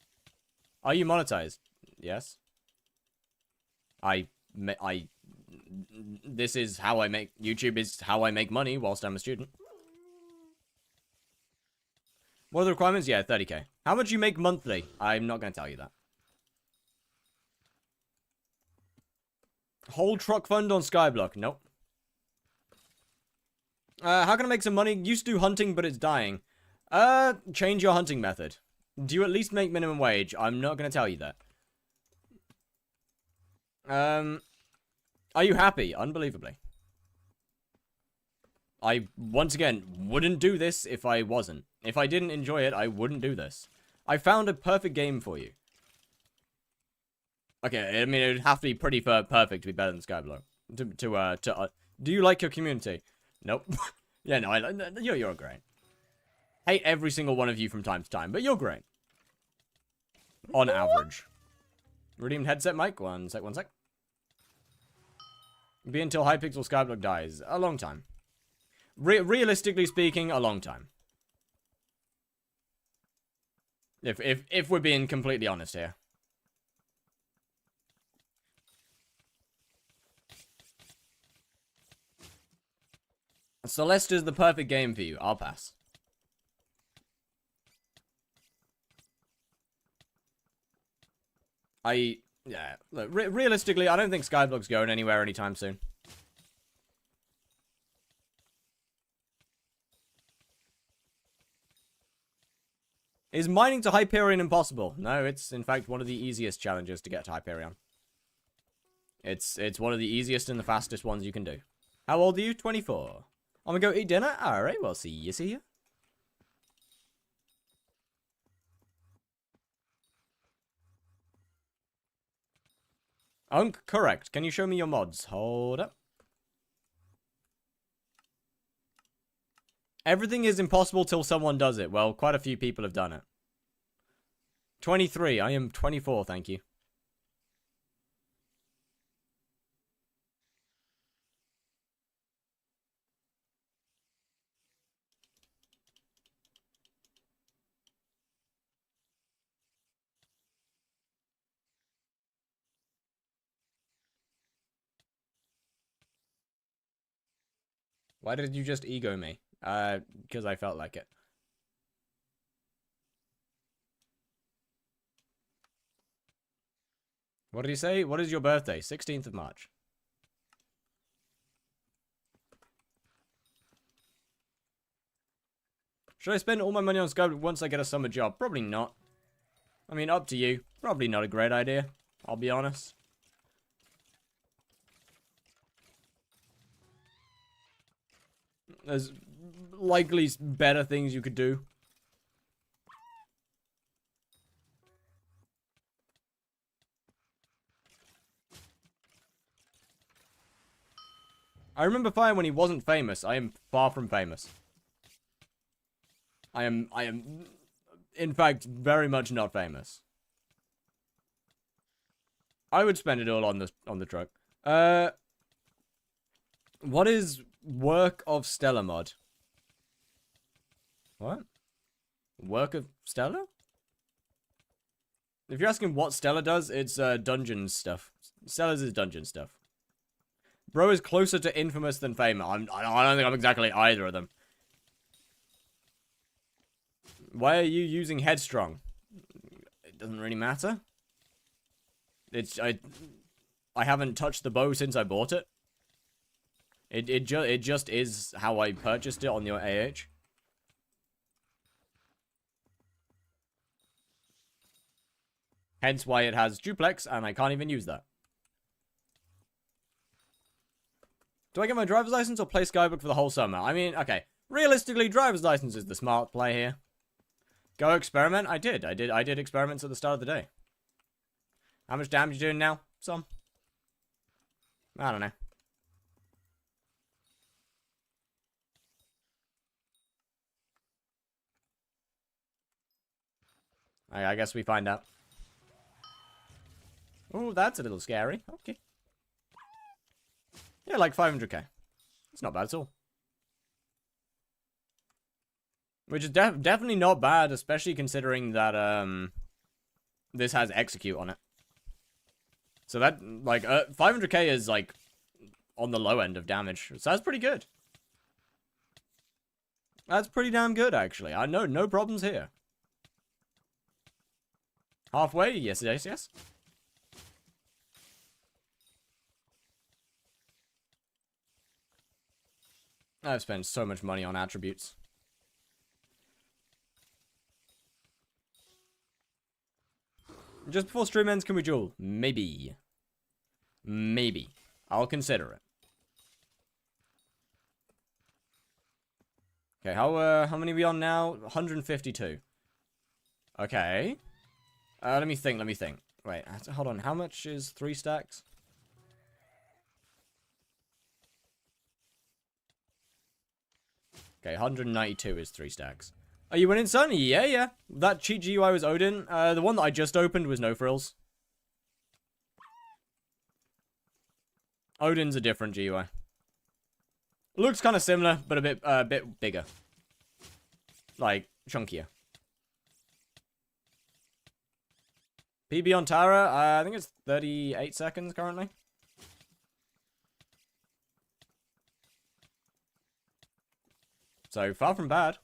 Are you monetized? Yes. This is how I make... YouTube is how I make money whilst I'm a student. What are the requirements? Yeah, 30k. How much you make monthly? I'm not going to tell you that. Whole truck fund on Skyblock? Nope. How can I make some money? Used to do hunting, but it's dying. Change your hunting method. Do you at least make minimum wage? I'm not going to tell you that. Are you happy? Unbelievably. I, once again, wouldn't do this if I wasn't. If I didn't enjoy it, I wouldn't do this. I found a perfect game for you. Okay, I mean, it would have to be pretty perfect to be better than Skyblock. Do you like your community? Nope. Yeah, no, you're great. Hate every single one of you from time to time, but you're great. On average. Redeemed headset mic? One sec. Be until Hypixel Skyblock dies. A long time. Realistically speaking, a long time. If we're being completely honest here. Celeste is the perfect game for you. I'll pass. Yeah, look, realistically, I don't think Skyblock's going anywhere anytime soon. Is mining to Hyperion impossible? No, it's in fact one of the easiest challenges to get to Hyperion. It's one of the easiest and the fastest ones you can do. How old are you? 24. I'm gonna go eat dinner? Alright, well, see you. Correct. Can you show me your mods? Hold up. Everything is impossible till someone does it. Well, quite a few people have done it. 23. I am 24, thank you. Why did you just ego me? Because I felt like it. What did he say? What is your birthday? 16th of March. Should I spend all my money on Skyblock once I get a summer job? Probably not. I mean, up to you. Probably not a great idea. I'll be honest. There's likely better things you could do. I remember Fire when he wasn't famous. I am far from famous. I am, in fact, very much not famous. I would spend it all on the truck. What is Work of Stella mod? What? Work of Stella? If you're asking what Stella does, it's dungeon stuff. Stella's is dungeon stuff. Bro is closer to infamous than famous. I don't think I'm exactly either of them. Why are you using Headstrong? It doesn't really matter. I haven't touched the bow since I bought it. It just is how I purchased it on your AH. Hence why it has duplex, and I can't even use that. Do I get my driver's license or play Skyblock for the whole summer? I mean, okay. Realistically, driver's license is the smart play here. Go experiment? I did experiments at the start of the day. How much damage you doing now? Some. I don't know. I guess we find out. Oh, that's a little scary. Okay. Yeah, like 500k. It's not bad at all. Which is definitely not bad, especially considering that, this has execute on it. So that, like, 500k is, like, on the low end of damage. So that's pretty good. That's pretty damn good, actually. I know, no problems here. Halfway? Yes, yes, yes. I've spent so much money on attributes. Just before stream ends, can we duel? Maybe. Maybe. I'll consider it. Okay, how many are we on now? 152. Okay. Let me think. Wait, hold on. How much is 3 stacks? Okay, 192 is 3 stacks. Are you winning, son? Yeah, yeah. That cheat GUI was Odin. The one that I just opened was no frills. Odin's a different GUI. Looks kind of similar, but a bit bigger. Like, chunkier. PB on Tara, I think it's 38 seconds currently. So, far from bad.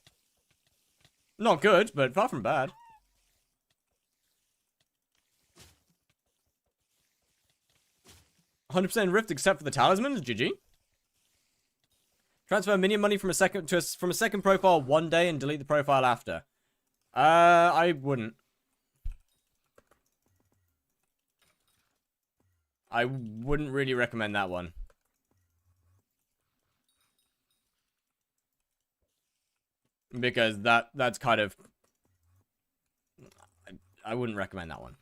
Not good, but far from bad. 100% Rift except for the talismans. GG. Transfer minion money from a second profile one day and delete the profile after. I wouldn't. I wouldn't really recommend that one. Because that's kind of... I wouldn't recommend that one.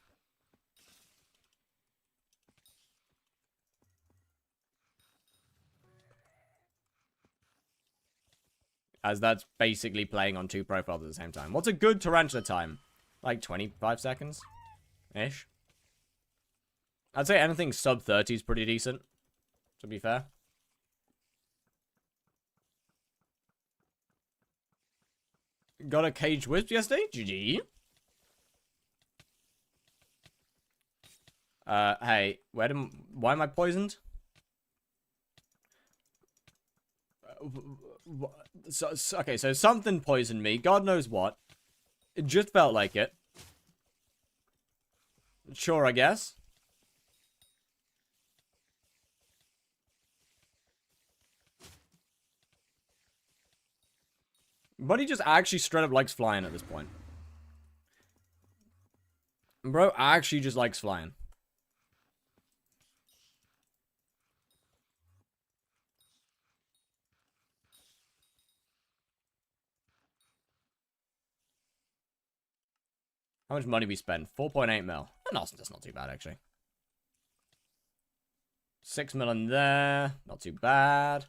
as that's basically playing on 2 profiles at the same time. What's a good Tarantula time? Like 25 seconds-ish? I'd say anything sub 30 is pretty decent, to be fair. Got a cage wisp yesterday? GG. Hey, why am I poisoned? Okay, so something poisoned me. God knows what. It just felt like it. Sure, I guess. But he just actually straight up likes flying at this point. Bro actually just likes flying. How much money we spend? 4.8 mil. No, that's not too bad, actually. 6 mil in there. Not too bad.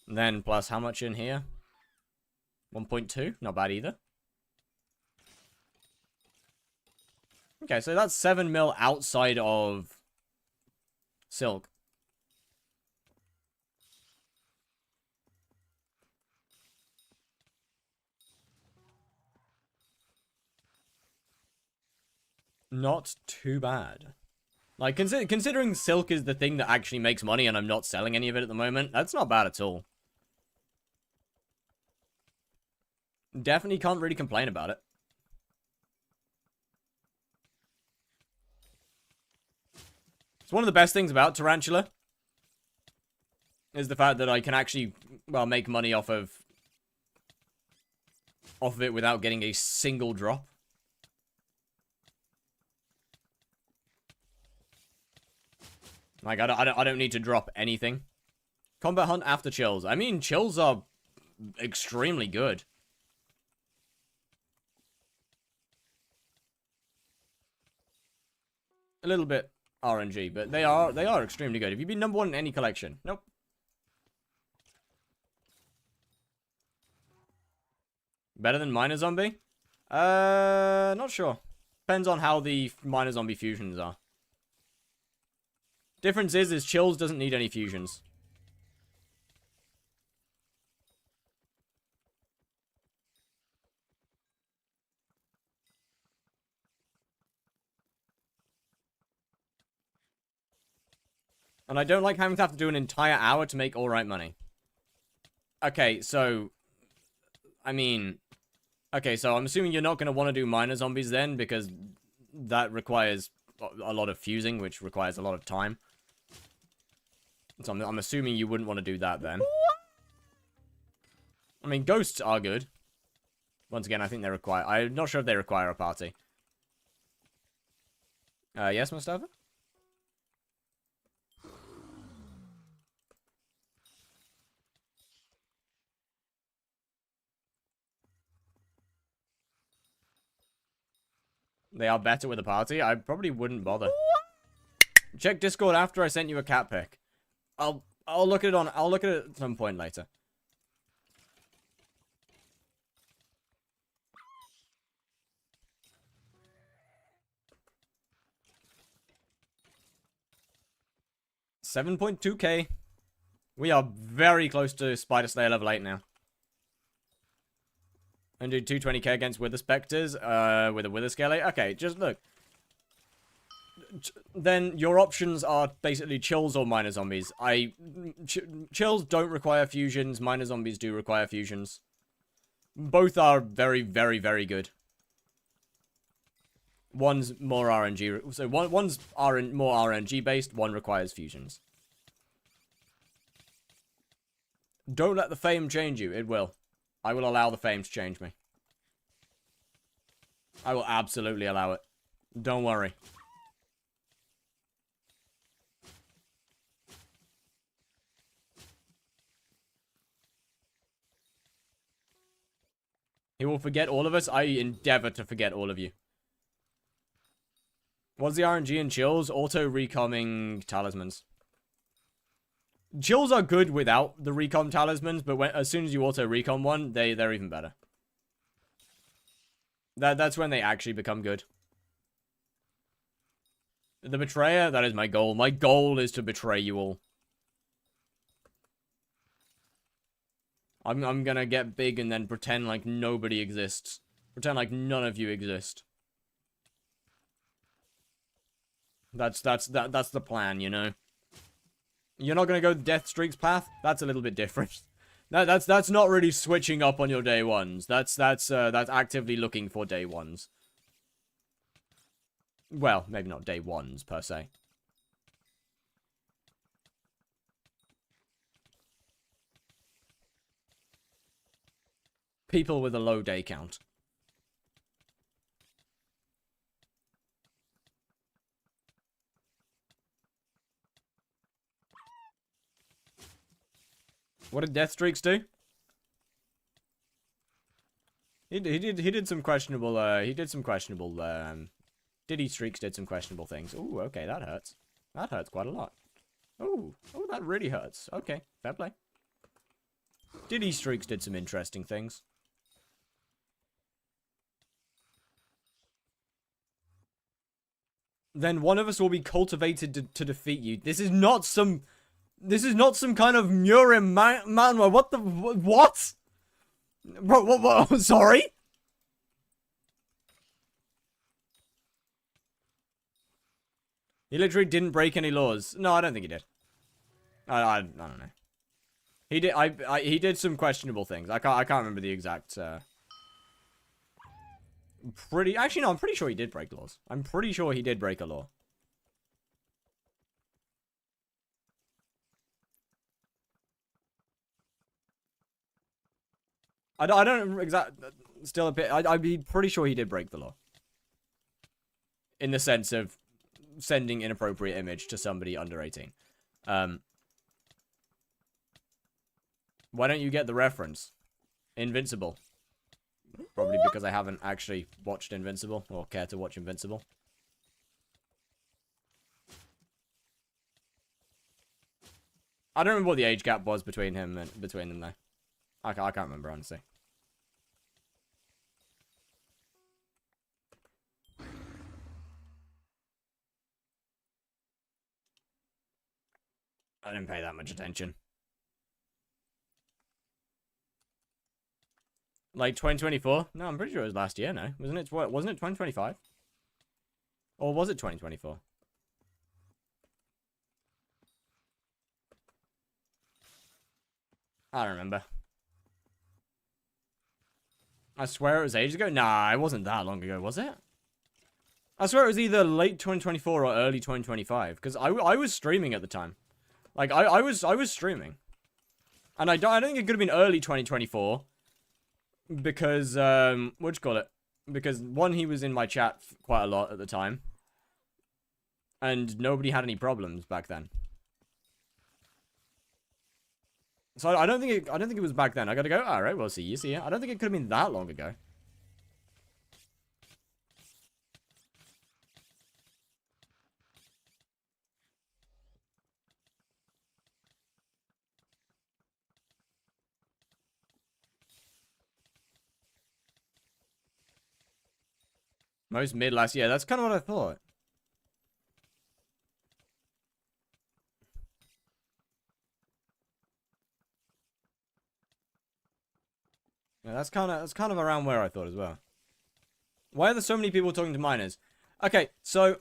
And then plus how much in here? 1.2. Not bad either. Okay, so that's 7 mil outside of silk. Not too bad. Like, considering silk is the thing that actually makes money and I'm not selling any of it at the moment, that's not bad at all. Definitely can't really complain about it. It's one of the best things about Tarantula is the fact that I can actually, well, make money off of it without getting a single drop. Like, I don't need to drop anything. Combat hunt after chills. I mean, chills are extremely good. A little bit RNG, but they are extremely good. Have you been number 1 in any collection? Nope. Better than Miner Zombie? Not sure. Depends on how the Miner Zombie fusions are. Difference is Chills doesn't need any fusions. And I don't like having to do an entire hour to make alright money. Okay, so... I mean... Okay, so I'm assuming you're not going to want to do Miner Zombies then, because that requires a lot of fusing, which requires a lot of time. So I'm assuming you wouldn't want to do that then. I mean, ghosts are good. Once again, I think they require... I'm not sure if they require a party. Yes, Mustafa? They are better with a party? I probably wouldn't bother. Check Discord after I sent you a cat pic. I'll look at it at some point later. $7.2k. We are very close to Spider Slayer level 8 now. And do 220k against Wither Spectres, with a Wither Scale 8. Okay, just look. Then your options are basically Chills or Miner Zombies. Chills don't require fusions, Miner Zombies do require fusions. Both are very, very, very good. One's more RNG, so one's more RNG based, one requires fusions. Don't let the fame change you, it will. I will allow the fame to change me. I will absolutely allow it. Don't worry. He will forget all of us. I endeavor to forget all of you. What's the RNG in Chills? Auto-recalming talismans. Chills are good without the recon talismans, but as soon as you auto recon one, they're even better. That's when they actually become good. The betrayer, that is my goal. My goal is to betray you all. I'm gonna get big and then pretend like nobody exists. Pretend like none of you exist. That's the plan, you know. You're not gonna go Death Streak's path? That's a little bit different. That's not really switching up on your day ones. That's actively looking for day ones. Well, maybe not day ones per se. People with a low day count. What did Death Streaks do? He did some questionable Diddy Streaks did some questionable things. Ooh, okay, that hurts. That hurts quite a lot. Ooh, that really hurts. Okay, fair play. Diddy Streaks did some interesting things. Then one of us will be cultivated to defeat you. This is not some kind of Murim manhwa. What the what? Bro, what? Sorry. He literally didn't break any laws. No, I don't think he did. I don't know. He did. He did some questionable things. I can't remember the exact. Actually, no, I'm pretty sure he did break laws. I'm pretty sure he did break a law. I don't exactly. Still a bit. I'd be pretty sure he did break the law. In the sense of sending inappropriate image to somebody under 18. Why don't you get the reference? Invincible. Probably because I haven't actually watched Invincible, or care to watch Invincible. I don't remember what the age gap was between them though. I can't remember, honestly. I didn't pay that much attention. Like 2024? No, I'm pretty sure it was last year, no? Wasn't it 2025? Or was it 2024? I don't remember. I swear it was ages ago? Nah, it wasn't that long ago, was it? I swear it was either late 2024 or early 2025, because I was streaming at the time. Like, I was streaming. And I don't think it could have been early 2024. Because, what'd you call it? Because, one, he was in my chat quite a lot at the time. And nobody had any problems back then. So I don't think it was back then. I gotta go, alright, well, see you. I don't think it could have been that long ago. Most mid last year. That's kind of what I thought. Yeah, that's kind of around where I thought as well. Why are there so many people talking to minors? Okay, so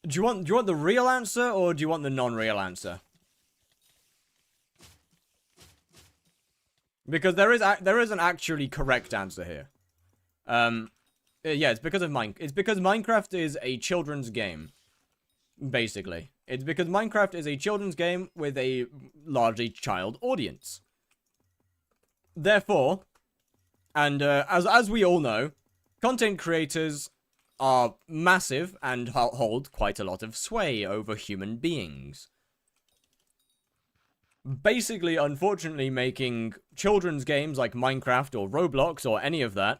do you want the real answer or do you want the non-real answer? Because there is an actually correct answer here. Yeah, it's because Minecraft is a children's game. Basically. It's because Minecraft is a children's game with a largely child audience. Therefore, and as we all know, content creators are massive and hold quite a lot of sway over human beings. Basically, unfortunately, making children's games like Minecraft or Roblox or any of that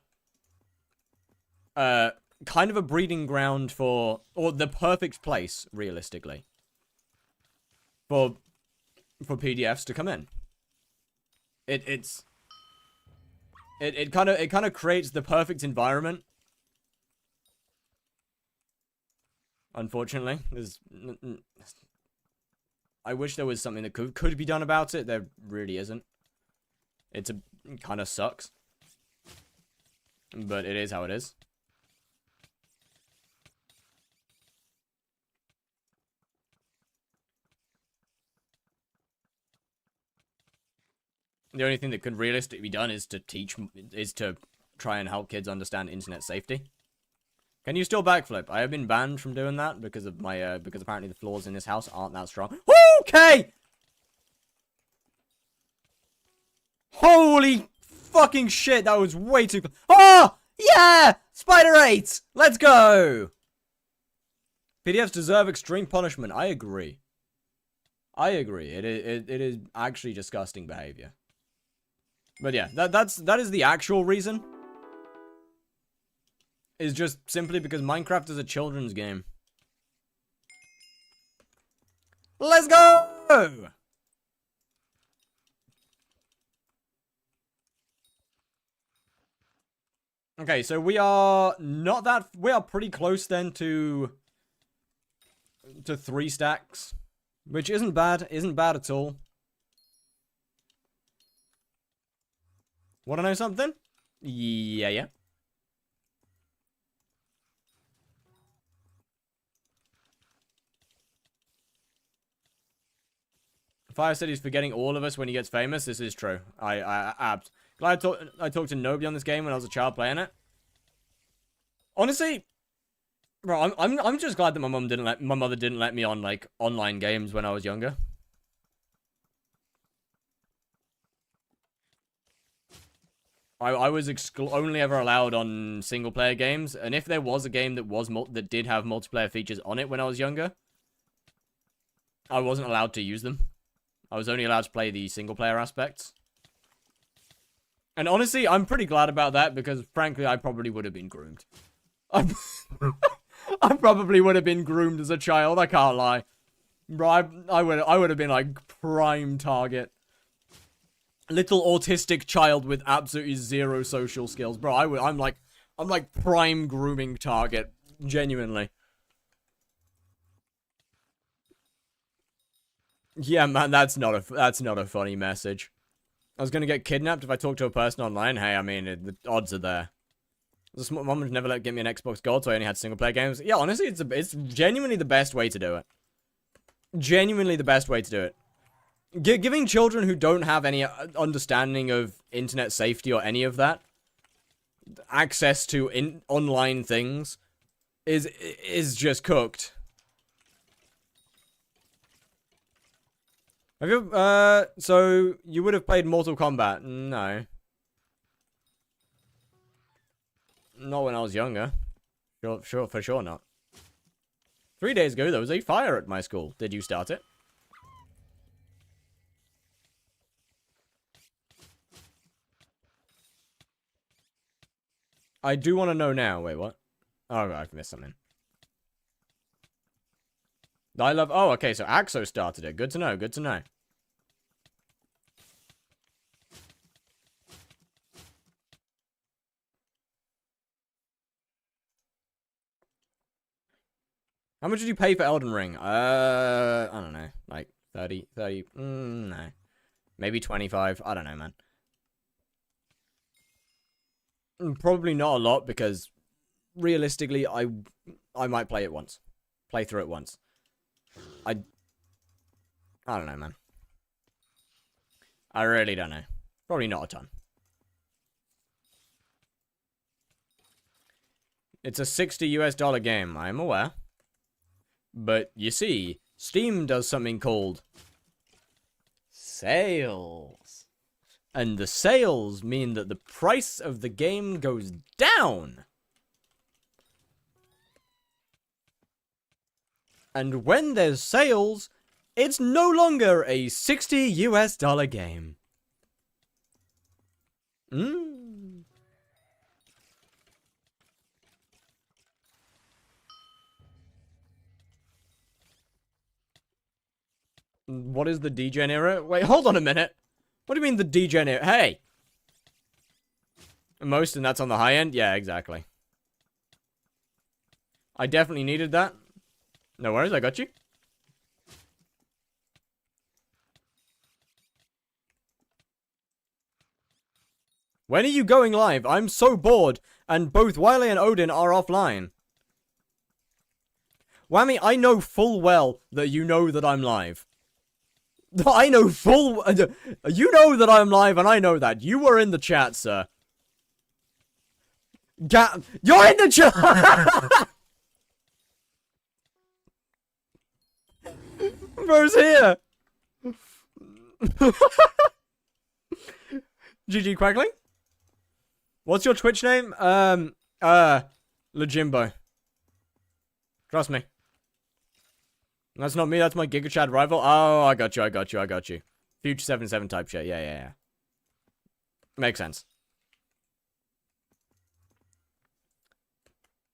kind of a breeding ground for, or the perfect place, realistically, for for PDFs to come in. It kind of creates the perfect environment. Unfortunately, I wish there was something that could be done about it. There really isn't. It kind of sucks. But it is how it is. The only thing that could realistically be done is to try and help kids understand internet safety. Can you still backflip? I have been banned from doing that because of my because apparently the floors in this house aren't that strong. Okay. Holy fucking shit, that was way too... Oh! Yeah! Spider 8! Let's go! PDFs deserve extreme punishment. I agree. I agree. It is actually disgusting behavior. But yeah, that is the actual reason. Is just simply because Minecraft is a children's game. Let's go! Okay, so we are not that... We are pretty close then to 3 stacks. Which isn't bad. Isn't bad at all. Wanna know something? Yeah. Fire said he's forgetting all of us when he gets famous. This is true. Glad I talked to nobody on this game when I was a child playing it. Honestly, bro, I'm just glad that my mother didn't let me on like online games when I was younger. I was only ever allowed on single player games, and if there was a game that did have multiplayer features on it when I was younger, I wasn't allowed to use them. I was only allowed to play the single player aspects. And honestly, I'm pretty glad about that because, frankly, I probably would have been groomed. I probably would have been groomed as a child, I can't lie. Bro, I would have been, like, prime target. Little autistic child with absolutely zero social skills. Bro, I'm like prime grooming target. Genuinely. Yeah, man, that's not a funny message. I was gonna get kidnapped if I talked to a person online. Hey, I mean, the odds are there. Mom would never get me an Xbox Gold, so I only had single-player games. Yeah, honestly, it's genuinely the best way to do it. Genuinely the best way to do it. Giving children who don't have any understanding of internet safety or any of that access to online things is just cooked. Have you, so you would have played Mortal Kombat? No. Not when I was younger. For sure not. 3 days ago, there was a fire at my school. Did you start it? I do want to know now. Wait, what? Oh, I've missed something. Oh, okay, so Axo started it. Good to know, good to know. How much did you pay for Elden Ring? I don't know. Like, 30? No. Maybe 25. I don't know, man. Probably not a lot, because realistically, I might play it once. Play through it once. I don't know, man. I really don't know. Probably not a ton. It's a $60 US game, I'm aware. But, you see, Steam does something called sales. And the sales mean that the price of the game goes down. And when there's sales, it's no longer a $60 US game. What is the degen era? Wait, hold on a minute. What do you mean the degen era? Hey! Most, and that's on the high end? Yeah, exactly. I definitely needed that. No worries, I got you. When are you going live? I'm so bored, and both Wiley and Odin are offline. Whammy, I know full well that you know that I'm live. I know full... You know that I'm live, and I know that. You were in the chat, sir. You're in the chat! Bro's here! GG Quackling? What's your Twitch name? Lejimbo. Trust me. That's not me, that's my Giga Chad rival. Oh, I got you. Future 77 type shit. Yeah. Makes sense.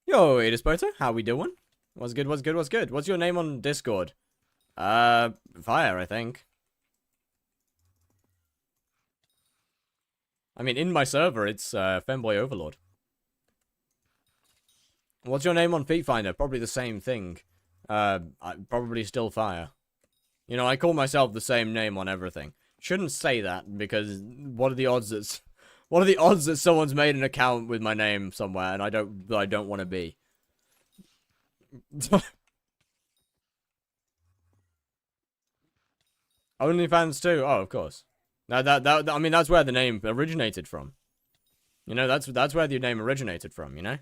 Yo, Edispoto, how we doing? What's good? What's your name on Discord? Fire, I think. I mean, in my server, it's, Femboy Overlord. What's your name on Feet Finder? Probably the same thing. Probably still Fire. You know, I call myself the same name on everything. Shouldn't say that, because what are the odds that someone's made an account with my name somewhere, and I don't want to be. OnlyFans too? Oh, of course. I mean, that's where the name originated from. You know, that's where the name originated from, you know?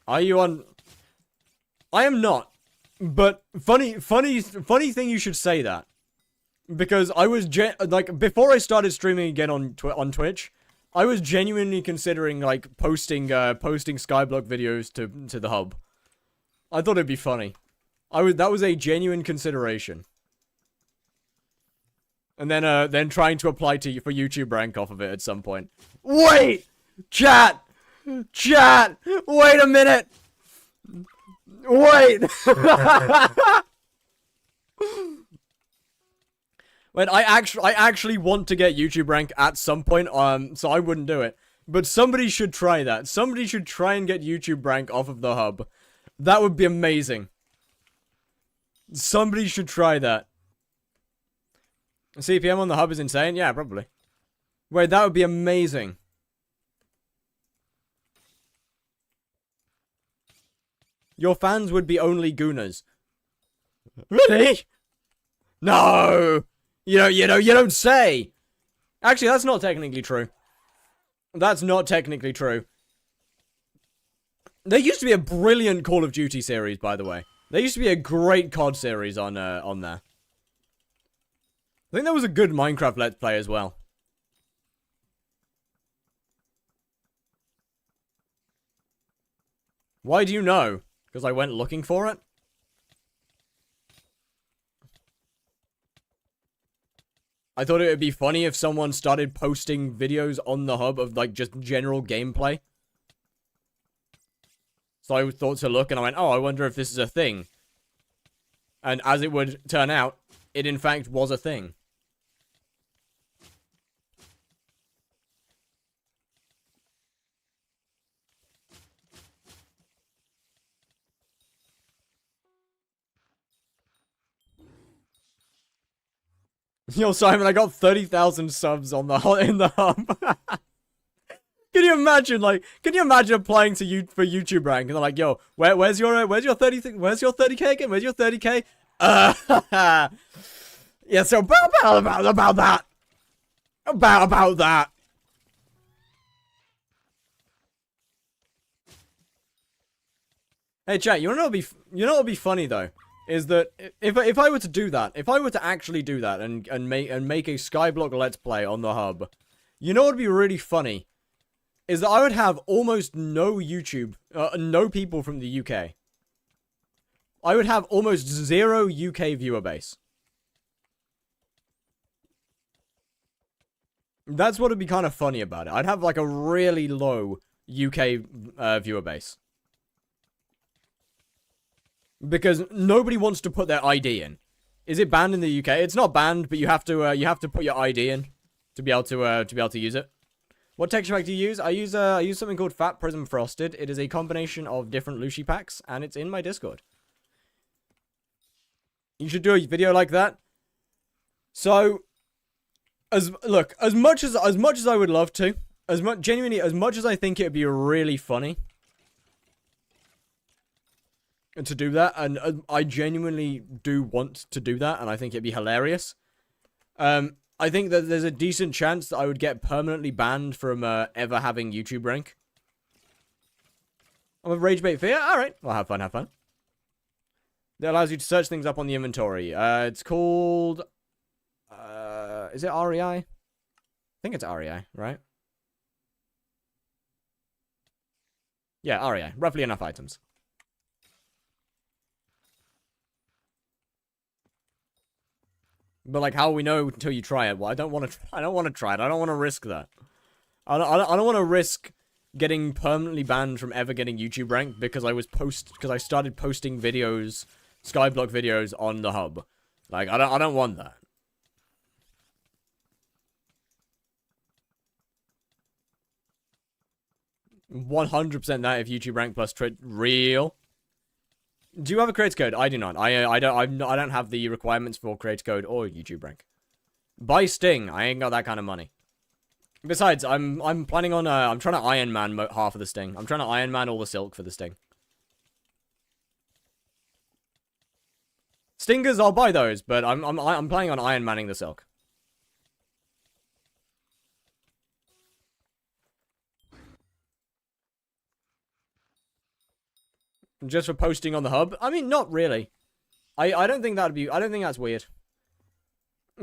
Are you on... I am not. But funny thing you should say that. Because I was like, before I started streaming again on Twitch, I was genuinely considering like posting Skyblock videos to the hub. I thought it'd be funny. That was a genuine consideration. And then trying to apply for YouTube rank off of it at some point. Wait! Chat! Wait a minute! Wait! Wait, I actually want to get YouTube rank at some point, so I wouldn't do it. But somebody should try that. Somebody should try and get YouTube rank off of the hub. That would be amazing. Somebody should try that. CPM on the hub is insane? Yeah, probably. Wait, that would be amazing. Your fans would be only gooners. Really? No! You don't say! Actually, that's not technically true. That's not technically true. There used to be a brilliant Call of Duty series, by the way. There used to be a great COD series on there. I think there was a good Minecraft Let's Play as well. Why do you know? Because I went looking for it? I thought it would be funny if someone started posting videos on the hub of, like, just general gameplay. So I thought to look, and I went, oh, I wonder if this is a thing. And as it would turn out, it in fact was a thing. Yo, Simon, I got 30,000 subs on in the hub. Can you imagine applying to for YouTube rank and they're like, yo, where's your 30K again? Where's your 30K? Yeah, so about that. About that. Hey, chat, you know what would be funny though? Is that if I were to do that, if I were to actually do that and make a Skyblock Let's Play on the hub, you know what would be really funny? Is that I would have almost no no people from the UK. I would have almost zero UK viewer base. That's what would be kind of funny about it. I'd have like a really low UK viewer base. Because nobody wants to put their ID in. Is it banned in the UK? It's not banned, but you have to put your ID in to be able to use it. What texture pack do you use? I use something called Fat Prism Frosted. It is a combination of different Lushi packs, and it's in my Discord. You should do a video like that. So, as much as I would love to, as much as I think it would be really funny to do that, and I genuinely do want to do that, and I think it'd be hilarious. I think that there's a decent chance that I would get permanently banned from ever having YouTube rank. I'm a Rage Bait Fear? Alright. Well, have fun, have fun. That allows you to search things up on the inventory. It's called... is it REI? I think it's REI, right? Yeah, REI. Roughly enough items. But like, how will we know until you try it? Well, I don't want to try it. I don't want to risk that. I don't want to risk getting permanently banned from ever getting YouTube rank because I started posting videos, Skyblock videos on the hub. Like, I don't want that. %100% that if YouTube rank plus real. Do you have a creator code? I do not. I don't have the requirements for creator code or YouTube rank. Buy Sting. I ain't got that kind of money. Besides, I'm planning on I'm trying to Iron Man half of the Sting. I'm trying to Iron Man all the silk for the Sting. Stingers, I'll buy those, but I'm planning on Iron Manning the silk. Just for posting on the hub? I mean, not really. I don't think that'd be... I don't think that's weird.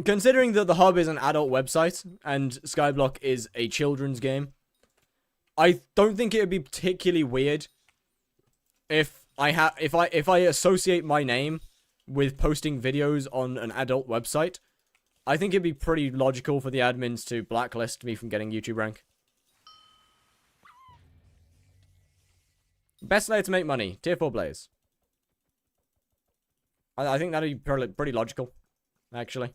Considering that the hub is an adult website, and Skyblock is a children's game, I don't think it would be particularly weird if I associate my name with posting videos on an adult website. I think it'd be pretty logical for the admins to blacklist me from getting YouTube rank. Best layer to make money. Tier 4 Blaze. I think that'd be pretty logical, actually.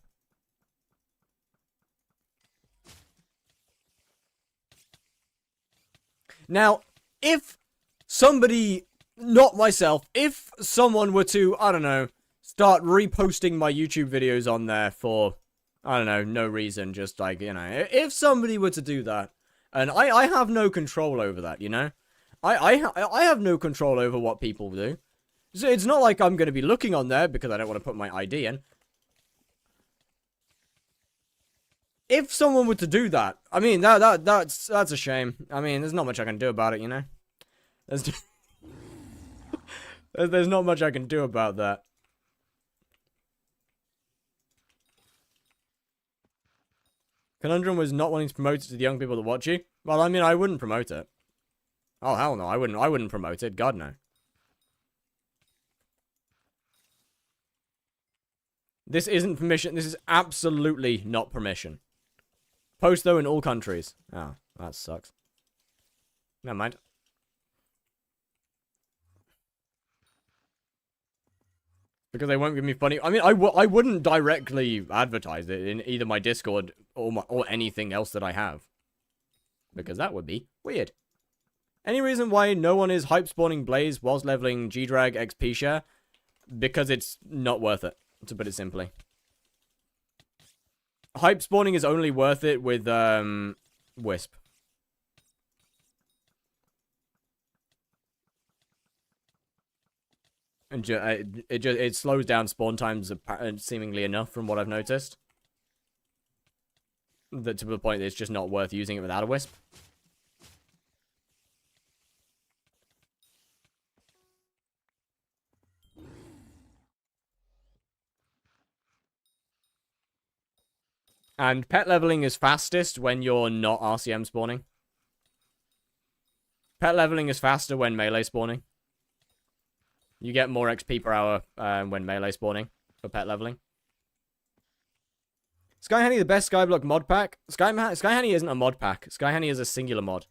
Now, if somebody, not myself, if someone were to, I don't know, start reposting my YouTube videos on there for, I don't know, no reason, just like, you know, if somebody were to do that, and I have no control over that, you know? I have no control over what people do. So it's not like I'm going to be looking on there because I don't want to put my ID in. If someone were to do that, I mean, that's a shame. I mean, there's not much I can do about it, you know? There's not much I can do about that. Conundrum was not wanting to promote it to the young people that watch you. Well, I mean, I wouldn't promote it. Oh, hell no, I wouldn't promote it. God, no. This isn't permission. This is absolutely not permission. Post, though, in all countries. Oh, that sucks. Never mind. Because they won't give me funny... I mean, I wouldn't directly advertise it in either my Discord or anything else that I have. Because that would be weird. Any reason why no one is hype spawning Blaze whilst leveling G-Drag XP share? Because it's not worth it, to put it simply. Hype spawning is only worth it with, Wisp. And it slows down spawn times seemingly enough from what I've noticed. That to the point that it's just not worth using it without a Wisp. And pet leveling is fastest when you're not RCM spawning. Pet leveling is faster when melee spawning. You get more XP per hour when melee spawning for pet leveling. Sky Honey, the best Skyblock mod pack. Sky Honey isn't a mod pack. Sky Honey is a singular mod.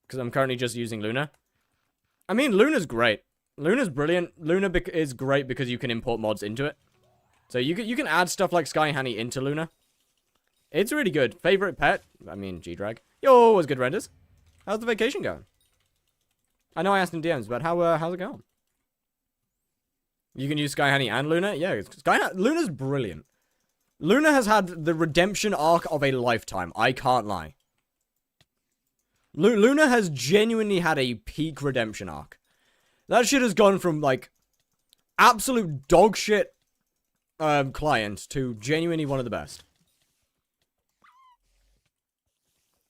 Because I'm currently just using Luna. I mean, Luna's great. Luna's brilliant. Luna is great because you can import mods into it. So you can add stuff like Sky Honey into Luna. It's really good. Favorite pet? I mean, G-Drag. Yo, what's good, Renders? How's the vacation going? I know I asked in DMs, but how's it going? You can use Sky Honey and Luna? Yeah, Luna's brilliant. Luna has had the redemption arc of a lifetime. I can't lie. Luna has genuinely had a peak redemption arc. That shit has gone from, like, absolute dog shit client to genuinely one of the best.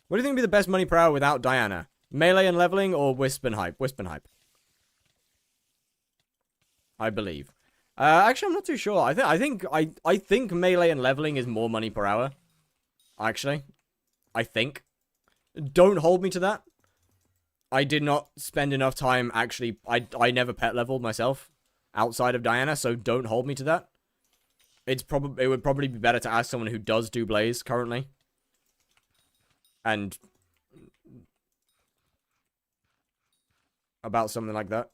What do you think would be the best money per hour without Diana? Melee and leveling or Wisp and Hype? Wisp and Hype. I believe. Actually, I'm not too sure. I think melee and leveling is more money per hour. Actually. I think. Don't hold me to that. I did not spend enough time actually. I never pet leveled myself outside of Diana, so don't hold me to that. It would probably be better to ask someone who does do Blaze currently. And about something like that.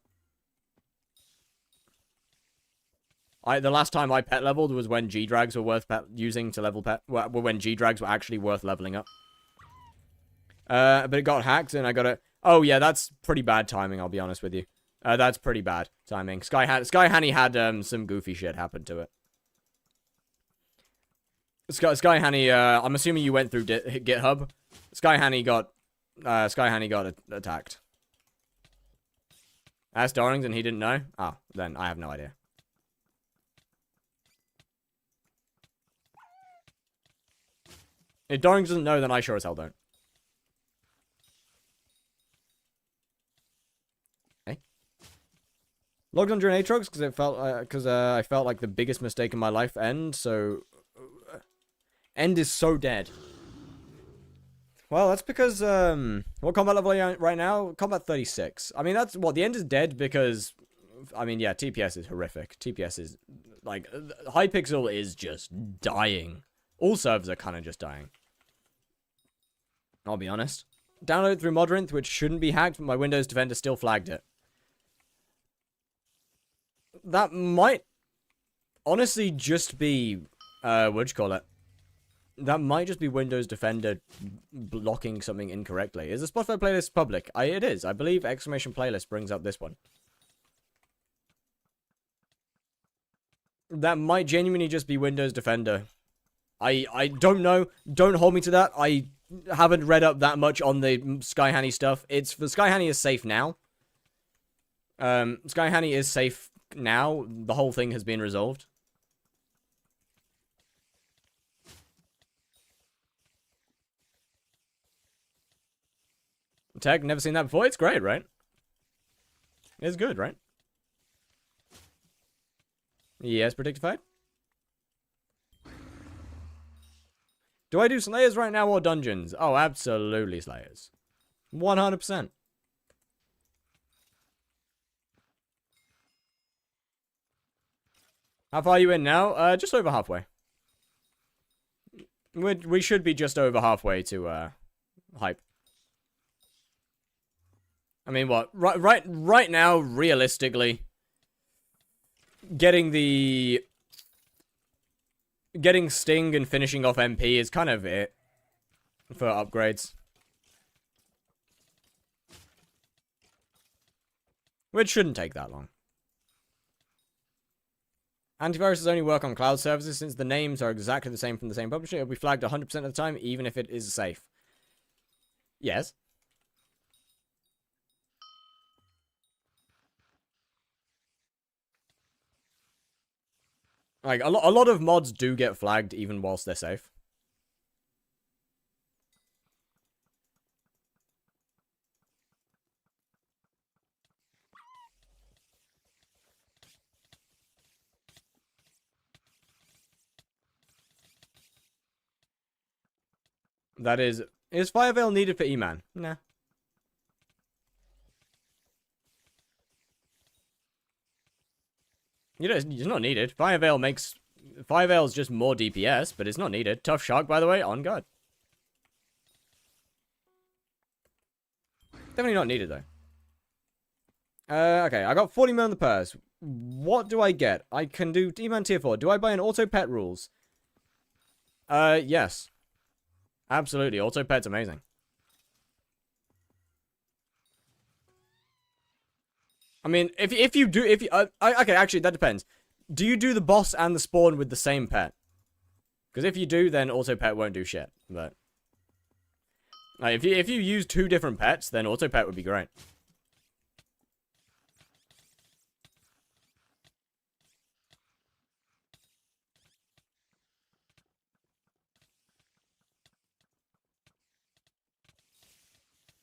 The last time I pet leveled was when G-Drags were worth using to level pet. Well, when G-Drags were actually worth leveling up. But it got hacked and I got it. Oh yeah, that's pretty bad timing, I'll be honest with you. That's pretty bad timing. Sky Honey had some goofy shit happen to it. Sky Honey, I'm assuming you went through GitHub. Sky Honey got attacked. Asked Darlings and he didn't know? Ah, then I have no idea. If Darlings doesn't know, then I sure as hell don't. Hey. Logged on during Aatrox because I felt like the biggest mistake in my life. End is so dead. Well, that's because, what combat level are you at right now? Combat 36. I mean, that's, the end is dead because, I mean, yeah, TPS is horrific. TPS is, like, Hypixel is just dying. All servers are kind of just dying. I'll be honest. Download it through Modrinth, which shouldn't be hacked, but my Windows Defender still flagged it. That might, honestly, just be, what'd you call it? That might just be Windows Defender blocking something incorrectly. Is the Spotify playlist public? It is. I believe ! Playlist brings up this one. That might genuinely just be Windows Defender. I don't know. Don't hold me to that. I haven't read up that much on the Sky Honey stuff. The Sky Honey is safe now. Sky Honey is safe now. The whole thing has been resolved. Tech, never seen that before. It's great, right? It's good, right? Yes, Predictified. Do I do Slayers right now or Dungeons? Oh, absolutely Slayers. 100%. How far are you in now? Just over halfway. We should be just over halfway to, Hype. I mean, what? Right now, realistically, getting Sting and finishing off MP is kind of it for upgrades. Which shouldn't take that long. Antiviruses only work on cloud services since the names are exactly the same from the same publisher. It'll be flagged 100% of the time, even if it is safe. Yes. Like, a lot of mods do get flagged even whilst they're safe. That is Fire Veil needed for E-Man? Nah. You know, it's not needed. Fire Veil is just more DPS, but it's not needed. Tough Shark, by the way, on guard. Definitely not needed, though. Okay, I got 40 mil in the purse. What do I get? I can do E-Man tier 4. Do I buy an auto pet rules? Yes. Absolutely, auto pet's amazing. I mean, if you do, okay, actually, that depends. Do you do the boss and the spawn with the same pet? Because if you do, then auto pet won't do shit. But if you use 2 different pets, then auto pet would be great.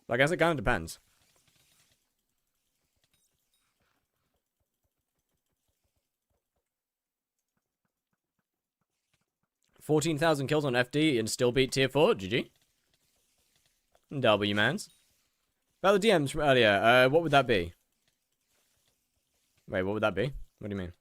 I guess it kind of depends. $14,000 kills on FD and still beat tier 4. GG. W mans. About the DMs from earlier. What would that be? Wait, what would that be? What do you mean?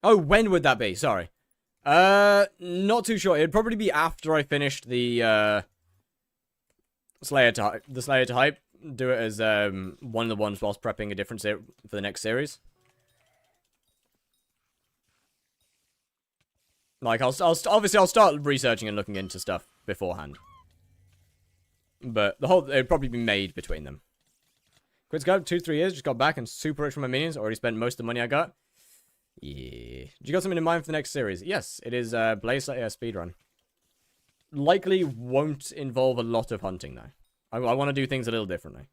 Oh, when would that be? Sorry. Not too sure. It'd probably be after I finished the, Slayer to Hype. Do it as, one of the ones whilst prepping a different for the next series. Like, obviously I'll start researching and looking into stuff beforehand. But it'd probably be made between them. Quit Skype 2-3 years, just got back and super rich from my minions. Already spent most of the money I got. Yeah. Did you got something in mind for the next series? Yes, it is Blaze Slayer speedrun. Likely won't involve a lot of hunting though. I want to do things a little differently.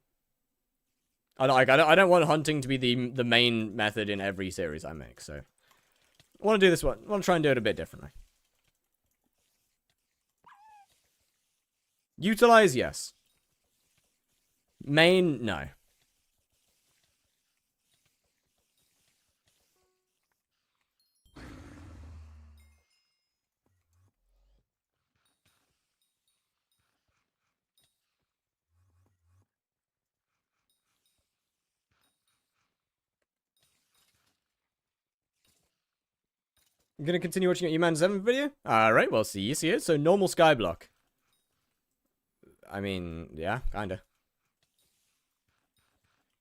I don't want hunting to be the main method in every series I make, so I want to do this one. I want to try and do it a bit differently. Utilize, yes. Main, no. I'm gonna continue watching your E-Man 7 video? Alright, well, see you. So, normal Skyblock. I mean, yeah, kinda.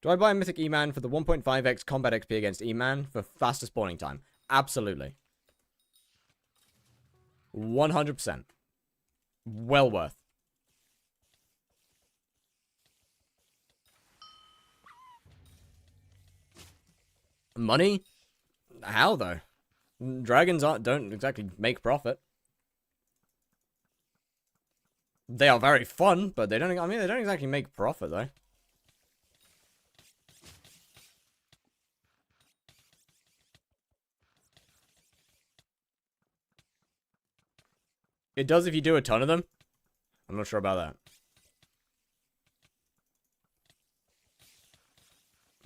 Do I buy a Mythic E-Man for the 1.5x combat XP against E-Man for faster spawning time? Absolutely. 100%. Well worth. Money? How, though? Dragons don't exactly make profit. They are very fun, but they don't exactly make profit, though. It does if you do a ton of them. I'm not sure about that.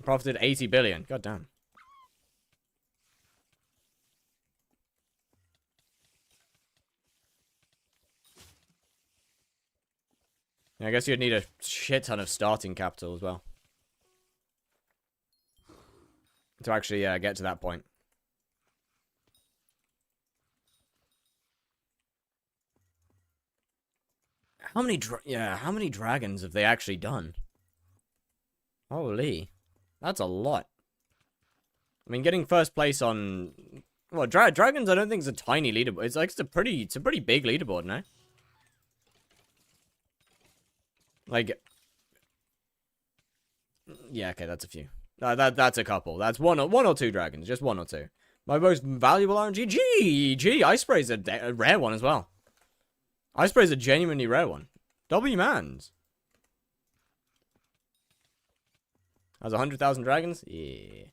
Profited 80 billion. God damn. I guess you'd need a shit ton of starting capital as well. To actually get to that point. How many dragons have they actually done? Holy. That's a lot. I mean, getting first place on... Well, dragons I don't think is a tiny leaderboard. It's like it's a pretty big leaderboard, no? Like... Yeah, okay, that's a few. That's a couple. That's one or two dragons. Just 1 or 2. My most valuable RNG? Gee, Ice Spray's a rare one as well. Ice Spray's a genuinely rare one. W mans. Has 100,000 dragons? Yeah.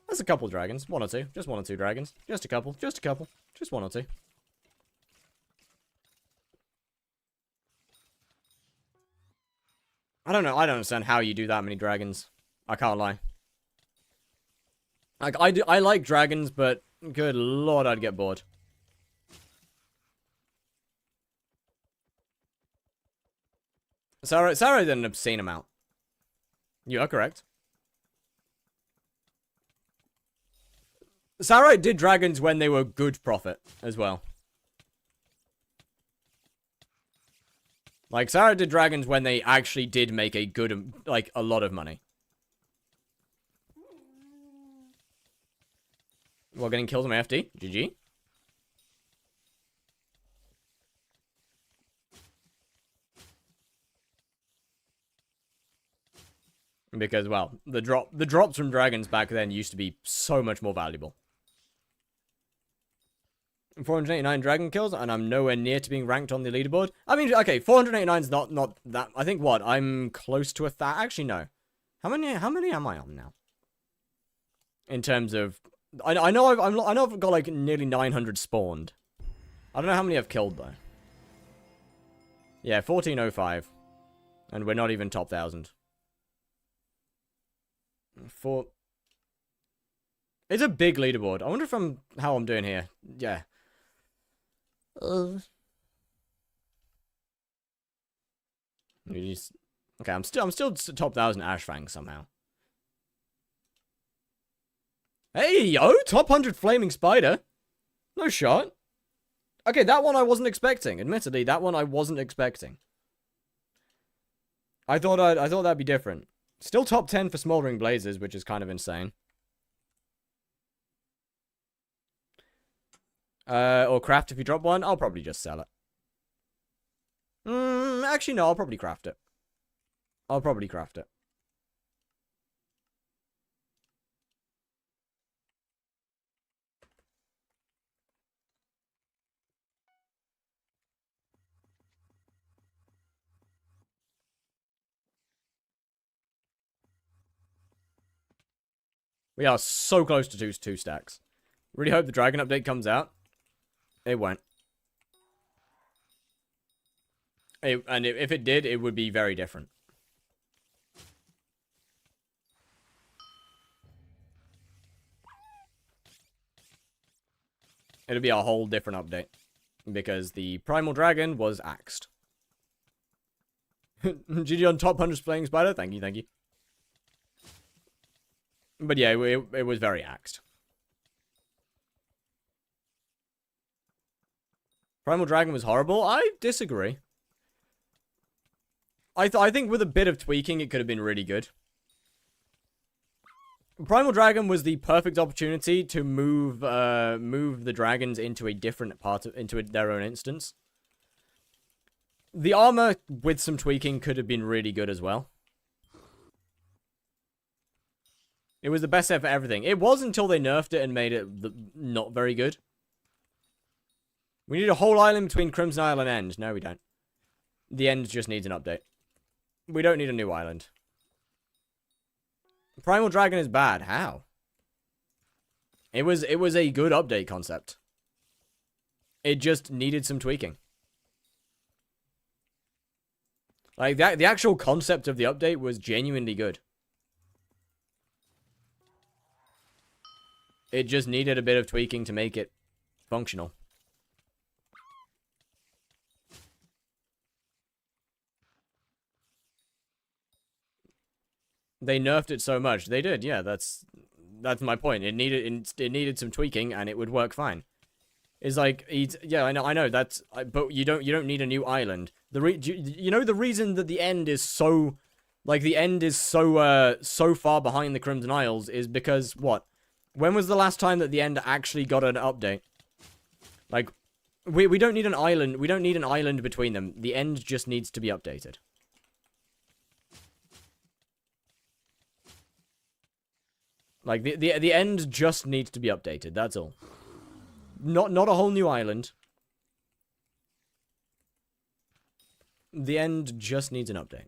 That's a couple dragons. 1 or 2. Just 1 or 2 dragons. Just a couple. Just 1 or 2. I don't know. I don't understand how you do that many dragons. I can't lie. Like, I like dragons, but good lord, I'd get bored. Sarah did an obscene amount. You are correct. Sarah did dragons when they were good profit as well. Like, Sarah did dragons when they actually did make a good, like, a lot of money. While getting killed on my FD. GG. Because, well, the drops from dragons back then used to be so much more valuable. 489 dragon kills, and I'm nowhere near to being ranked on the leaderboard. I mean, okay, 489 is not that. I think what I'm close to actually, no. How many am I on now? In terms of, I know I've got like nearly 900 spawned. I don't know how many I've killed though. Yeah, 1405, and we're not even top 1000. It's a big leaderboard. I wonder if how I'm doing here. Yeah. Okay, I'm still top 1000 Ashfang somehow. Hey, yo, top 100 Flaming Spider. No shot. Okay, that one I wasn't expecting. Admittedly, that one I wasn't expecting. I thought that'd be different. Still top 10 for Smoldering Blazes, which is kind of insane. Or craft if you drop one. I'll probably just sell it. Actually, no, I'll probably craft it. We are so close to two stacks. Really hope the dragon update comes out. It won't. And if it did, it would be very different. It'll be a whole different update. Because the Primal Dragon was axed. GG on top 100 Flaming Spider. Thank you. But yeah, it was very axed. Primal Dragon was horrible? I disagree. I think with a bit of tweaking, it could have been really good. Primal Dragon was the perfect opportunity to move the dragons into a different part into their own instance. The armor with some tweaking could have been really good as well. It was the best set for everything. It was until they nerfed it and made it not very good. We need a whole island between Crimson Isle and End. No, we don't. The End just needs an update. We don't need a new island. Primal Dragon is bad. How? It was a good update concept. It just needed some tweaking. Like, the actual concept of the update was genuinely good. It just needed a bit of tweaking to make it functional. They nerfed it so much. They did, yeah, that's my point. It needed some tweaking and it would work fine. It's like, yeah, I know that's, but you don't need a new island. You know the reason that the End is so, like, the End is so far behind the Crimson Isles is because what? When was the last time that the End actually got an update? Like, we don't need an island. We don't need an island between them. The End just needs to be updated. Like, the End just needs to be updated. That's all. Not a whole new island. The End just needs an update.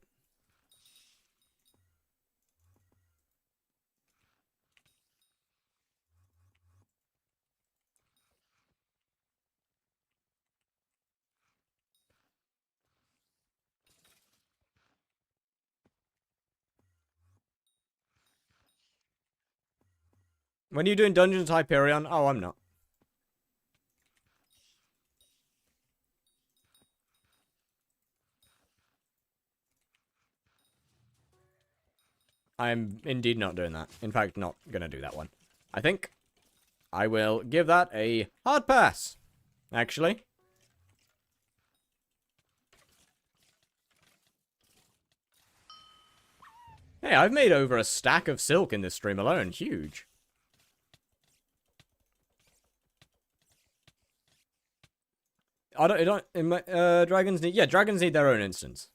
When are you doing Dungeons Hyperion? Oh, I'm not. I'm indeed not doing that. In fact, not gonna do that one. I think I will give that a hard pass, actually. Hey, I've made over a stack of silk in this stream alone. Huge. Dragons need... Yeah, dragons need their own instance.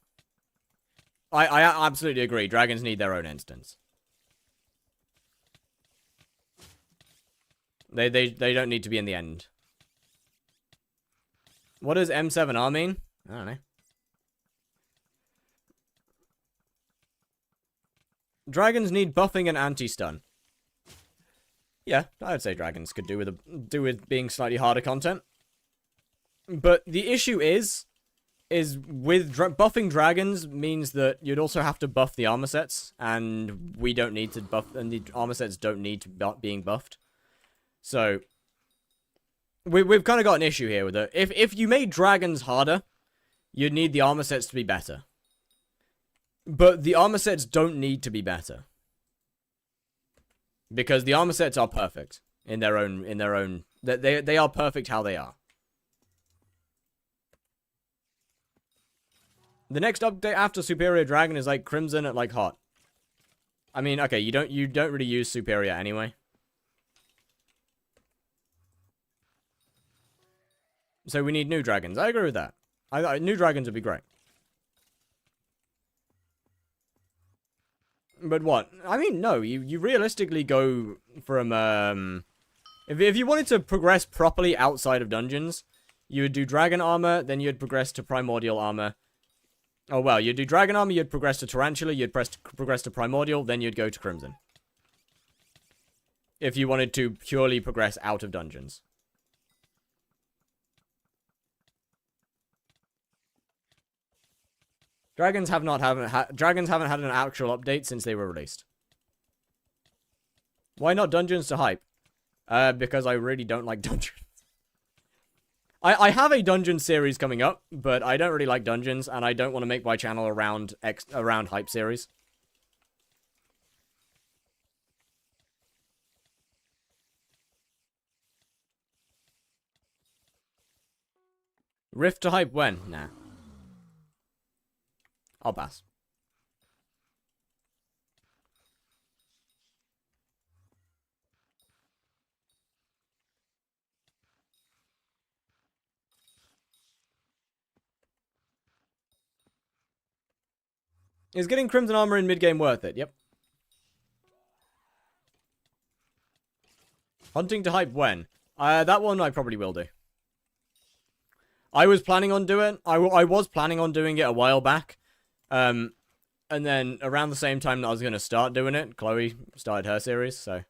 I absolutely agree. Dragons need their own instance. They don't need to be in the end. What does M7R mean? I don't know. Dragons need buffing and anti-stun. Yeah, I would say dragons could do with being slightly harder content. But the issue is with buffing dragons means that you'd also have to buff the armor sets, and we don't need to buff, and the armor sets don't need to be being buffed. So we've kind of got an issue here with it. If you made dragons harder, you'd need the armor sets to be better. But the armor sets don't need to be better, because the armor sets are perfect in their own. They are perfect how they are. The next update after Superior Dragon is like Crimson at like Hot. I mean, okay, you don't really use Superior anyway. So we need new dragons. I agree with that. New dragons would be great. But what? I mean, no, you realistically go from, if you wanted to progress properly outside of dungeons, you would do Dragon Armor, then you'd progress to Primordial Armor. Oh, well, you'd do Dragon Armor, you'd progress to Tarantula, you'd progress to Primordial, then you'd go to Crimson. If you wanted to purely progress out of dungeons. Dragons haven't had an actual update since they were released. Why not dungeons to hype? Because I really don't like dungeons. I have a dungeon series coming up, but I don't really like dungeons, and I don't want to make my channel around hype series. Rift to hype when? Nah. I'll pass. Is getting Crimson Armor in mid-game worth it? Yep. Hunting to hype when? That one I probably will do. I was planning on doing it. I was planning on doing it a while back. And then around the same time that I was going to start doing it, Chloe started her series, so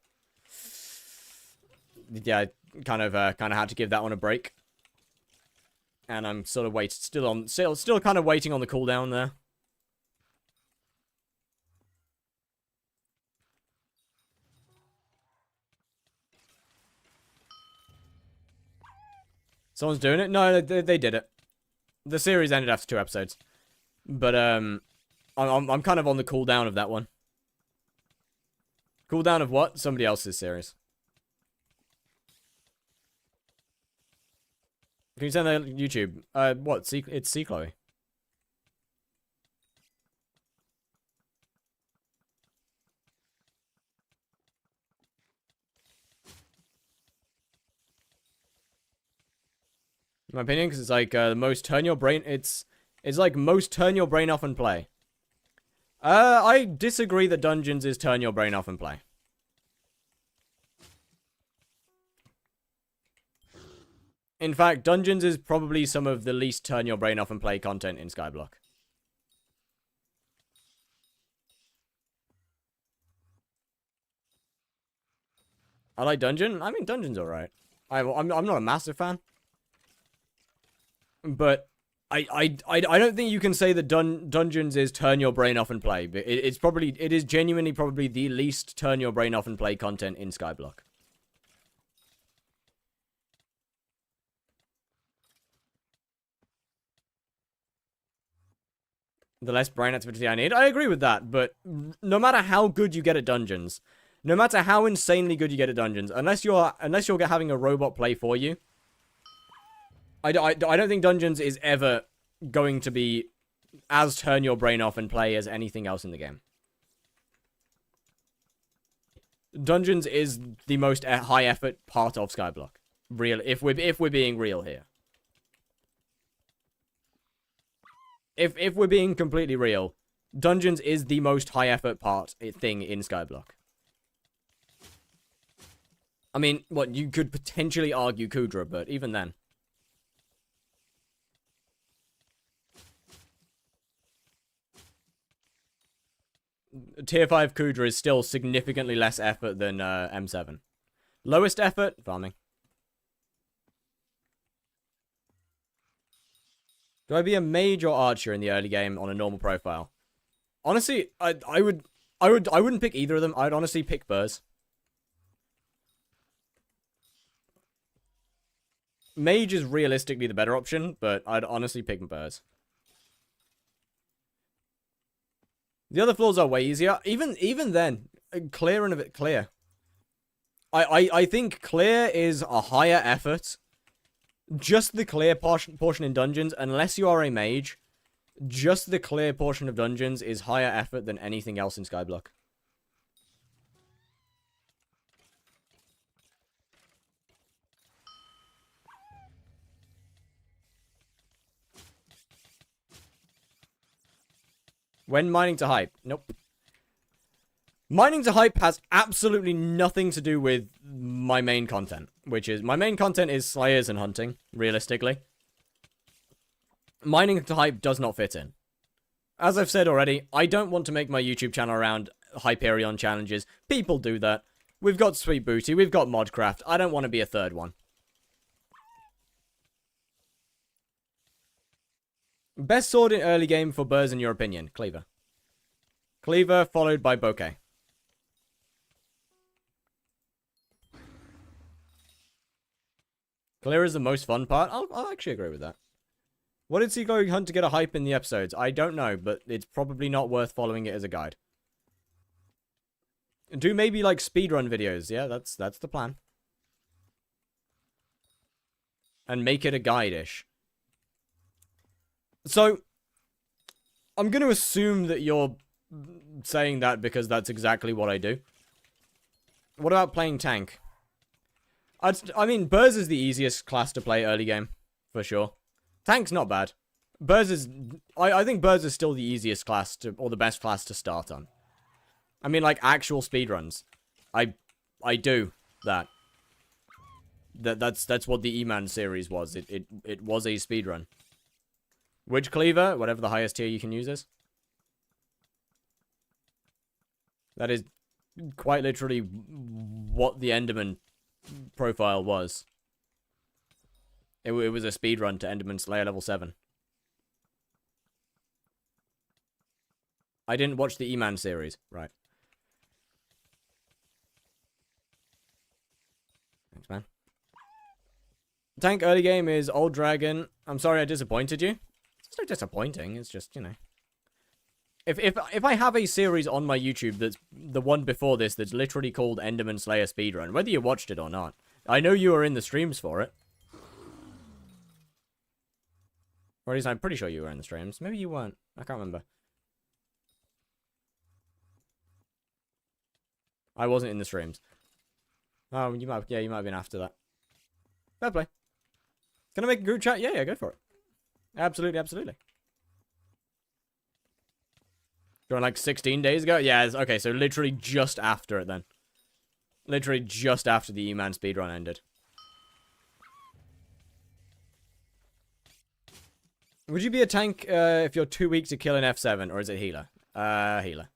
yeah, I kind of had to give that one a break. And I'm sort of still kind of waiting on the cooldown there. Someone's doing it? No, they did it. The series ended after 2 episodes. But, I'm kind of on the cooldown of that one. Cooldown of what? Somebody else's series. Can you send that to YouTube? What? It's C Chloe. In my opinion, because it's like the most turn your brain. It's like most turn your brain off and play. I disagree that Dungeons is turn your brain off and play. In fact, Dungeons is probably some of the least turn your brain off and play content in Skyblock. I like Dungeon. I mean, Dungeon's alright. I'm not a massive fan. But I don't think you can say that Dungeons is turn your brain off and play. But it is genuinely probably the least turn your brain off and play content in Skyblock. the less brain activity I need. I agree with that, but no matter how good you get at dungeons, no matter how insanely good you get at dungeons, unless you're having a robot play for you, I don't think dungeons is ever going to be as turn your brain off and play as anything else in the game. Dungeons is the most high effort part of Skyblock. Real, if we're being real here. If we're being completely real, dungeons is the most high effort thing in Skyblock. I mean, what, you could potentially argue Kudra, but even then. Tier 5 Kudra is still significantly less effort than M7. Lowest effort, farming. Do I be a mage or archer in the early game on a normal profile? Honestly, I wouldn't pick either of them. I'd honestly pick Burrs. Mage is realistically the better option, but I'd honestly pick Burrs. The other floors are way easier. Even then, clear and a bit clear. I think clear is a higher effort. Just the clear portion in dungeons, unless you are a mage, just the clear portion of dungeons is higher effort than anything else in Skyblock. When mining to hype? Nope. Mining to hype has absolutely nothing to do with my main content, which is, my main content is slayers and hunting, realistically. Mining to hype does not fit in. As I've said already, I don't want to make my YouTube channel around Hyperion challenges. People do that. We've got Sweet Booty, we've got Modcraft. I don't want to be a third one. Best sword in early game for Burrs in your opinion? Cleaver. Cleaver followed by Bouquet. Clear is the most fun part. I'll actually agree with that. What did he go hunt to get a hype in the episodes? I don't know, but it's probably not worth following it as a guide. Do maybe like speedrun videos. Yeah, that's the plan. And make it a guide-ish. So, I'm going to assume that you're saying that because that's exactly what I do. What about playing tank? I mean, Burrs is the easiest class to play early game, for sure. Tank's not bad. Burrs is... I think Burrs is still the easiest class to... or the best class to start on. I mean, like, actual speedruns. I do that. That's what the E-Man series was. It was a speedrun. Which cleaver? Whatever the highest tier you can use is. That is quite literally what the Enderman profile was. It was a speedrun to Enderman Slayer level 7. I didn't watch the E-Man series. Right. Thanks, man. Tank early game is Old Dragon. I'm sorry I disappointed you. It's not disappointing. It's just, you know. If I have a series on my YouTube that's the one before this that's literally called Enderman Slayer Speedrun, whether you watched it or not, I know you were in the streams for it. Or at least I'm pretty sure you were in the streams. Maybe you weren't. I can't remember. I wasn't in the streams. Oh, you might have been after that. Fair play. Can I make a group chat? Yeah, go for it. Absolutely, absolutely. Going like 16 days ago? Yeah, okay, so literally just after it then. Literally just after the E-Man speedrun ended. Would you be a tank if you're too weak to kill an F7, or is it healer? Healer.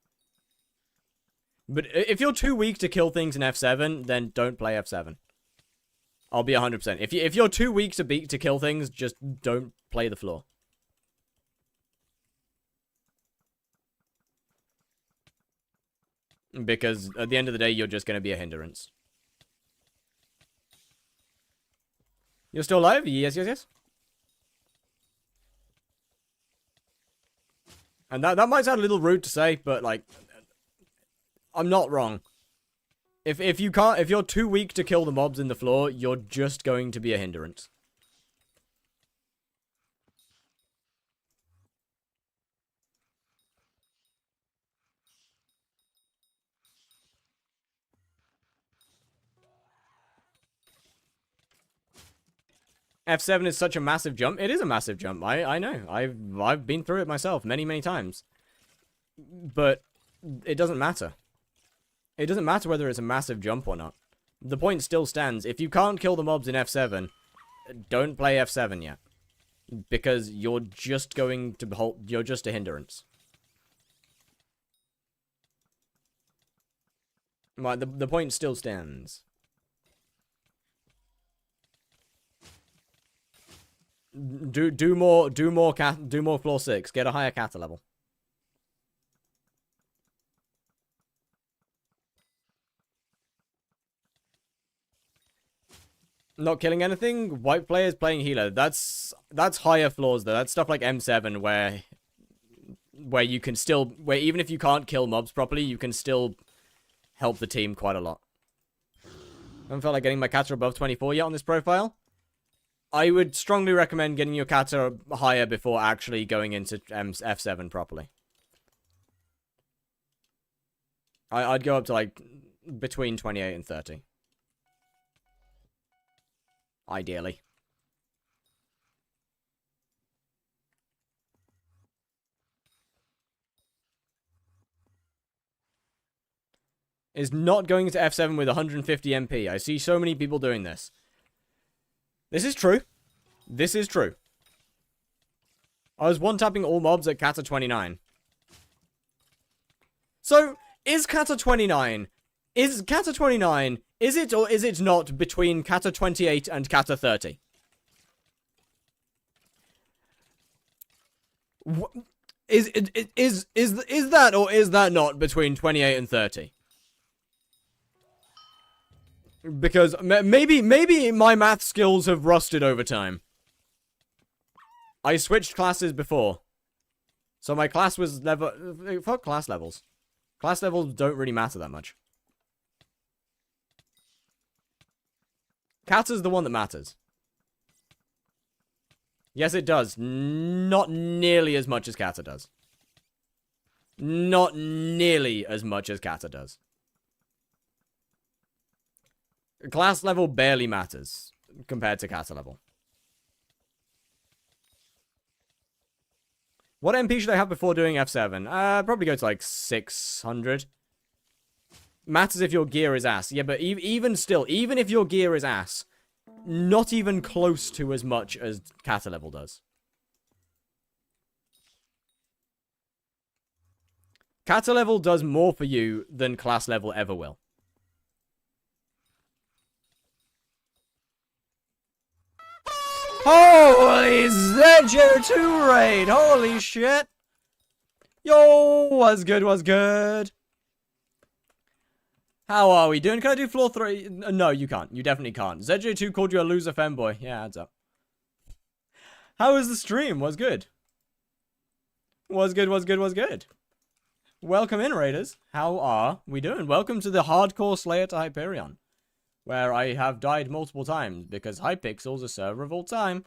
But if you're too weak to kill things in F7, then don't play F7. I'll be 100%. If you're too weak to kill things, just don't play the floor. Because at the end of the day, you're just going to be a hindrance. You're still alive? Yes, yes, yes. And that might sound a little rude to say, but, like, I'm not wrong. If you're too weak to kill the mobs in the floor, you're just going to be a hindrance. F7 is such a massive jump. It is a massive jump. I know. I've been through it myself many, many times. But it doesn't matter. It doesn't matter whether it's a massive jump or not. The point still stands. If you can't kill the mobs in F7, don't play F7 yet. Because you're just going to you're just a hindrance. Right, the point still stands. Do more floor 6. Get a higher kata level. Not killing anything. White players playing healer. That's higher floors though. That's stuff like M7 where you can still even if you can't kill mobs properly, you can still help the team quite a lot. I haven't felt like getting my kata above 24 yet on this profile. I would strongly recommend getting your kata higher before actually going into F7 properly. I'd go up to like between 28 and 30. Ideally. Is not going to F7 with 150 MP. I see so many people doing this. This is true. This is true. I was one-tapping all mobs at kata 29. So, is kata 29... Is kata 29... Is it or is it not between kata 28 and kata 30? Is that or is that not between 28 and 30? Because maybe my math skills have rusted over time. I switched classes before. So my class was never... Fuck class levels. Class levels don't really matter that much. Kata's the one that matters. Yes, it does. Not nearly as much as kata does. Not nearly as much as kata does. Class level barely matters compared to kata level. What MP should I have before doing F7? Probably go to like 600. Matters if your gear is ass. Yeah, but even still, even if your gear is ass, not even close to as much as kata level does. Kata level does more for you than class level ever will. Holy ZJ2 raid! Holy shit! Yo, what's good, what's good? How are we doing? Can I do floor 3? No, you can't. You definitely can't. ZJ2 called you a loser femboy. Yeah, adds up. How was the stream? What's good? What's good, what's good, what's good? Welcome in, raiders. How are we doing? Welcome to the hardcore slayer to Hyperion, where I have died multiple times, because Hypixel's a server of all time.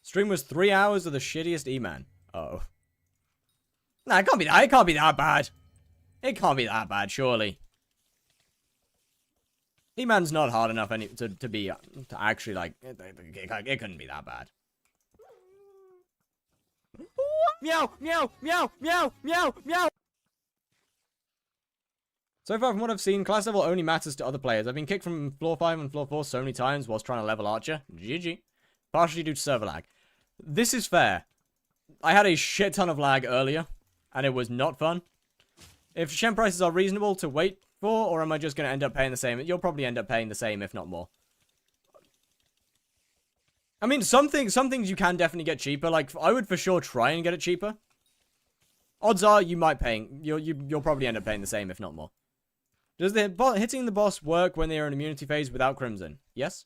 Stream was 3 hours of the shittiest E-man. Uh-oh. Nah, it can't be that bad. It can't be that bad, surely. E-man's not hard enough to actually, like, it couldn't be that bad. Meow, meow, meow, meow, meow, meow. So far from what I've seen, class level only matters to other players. I've been kicked from floor 5 and floor 4 so many times whilst trying to level Archer. GG. Partially due to server lag. This is fair. I had a shit ton of lag earlier, and it was not fun. If Shen prices are reasonable to wait for, or am I just going to end up paying the same? You'll probably end up paying the same, if not more. I mean, some things you can definitely get cheaper. Like, I would for sure try and get it cheaper. Odds are you might you'll probably end up paying the same, if not more. Does hitting the boss work when they are in immunity phase without Crimson? Yes.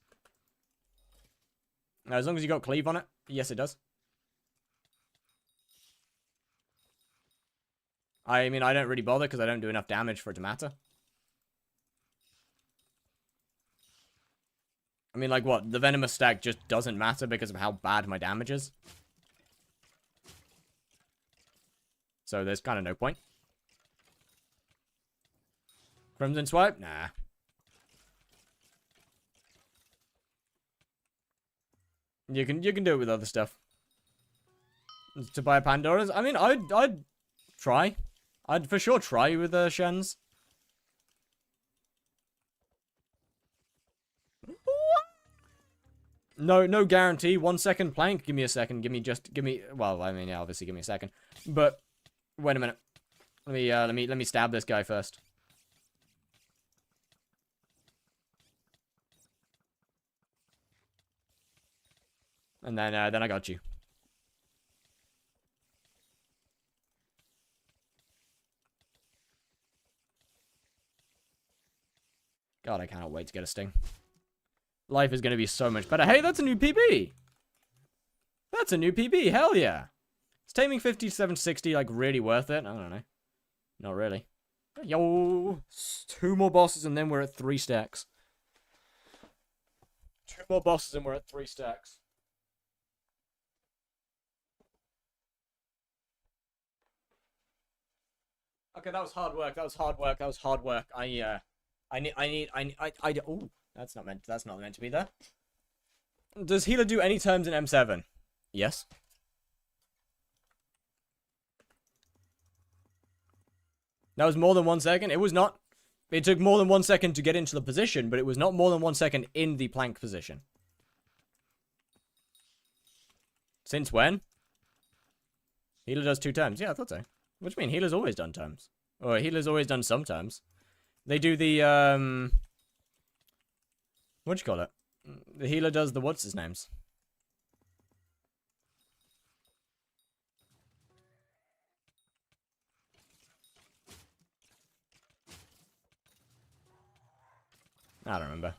As long as you got cleave on it, yes it does. I mean, I don't really bother because I don't do enough damage for it to matter. I mean, like, what? The venomous stack just doesn't matter because of how bad my damage is. So there's kind of no point. Crimson Swipe? Nah. You can do it with other stuff. To buy Pandora's? I mean, I'd try. I'd for sure try with Shens. No guarantee. 1 second plank. Give me a second. Give me. Well, I mean, yeah, obviously, give me a second. But wait a minute. Let me stab this guy first. And then I got you. God, I cannot wait to get a sting. Life is going to be so much better. Hey, that's a new PB! That's a new PB, hell yeah! Is taming 5760, like, really worth it? I don't know. Not really. Yo! 2 more bosses and then we're at 3 stacks. 2 more bosses and we're at 3 stacks. Okay, that was hard work. That was hard work. That was hard work. Oh, that's not meant to be there. Does healer do any terms in M7? Yes. That was more than 1 second. It was not. It took more than 1 second to get into the position, but it was not more than 1 second in the plank position. Since when? Healer does 2 terms. Yeah, I thought so. What do you mean? Healer's always done terms. Or healer's always done some terms. They do the, what'd you call it? The healer does the what's-his-names. I don't remember.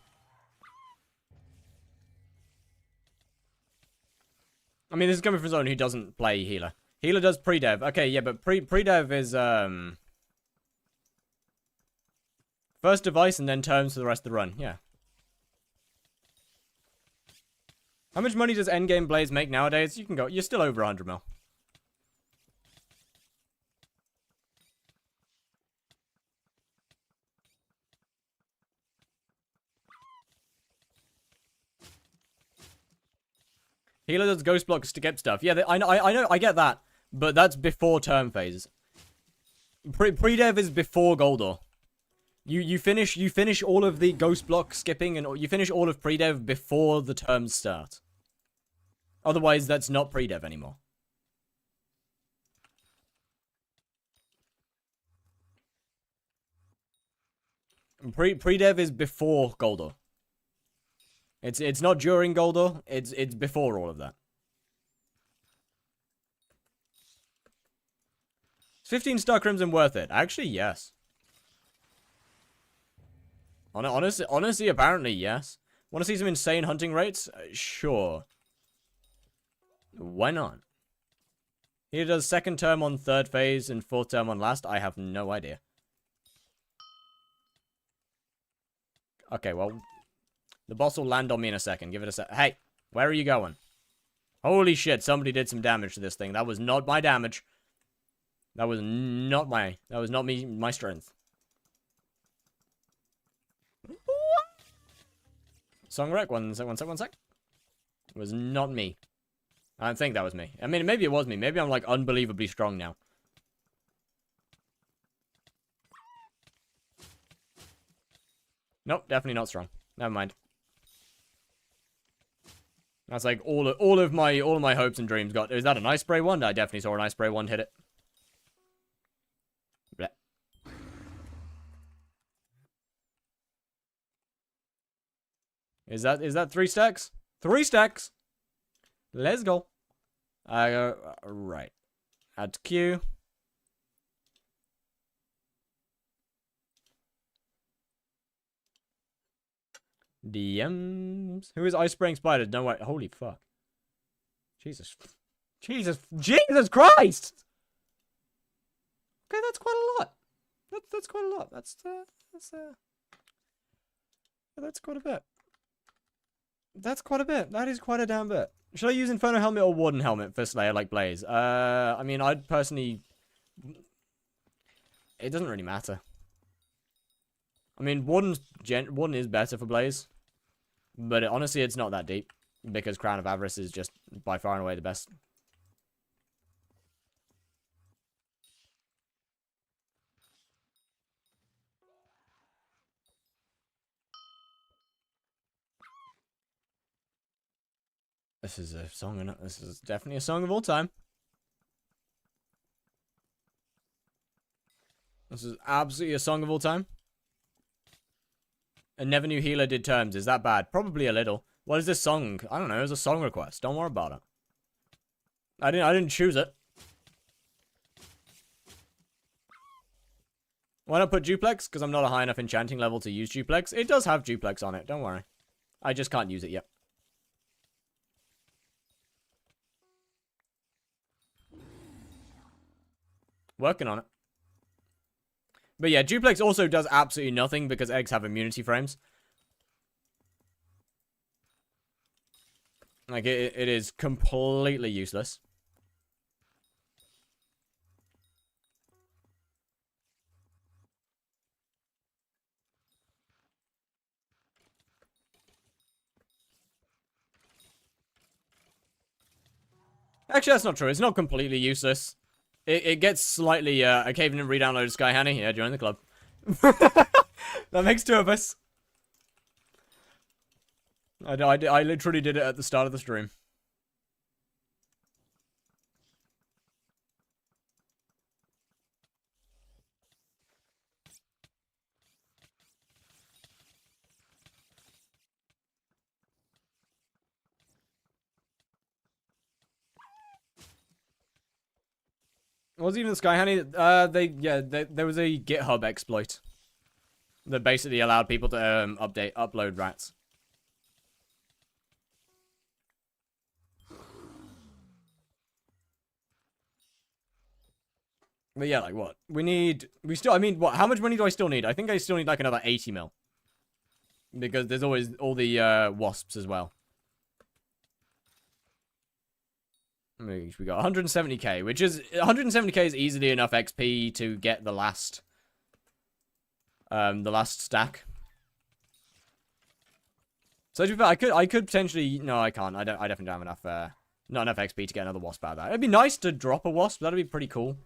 I mean, this is coming from someone who doesn't play healer. Healer does pre-dev. Okay, yeah, but pre-dev is, first device and then terms for the rest of the run. Yeah. How much money does endgame Blaze make nowadays? You can go. You're still over 100 mil. Healer does ghost blocks to get stuff. Yeah, I know, I get that. But that's before term phases. Pre-dev is before Goldor. You finish all of the ghost block skipping and you finish all of pre-dev before the terms start. Otherwise, that's not pre-dev anymore. Pre-dev is before Goldor. It's not during Goldor. It's before all of that. 15-star Crimson worth it? Actually, yes. Honestly, apparently, yes. Want to see some insane hunting rates? Sure. Why not? He does 2nd term on 3rd phase and 4th term on last. I have no idea. Okay, well, the boss will land on me in a second. Give it a sec. Hey, where are you going? Holy shit, somebody did some damage to this thing. That was not my damage. That was not my strength. Song rec, one sec. It was not me. I don't think that was me. I mean, maybe it was me. Maybe I'm, like, unbelievably strong now. Nope, definitely not strong. Never mind. That's like all of my hopes and dreams got. Is that an ice spray wand? I definitely saw an ice spray wand hit it. Blech. Is that 3 stacks? 3 stacks. Let's go. Right. Add to queue. DMs. Who is ice spraying spiders? No way. Holy fuck. Jesus Christ! Okay, that's quite a lot. That's quite a lot. That's quite a bit. That's quite a bit. That is quite a damn bit. Should I use Inferno Helmet or Warden Helmet for Slayer like Blaze? I mean, I'd personally... It doesn't really matter. I mean, Warden is better for Blaze. But honestly, it's not that deep. Because Crown of Avarice is just by far and away the best. This is a song, this is definitely a song of all time. This is absolutely a song of all time. A never knew healer did terms. Is that bad? Probably a little. What is this song? I don't know. It was a song request. Don't worry about it. I didn't choose it. Why not put duplex? Because I'm not a high enough enchanting level to use duplex. It does have duplex on it. Don't worry. I just can't use it yet. Working on it. But yeah, duplex also does absolutely nothing because eggs have immunity frames. Like, it is completely useless. Actually, that's not true. It's not completely useless. It gets slightly, I caved in and re-downloaded Sky Hanny. Yeah, join the club. That makes two of us. I literally did it at the start of the stream. Was even Sky Hanny? There was a GitHub exploit that basically allowed people to upload rats. But yeah, like what? I mean, what? How much money do I still need? I think I still need like another 80 mil. Because there's always all the wasps as well. We got 170k, which is 170k is easily enough XP to get the last stack. So to be fair, I could potentially, no, I can't. I definitely don't have enough not enough XP to get another wasp out of that. It'd be nice to drop a wasp. That'd be pretty cool.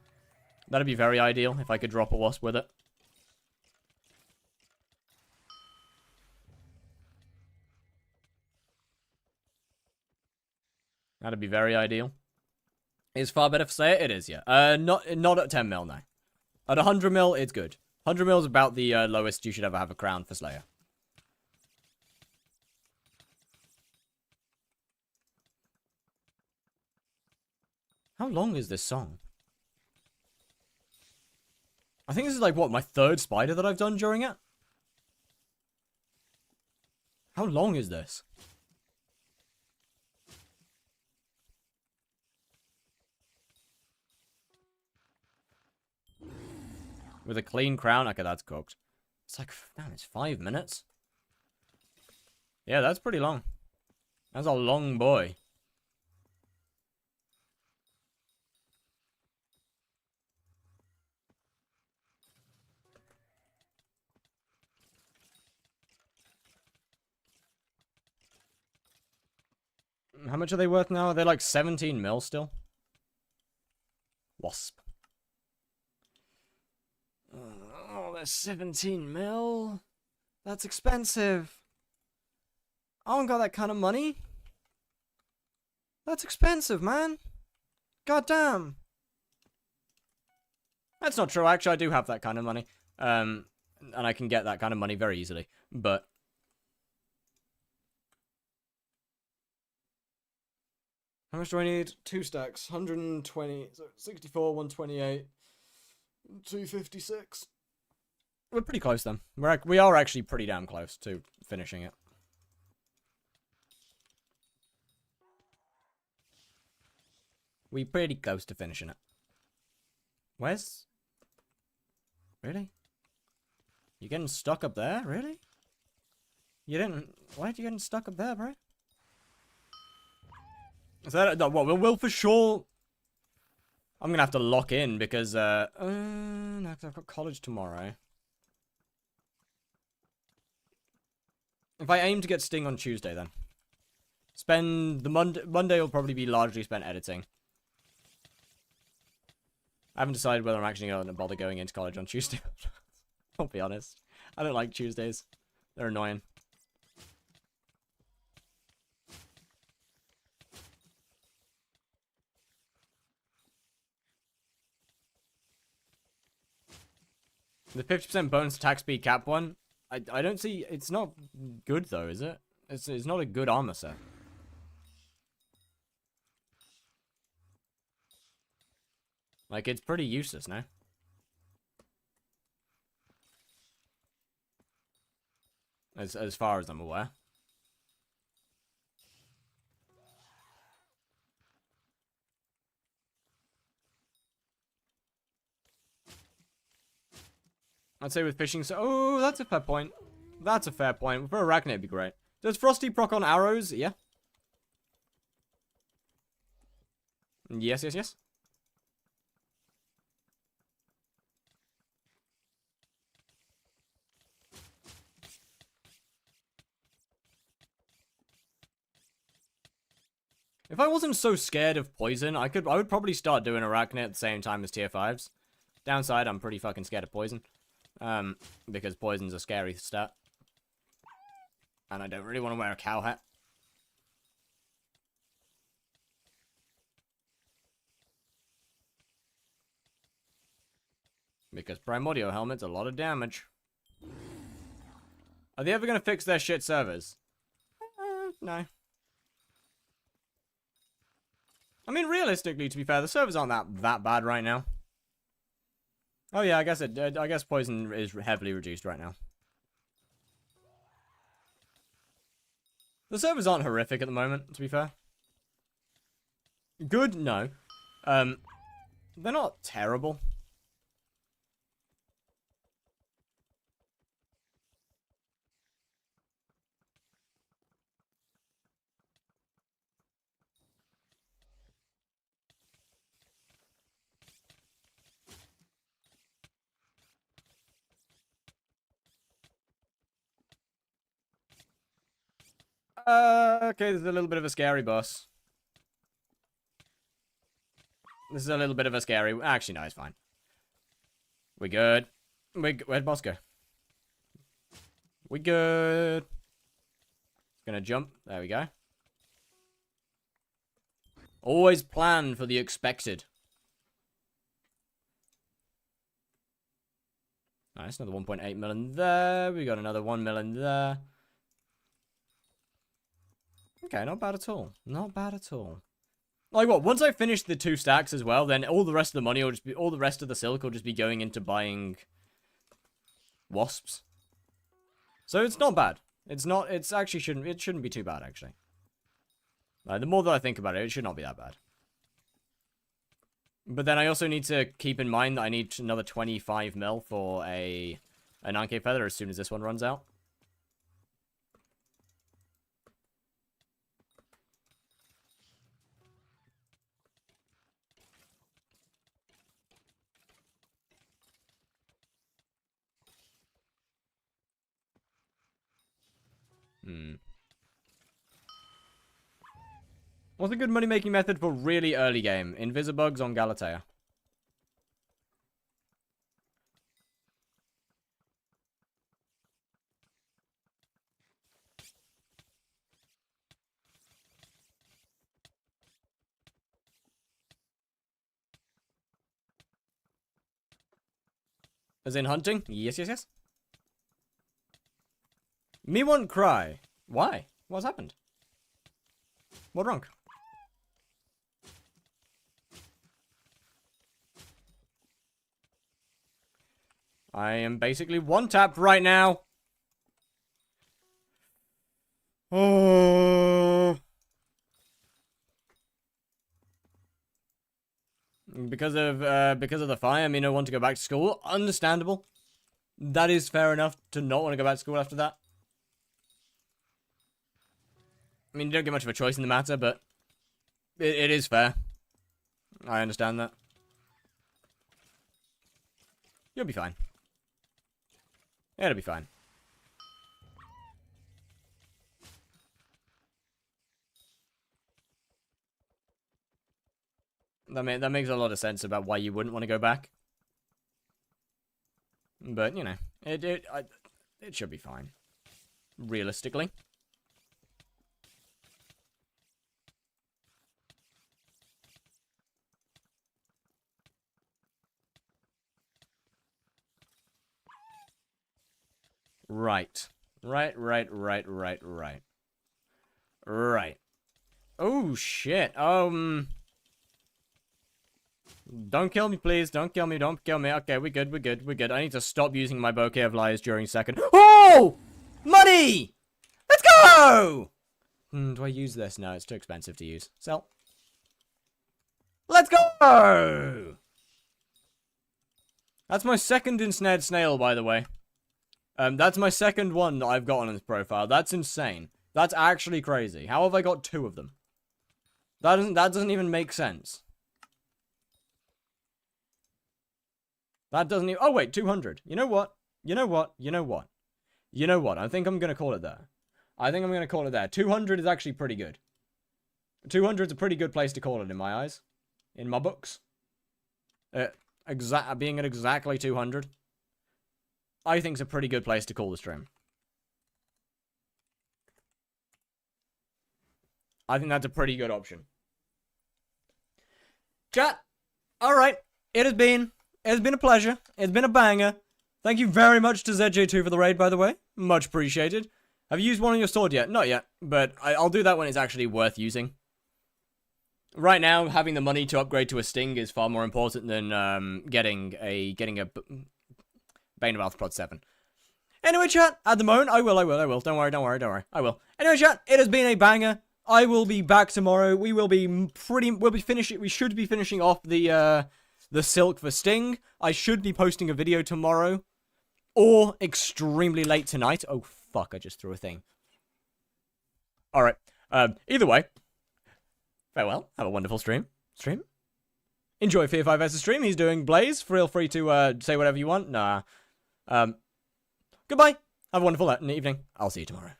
That'd be very ideal if I could drop a wasp with it. That'd be very ideal. Is far better for Slayer? It is, yeah. Not at 10 mil now. At 100 mil, it's good. 100 mil is about the lowest you should ever have a crown for Slayer. How long is this song? I think this is like, what, my third spider that I've done during it? How long is this? With a clean crown? Okay, that's cooked. It's like, damn, it's 5 minutes. Yeah, that's pretty long. That's a long boy. How much are they worth now? Are they like 17 mil still? Wasp. Oh, that's 17 mil. That's expensive. I don't got that kind of money. That's expensive, man. God damn. That's not true. Actually, I do have that kind of money. And I can get that kind of money very easily. But how much do I need? 2 stacks. 120. So 64, 128. 256. We're pretty close then. We are actually pretty damn close to finishing it. We're pretty close to finishing it. Where's Really? You getting stuck up there? Really? You didn't... Why are you getting stuck up there, bro? Is that... No, what, we'll for sure... I'm gonna have to lock in because, no, 'cause I've got college tomorrow. If I aim to get Sting on Tuesday, then. Spend the Monday will probably be largely spent editing. I haven't decided whether I'm actually going to bother going into college on Tuesday. I'll be honest. I don't like Tuesdays. They're annoying. The 50% bonus attack speed cap one, I don't see... It's not good, though, is it? It's not a good armor set. Like, it's pretty useless now. As far as I'm aware. I'd say with fishing, so... Oh, that's a fair point. That's a fair point. For Arachnid, it'd be great. Does Frosty proc on arrows? Yeah. Yes, yes, yes. If I wasn't so scared of poison, I would probably start doing Arachnid at the same time as tier 5s. Downside, I'm pretty fucking scared of poison. Because poison's a scary stat. And I don't really want to wear a cow hat. Because Primordial helmet's a lot of damage. Are they ever going to fix their shit servers? No. I mean, realistically, to be fair, the servers aren't that bad right now. Oh yeah, I guess poison is heavily reduced right now. The servers aren't horrific at the moment, to be fair. Good? No. They're not terrible. Okay, there's a little bit of a scary boss. This is a little bit of a scary... Actually, no, it's fine. We good. Where'd boss go? We good. Gonna jump. There we go. Always plan for the expected. Nice, another 1.8 million there. We got another 1 million there. Okay, not bad at all. Not bad at all. Like what? Once I finish the 2 stacks as well, then all the rest of the money will just be, all the rest of the silk will just be going into buying wasps. So it's not bad. It's not. It's actually shouldn't be too bad actually. The more that I think about it, it should not be that bad. But then I also need to keep in mind that I need another 25 mil for a 9k feather as soon as this one runs out. What's a good money-making method for really early game? Invisibugs on Galatea. As in hunting? Yes, yes, yes. Me won't cry. Why? What's happened? What wrong? I am basically one-tapped right now. Oh. Because of the fire, I mean, I want to go back to school. Understandable. That is fair enough to not want to go back to school after that. I mean, you don't get much of a choice in the matter, but it is fair. I understand that. You'll be fine. It'll be fine. That makes a lot of sense about why you wouldn't want to go back. But, you know, it should be fine. Realistically. Right. Right. Oh, shit. Don't kill me, please. Don't kill me. Okay, we're good. I need to stop using my bouquet of lies during second. Oh! Money! Let's go! Do I use this? No, it's too expensive to use. Sell. Let's go! That's my second ensnared snail, by the way. That's my second one that I've got on this profile. That's insane. That's actually crazy. How have I got 2 of them? That doesn't even make sense. That doesn't even... Oh, wait, 200. You know what? I think I'm going to call it there. 200 is actually pretty good. 200 is a pretty good place to call it in my eyes. In my books. Being at exactly 200. I think it's a pretty good place to call the stream. I think that's a pretty good option. Chat. Alright. It has been a pleasure. It's been a banger. Thank you very much to ZJ2 for the raid, by the way. Much appreciated. Have you used one on your sword yet? Not yet, but I'll do that when it's actually worth using. Right now, having the money to upgrade to a Sting is far more important than getting a Bane of Alpha Prod 7. Anyway, chat, at the moment, I will. Don't worry. I will. Anyway, chat, it has been a banger. I will be back tomorrow. We should be finishing off the Silk for Sting. I should be posting a video tomorrow. Or extremely late tonight. Oh, fuck, I just threw a thing. Alright. Either way. Farewell. Have a wonderful stream. Enjoy Fear 5S's stream. He's doing Blaze. Feel free to say whatever you want. Nah. Goodbye. Have a wonderful evening. I'll see you tomorrow.